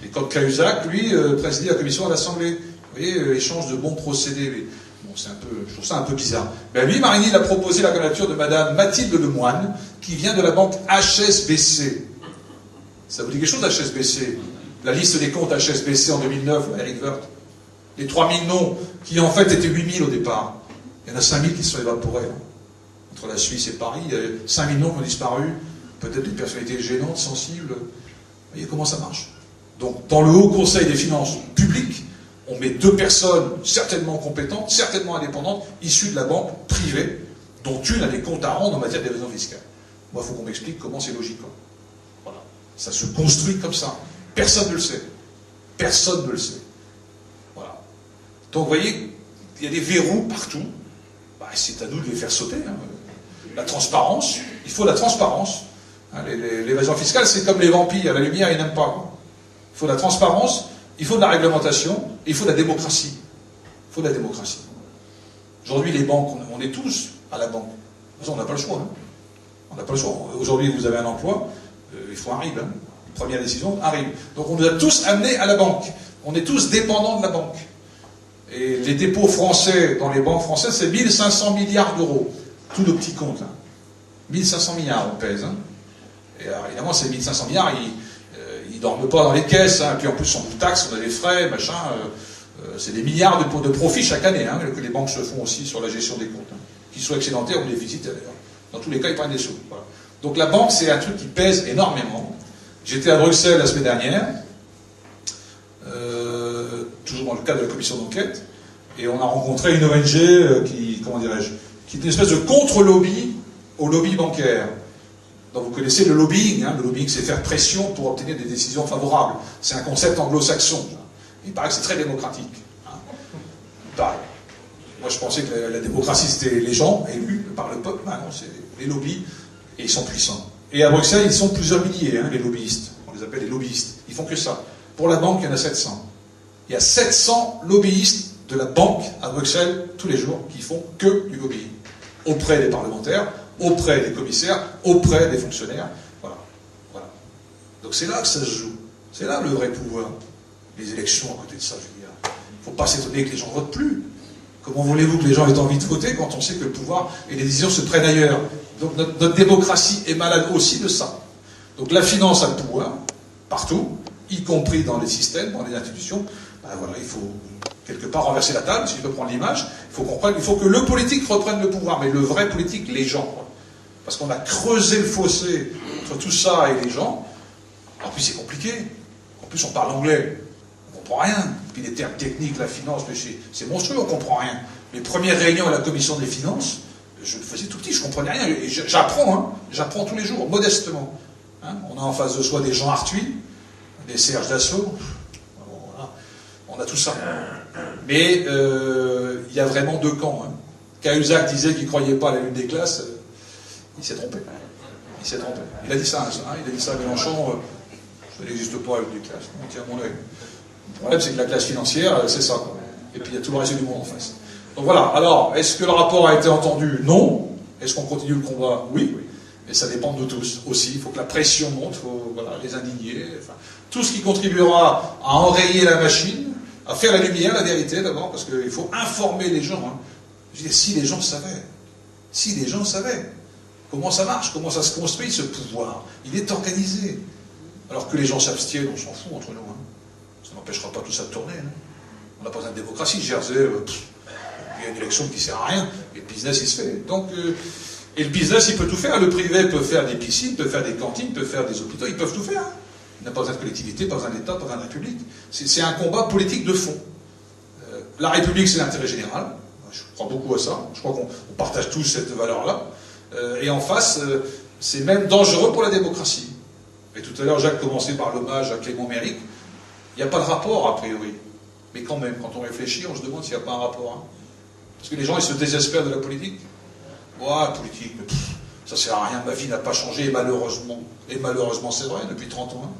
Et quand Cahuzac, lui, présidait la commission à l'Assemblée. Vous voyez, échange de bons procédés. Mais bon, je trouve ça un peu bizarre. Ben lui, Marini, il a proposé la candidature de Madame Mathilde Lemoine, qui vient de la banque HSBC. Ça vous dit quelque chose, HSBC? La liste des comptes HSBC en 2009, Eric Woerth. Les 3000 noms, qui en fait étaient 8000 au départ. Il y en a 5000 qui se sont évaporés. Entre la Suisse et Paris, 5000 noms qui ont disparu. Peut-être des personnalités gênantes, sensibles. Vous voyez comment ça marche. Donc, dans le Haut Conseil des finances publiques, on met 2 personnes certainement compétentes, certainement indépendantes, issues de la banque privée, dont une a des comptes à rendre en matière d'évasion fiscale. Moi, il faut qu'on m'explique comment c'est logique. Voilà. Ça se construit comme ça. Personne ne le sait. Personne ne le sait. Voilà. Donc, vous voyez, il y a des verrous partout. Bah, c'est à nous de les faire sauter. Hein. La transparence, il faut la transparence. Hein, l'évasion fiscale, c'est comme les vampires. La lumière, ils n'aiment pas. Il faut de la transparence, il faut de la réglementation, et il faut de la démocratie. Il faut de la démocratie. Aujourd'hui, les banques, on est tous à la banque. On n'a pas le choix. Hein. On n'a pas le choix. Aujourd'hui, vous avez un emploi, il faut un RIB. Hein. Première décision, un RIB. Donc on nous a tous amenés à la banque. On est tous dépendants de la banque. Et les dépôts français dans les banques françaises, c'est 1500 milliards d'euros. Tous nos petits comptes. Hein. 1500 milliards, on pèse. Hein. Et alors, évidemment, ces 1500 milliards, ils ne dorment pas dans les caisses. Hein. Puis en plus, on nous taxe, on a des frais, machin. C'est des milliards de profits chaque année hein, que les banques se font aussi sur la gestion des comptes. Hein. Qu'ils soient excédentaires ou déficitaires d'ailleurs. Dans tous les cas, ils prennent des sous. Voilà. Donc la banque, c'est un truc qui pèse énormément. J'étais à Bruxelles la semaine dernière, toujours dans le cadre de la commission d'enquête, et on a rencontré une ONG qui, comment dirais-je, qui est une espèce de contre-lobby au lobby bancaire. Donc vous connaissez le lobbying. Hein. Le lobbying, c'est faire pression pour obtenir des décisions favorables. C'est un concept anglo-saxon. Il paraît que c'est très démocratique. Hein. Il paraît. Moi, je pensais que la démocratie, c'était les gens élus par le peuple. Maintenant, c'est les lobbies, et ils sont puissants. Et à Bruxelles, ils sont plusieurs milliers, hein, les lobbyistes. On les appelle les lobbyistes. Ils font que ça. Pour la banque, il y en a 700. Il y a 700 lobbyistes de la banque à Bruxelles, tous les jours, qui font que du lobbying. Auprès des parlementaires, auprès des commissaires, auprès des fonctionnaires. Voilà. Voilà. Donc c'est là que ça se joue. C'est là le vrai pouvoir. Les élections, à côté de ça, je veux dire. Il ne faut pas s'étonner que les gens ne votent plus. Comment voulez-vous que les gens aient envie de voter quand on sait que le pouvoir et les décisions se prennent ailleurs? Donc notre démocratie est malade aussi de ça. Donc la finance a le pouvoir, partout, y compris dans les systèmes, dans les institutions. Ben voilà, il faut quelque part renverser la table, si je peux prendre l'image. Il faut que le politique reprenne le pouvoir, mais le vrai politique, les gens. Parce qu'on a creusé le fossé entre tout ça et les gens. En plus, c'est compliqué. En plus, on parle anglais. On ne comprend rien. Puis les termes techniques, la finance, c'est monstrueux, on ne comprend rien. Les premières réunions à la commission des finances, je le faisais tout petit, je ne comprenais rien. Et j'apprends, hein, j'apprends tous les jours, modestement. Hein, on a en face de soi des Jean Arthuis, des Serge Dassault, voilà. On a tout ça. Mais il y a vraiment 2 camps. Hein. Cahuzac disait qu'il ne croyait pas à la lune des classes, il s'est trompé. Il s'est trompé. Il a dit ça, hein, il a dit ça à Mélenchon, ça n'existe pas la lune des classes, on tient à mon œil. Le problème, c'est que la classe financière, c'est ça. Quoi. Et puis il y a tout le reste du monde en face. Donc voilà. Alors, est-ce que le rapport a été entendu? Non. Est-ce qu'on continue le combat? Oui. Et ça dépend de tous aussi. Il faut que la pression monte, il faut voilà, les indigner. Enfin, tout ce qui contribuera à enrayer la machine, à faire la lumière, la vérité d'abord, parce qu'il faut informer les gens. Hein. Je veux dire, si les gens savaient comment ça marche, comment ça se construit ce pouvoir, il est organisé. Alors que les gens s'abstiennent, on s'en fout entre nous. Hein. Ça n'empêchera pas tout ça de tourner. Hein. On n'a pas besoin de démocratie. Jersey, il y a une élection qui ne sert à rien, et le business il se fait. Donc, et le business il peut tout faire. Le privé peut faire des piscines, peut faire des cantines, peut faire des hôpitaux, ils peuvent tout faire. Hein. Il n'a pas besoin de collectivité, pas besoin d'État, pas besoin de République. C'est un combat politique de fond. La République, c'est l'intérêt général. Je crois beaucoup à ça. Je crois qu'on partage tous cette valeur-là. Et en face, c'est même dangereux pour la démocratie. Et tout à l'heure, Jacques commençait par l'hommage à Clément Méric. Il n'y a pas de rapport, a priori. Mais quand même, quand on réfléchit, on se demande s'il n'y a pas un rapport. Hein. Parce que les gens, ils se désespèrent de la politique. Ouais, politique, ça sert à rien, ma vie n'a pas changé, et malheureusement c'est vrai, depuis 30 ans. Hein.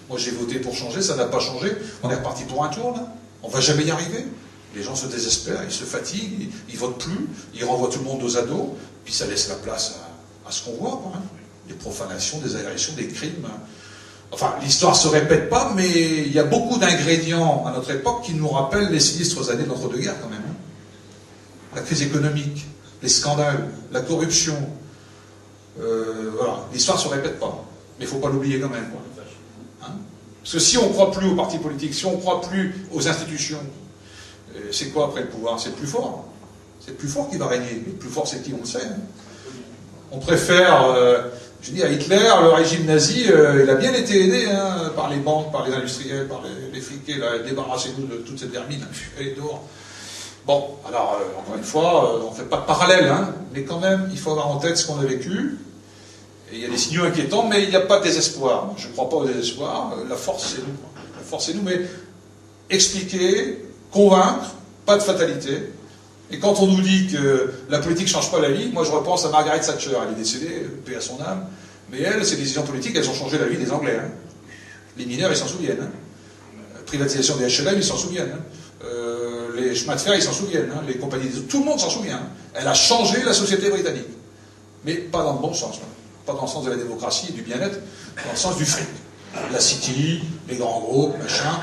Moi, j'ai voté pour changer, ça n'a pas changé. On est reparti pour un tour, là. On ne va jamais y arriver. Les gens se désespèrent, ils se fatiguent, ils votent plus, ils renvoient tout le monde aux ados, puis ça laisse la place à ce qu'on voit, quand même. Des profanations, des agressions, des crimes. Enfin, l'histoire ne se répète pas, mais il y a beaucoup d'ingrédients à notre époque qui nous rappellent les sinistres années de l'entre-deux-guerres, quand même. Hein. La crise économique, les scandales, la corruption. Voilà, l'histoire ne se répète pas. Mais il ne faut pas l'oublier quand même. Parce que si on ne croit plus aux partis politiques, si on ne croit plus aux institutions, c'est quoi après le pouvoir? C'est le plus fort. C'est le plus fort qui va régner. Mais le plus fort, c'est qui? On le sait. On préfère, je dis à Hitler, le régime nazi, il a bien été aidé par les banques, par les industriels, par les friqués, débarrassez-nous de toute cette vermine, allez dehors. Bon, alors, encore une fois, on ne fait pas de parallèle, mais quand même, il faut avoir en tête ce qu'on a vécu. Et il y a des signaux inquiétants, mais il n'y a pas de désespoir. Je ne crois pas au désespoir. La force, c'est nous. La force, c'est nous, mais expliquer, convaincre, pas de fatalité. Et quand on nous dit que la politique ne change pas la vie, moi je repense à Margaret Thatcher. Elle est décédée, paix à son âme. Mais elle, ses décisions politiques, elles ont changé la vie des Anglais. Les mineurs, ils s'en souviennent. Privatisation des HLM, ils s'en souviennent. Les chemins de fer, ils s'en souviennent. Les compagnies, tout le monde s'en souvient. Elle a changé la société britannique. Mais pas dans le bon sens. Pas dans le sens de la démocratie et du bien-être, dans le sens du fric. La City, les grands groupes, machin.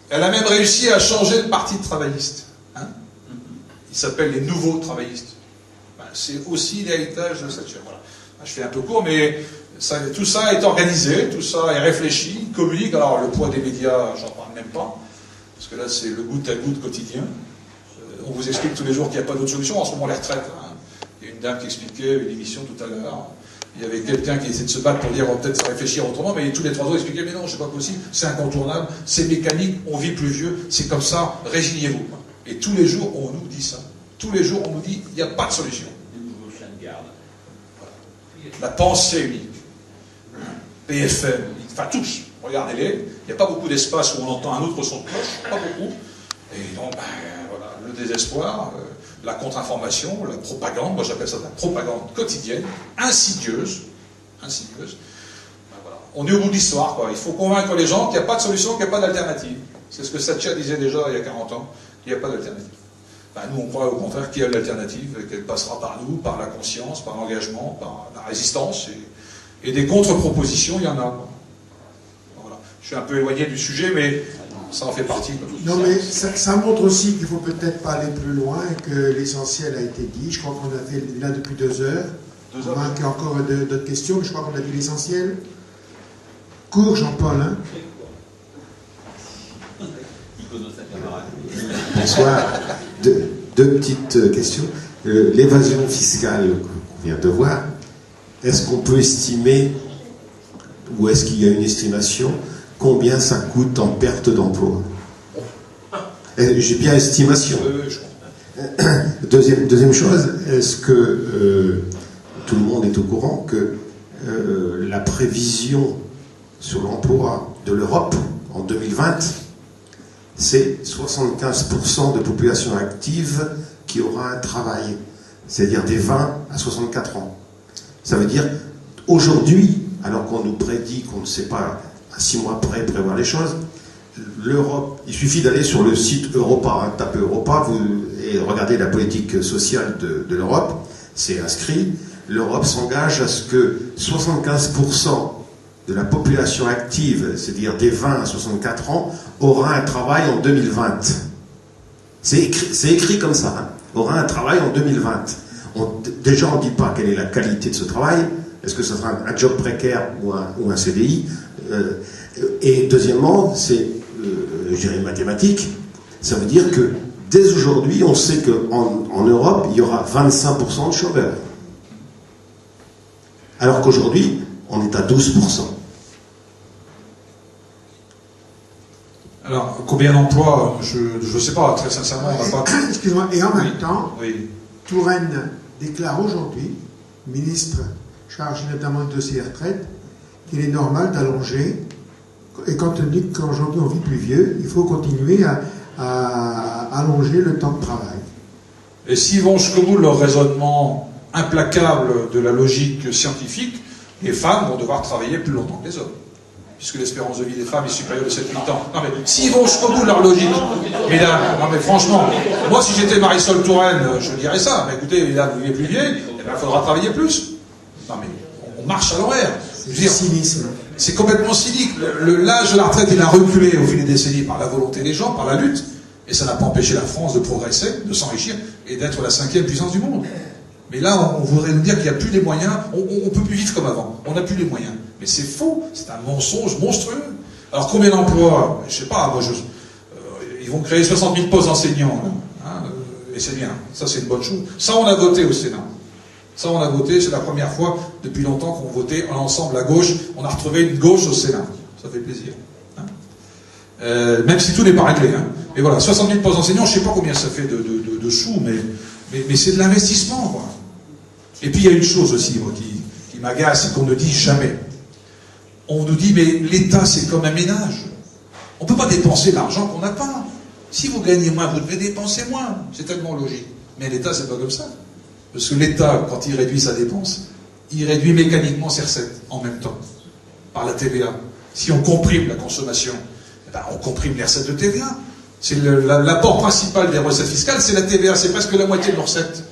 Elle a même réussi à changer le parti travailliste. Il s'appelle les nouveaux travaillistes. C'est aussi l'héritage de Thatcher. Voilà. Je fais un peu court, mais tout ça est organisé, tout ça est réfléchi, communique. Alors le poids des médias, j'en parle même pas, parce que là c'est le goutte à goutte quotidien. On vous explique tous les jours qu'il n'y a pas d'autre solution. En ce moment, les retraites. Il y a une dame qui expliquait une émission tout à l'heure. Il y avait quelqu'un qui essayait de se battre pour dire on va peut-être réfléchir autrement, mais tous les 3 jours il expliquait mais non, c'est pas possible, c'est incontournable, c'est mécanique, on vit plus vieux, c'est comme ça, résignez-vous. Et tous les jours on nous dit ça. Tous les jours on nous dit il n'y a pas de solution. La pensée unique. PFM, enfin tous, regardez-les, il n'y a pas beaucoup d'espace où on entend un autre son de cloche, pas beaucoup. Et donc, voilà, le désespoir, la contre-information, la propagande, moi j'appelle ça de la propagande quotidienne, insidieuse. Voilà. On est au bout de l'histoire, quoi. Il faut convaincre les gens qu'il n'y a pas de solution, qu'il n'y a pas d'alternative. C'est ce que Thatcher disait déjà il y a 40 ans, il n'y a pas d'alternative. Nous, on croit au contraire qu'il y a de l'alternative, qu'elle passera par nous, par la conscience, par l'engagement, par la résistance, et des contre-propositions, il y en a. Voilà. Je suis un peu éloigné du sujet, mais ça en fait partie. Non, mais ça montre aussi qu'il ne faut peut-être pas aller plus loin, que l'essentiel a été dit. Je crois qu'on a fait là depuis 2 heures. Il y a encore d'autres questions, mais je crois qu'on a dit l'essentiel. Court, Jean-Paul. Bonsoir. Deux petites questions. L'évasion fiscale qu'on vient de voir, est-ce qu'on peut estimer, ou est-ce qu'il y a une estimation, combien ça coûte en perte d'emploi? J'ai bien estimation. Deuxième chose, est-ce que tout le monde est au courant que la prévision sur l'emploi de l'Europe en 2020, c'est 75% de population active qui aura un travail, c'est-à-dire des 20 à 64 ans. Ça veut dire, aujourd'hui, alors qu'on nous prédit qu'on ne sait pas à 6 mois près prévoir les choses, l'Europe, il suffit d'aller sur le site Europa, tapez Europa, et regardez la politique sociale de l'Europe, c'est inscrit, l'Europe s'engage à ce que 75% de la population active, c'est-à-dire des 20 à 64 ans, aura un travail en 2020. C'est écrit comme ça, aura un travail en 2020. Déjà, on ne dit pas quelle est la qualité de ce travail, est-ce que ce sera un job précaire ou un CDI, et deuxièmement, c'est, je dirais, mathématique, ça veut dire que dès aujourd'hui, on sait qu'en Europe, il y aura 25% de chômeurs. Alors qu'aujourd'hui, on est à 12%. Alors, combien d'emplois? Je ne sais pas, très sincèrement, on n'a pas... Excuse-moi, et en même temps, oui. Touraine déclare aujourd'hui, ministre chargé notamment de dossier retraite, qu'il est normal d'allonger, et compte tenu qu'aujourd'hui on vit plus vieux, il faut continuer à allonger le temps de travail. Et s'ils vont jusqu'au bout de leur raisonnement implacable de la logique scientifique, les femmes vont devoir travailler plus longtemps que les hommes. Puisque l'espérance de vie des femmes est supérieure de 7-8 ans. Non mais, s'ils vont jusqu'au bout de leur logique, mesdames, non mais franchement, moi si j'étais Marisol Touraine, je dirais ça, mais écoutez, mesdames, vous vivez plus vieilles, eh bien, il faudra travailler plus. Non mais, on marche à l'envers. C'est du cynisme. C'est complètement cynique. L'âge de la retraite, il a reculé au fil des décennies par la volonté des gens, par la lutte, et ça n'a pas empêché la France de progresser, de s'enrichir, et d'être la 5e puissance du monde. Mais là, on voudrait nous dire qu'il n'y a plus les moyens, on ne peut plus vivre comme avant, on n'a plus les moyens. Mais c'est faux, c'est un mensonge monstrueux. Alors combien d'emplois? Je sais pas, moi ils vont créer 60 000 postes d'enseignants, hein, et c'est bien, ça c'est une bonne chose. Ça on a voté au Sénat. Ça on a voté, c'est la première fois depuis longtemps qu'on votait ensemble à gauche, on a retrouvé une gauche au Sénat. Ça fait plaisir. Hein. Même si tout n'est pas réglé. Hein. Mais voilà, 60 000 postes d'enseignants, je sais pas combien ça fait de sous, mais c'est de l'investissement, quoi. Et puis il y a une chose aussi, moi, qui m'agace et qu'on ne dit jamais. On nous dit, mais l'État, c'est comme un ménage. On ne peut pas dépenser l'argent qu'on n'a pas. Si vous gagnez moins, vous devez dépenser moins. C'est tellement logique. Mais l'État, c'est pas comme ça. Parce que l'État, quand il réduit sa dépense, il réduit mécaniquement ses recettes en même temps, par la TVA. Si on comprime la consommation, eh ben, on comprime les recettes de TVA. C'est l'apport principal des recettes fiscales, c'est la TVA. C'est presque la moitié de nos recettes.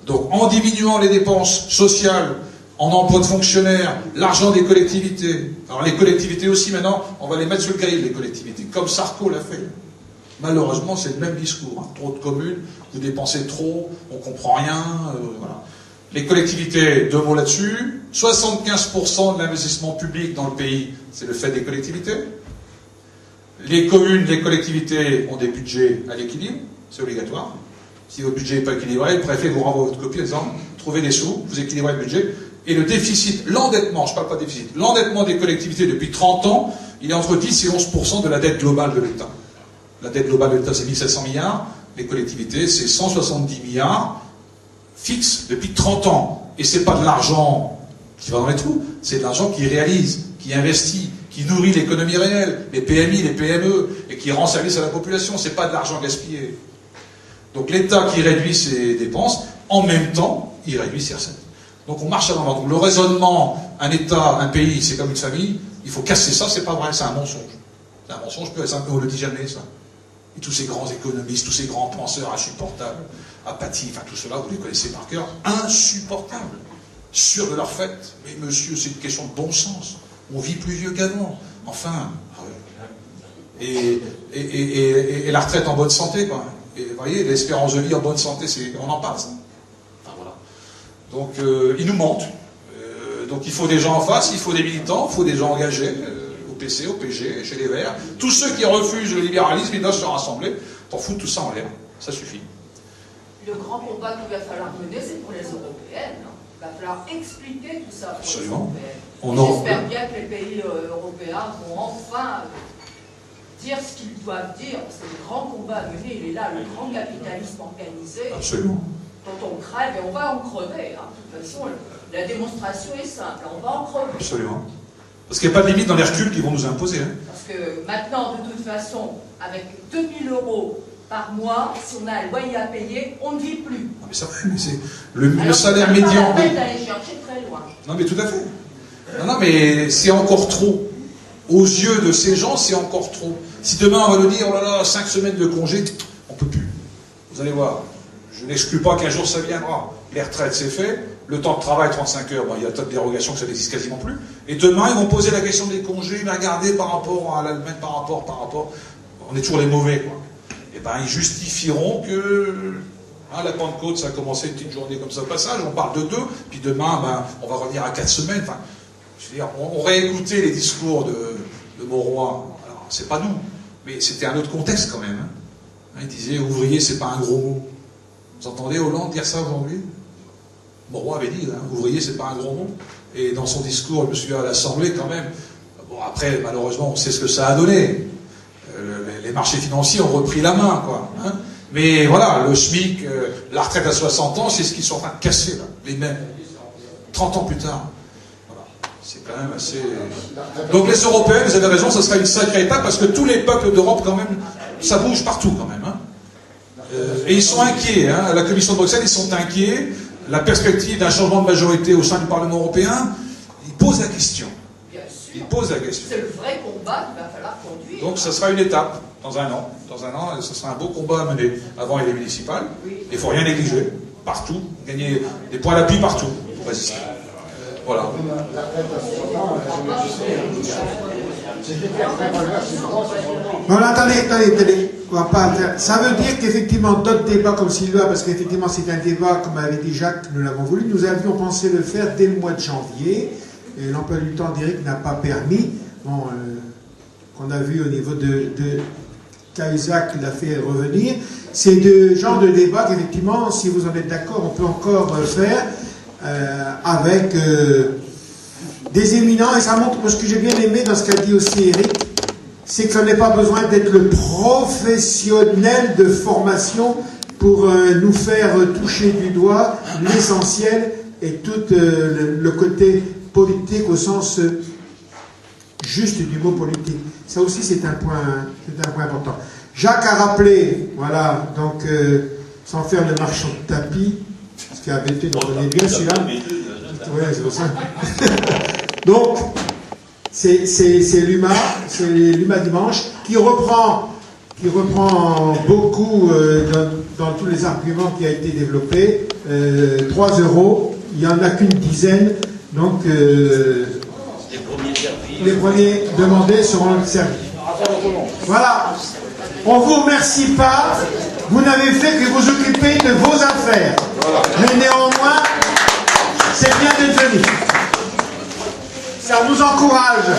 Donc, en diminuant les dépenses sociales, en emploi de fonctionnaires, l'argent des collectivités. Alors les collectivités aussi, maintenant, on va les mettre sur le grill, les collectivités, comme Sarko l'a fait. Malheureusement, c'est le même discours. Hein. Trop de communes, vous dépensez trop, on ne comprend rien. Voilà. Les collectivités, 2 mots là-dessus. 75% de l'investissement public dans le pays, c'est le fait des collectivités. Les communes, les collectivités ont des budgets à l'équilibre, c'est obligatoire. Si votre budget n'est pas équilibré, le préfet vous renvoie votre copie en disant trouvez des sous, vous équilibrez le budget. Et le déficit, l'endettement, je ne parle pas de déficit, l'endettement des collectivités depuis 30 ans, il est entre 10 et 11% de la dette globale de l'État. La dette globale de l'État, c'est 1700 milliards, les collectivités, c'est 170 milliards fixes depuis 30 ans. Et ce n'est pas de l'argent qui va dans les trous, c'est de l'argent qui réalise, qui investit, qui nourrit l'économie réelle, les PMI, les PME, et qui rend service à la population. Ce n'est pas de l'argent gaspillé. Donc l'État qui réduit ses dépenses, en même temps, il réduit ses recettes. Donc on marche à l'envers. Donc le raisonnement, un État, un pays, c'est comme une famille, il faut casser ça, c'est pas vrai, c'est un mensonge. C'est un mensonge, on ne le dit jamais, ça. Et tous ces grands économistes, tous ces grands penseurs insupportables, Apathy, enfin tout cela, vous les connaissez par cœur, insupportables, sûrs de leur fait. Mais monsieur, c'est une question de bon sens. On vit plus vieux qu'avant. Enfin, et la retraite en bonne santé, quoi. Et vous voyez, l'espérance de vie en bonne santé, on en parle, ça. Enfin, voilà. Donc, ils nous mentent. Donc, il faut des gens en face, il faut des militants, il faut des gens engagés, au PC, au PG, chez les Verts. Tous ceux qui refusent le libéralisme, ils doivent se rassembler pour foutre tout ça en l'air. Ça suffit. Le grand combat qu'il va falloir mener, c'est pour les européennes. Il va falloir expliquer tout ça pour les européennes. J'espère bien que les pays européens vont enfin dire ce qu'ils doivent dire, parce que le grand combat à mener, il est là, le grand capitalisme organisé. Absolument. Dont on crève, et on va en crever. Hein. De toute façon, la démonstration est simple, on va en crever. Absolument. Parce qu'il n'y a pas de limite dans les reculs qu'ils vont nous imposer. Hein. Parce que maintenant, de toute façon, avec 2000 € par mois, si on a un loyer à payer, on ne vit plus. Non, mais ça, c'est le salaire médian. C'est pas la peine d'aller chercher très loin. Non, mais tout à fait. Non, mais c'est encore trop. Aux yeux de ces gens, c'est encore trop. Si demain on va nous dire, oh là là, 5 semaines de congé, on ne peut plus. Vous allez voir. Je n'exclus pas qu'un jour ça viendra. Les retraites, c'est fait. Le temps de travail, 35 heures, il y a tas de dérogations que ça n'existe quasiment plus. Et demain, ils vont poser la question des congés, mais regardez par rapport à l'Allemagne, par rapport. On est toujours les mauvais, quoi. Et bien, ils justifieront que la Pentecôte, ça a commencé une petite journée comme ça au passage, on parle de 2, puis demain, on va revenir à 4 semaines. Enfin, je veux dire, on réécoutait les discours de Mauroy. Alors, c'est pas nous, mais c'était un autre contexte quand même. Hein. Il disait, ouvrier, c'est pas un gros mot. Vous entendez Hollande dire ça aujourd'hui? Mauroy avait dit, ouvrier, c'est pas un gros mot. Et dans son discours, je me souviens à l'Assemblée quand même. Bon, après, malheureusement, on sait ce que ça a donné. Les marchés financiers ont repris la main, quoi. Hein. Mais voilà, le SMIC, la retraite à 60 ans, c'est ce qu'ils sont en train de casser, là, les mêmes. 30 ans plus tard. Voilà. C'est quand même assez... Donc les Européens, vous avez raison, ça sera une sacrée étape, parce que tous les peuples d'Europe, quand même, ça bouge partout, quand même. Hein. Et ils sont inquiets. Hein. À la Commission de Bruxelles, ils sont inquiets. La perspective d'un changement de majorité au sein du Parlement européen, ils posent la question. Ils posent la question. C'est le vrai combat qu'il va falloir conduire. Donc ça sera une étape, dans un an. Dans un an, ce sera un beau combat à mener. Avant, il y a les municipales. Il ne faut rien négliger. Partout. Gagner des points d'appui partout pour résister. Voilà. Bon, attendez. On va pas faire. Ça veut dire qu'effectivement, d'autres débats comme celui-là, parce qu'effectivement, c'est un débat, comme avait dit Jacques, nous l'avons voulu, nous avions pensé le faire dès le mois de janvier, et l'emploi du temps d'Éric n'a pas permis. Bon, qu'on a vu au niveau de qu'Isaac l'a fait revenir. C'est le genre de débat qu'effectivement, si vous en êtes d'accord, on peut encore faire avec des éminents. Et ça montre, ce que j'ai bien aimé dans ce qu'a dit aussi Eric, c'est qu'on n'a pas besoin d'être le professionnel de formation pour nous faire toucher du doigt l'essentiel et tout le côté politique au sens juste du mot politique. Ça aussi, c'est un point important. Jacques a rappelé, voilà, donc, sans faire le marchand de tapis, parce qu'il avait été, on connaît bien celui-là. Oui, c'est pour ça. Donc, c'est l'UMA dimanche, qui reprend beaucoup dans tous les arguments qui ont été développés. 3 €, il n'y en a qu'une dizaine, donc les premiers demandés seront servis. Voilà. On ne vous remercie pas, vous n'avez fait que vous occuper de vos affaires. Mais néanmoins, c'est bien d'être venu. Ça nous encourage.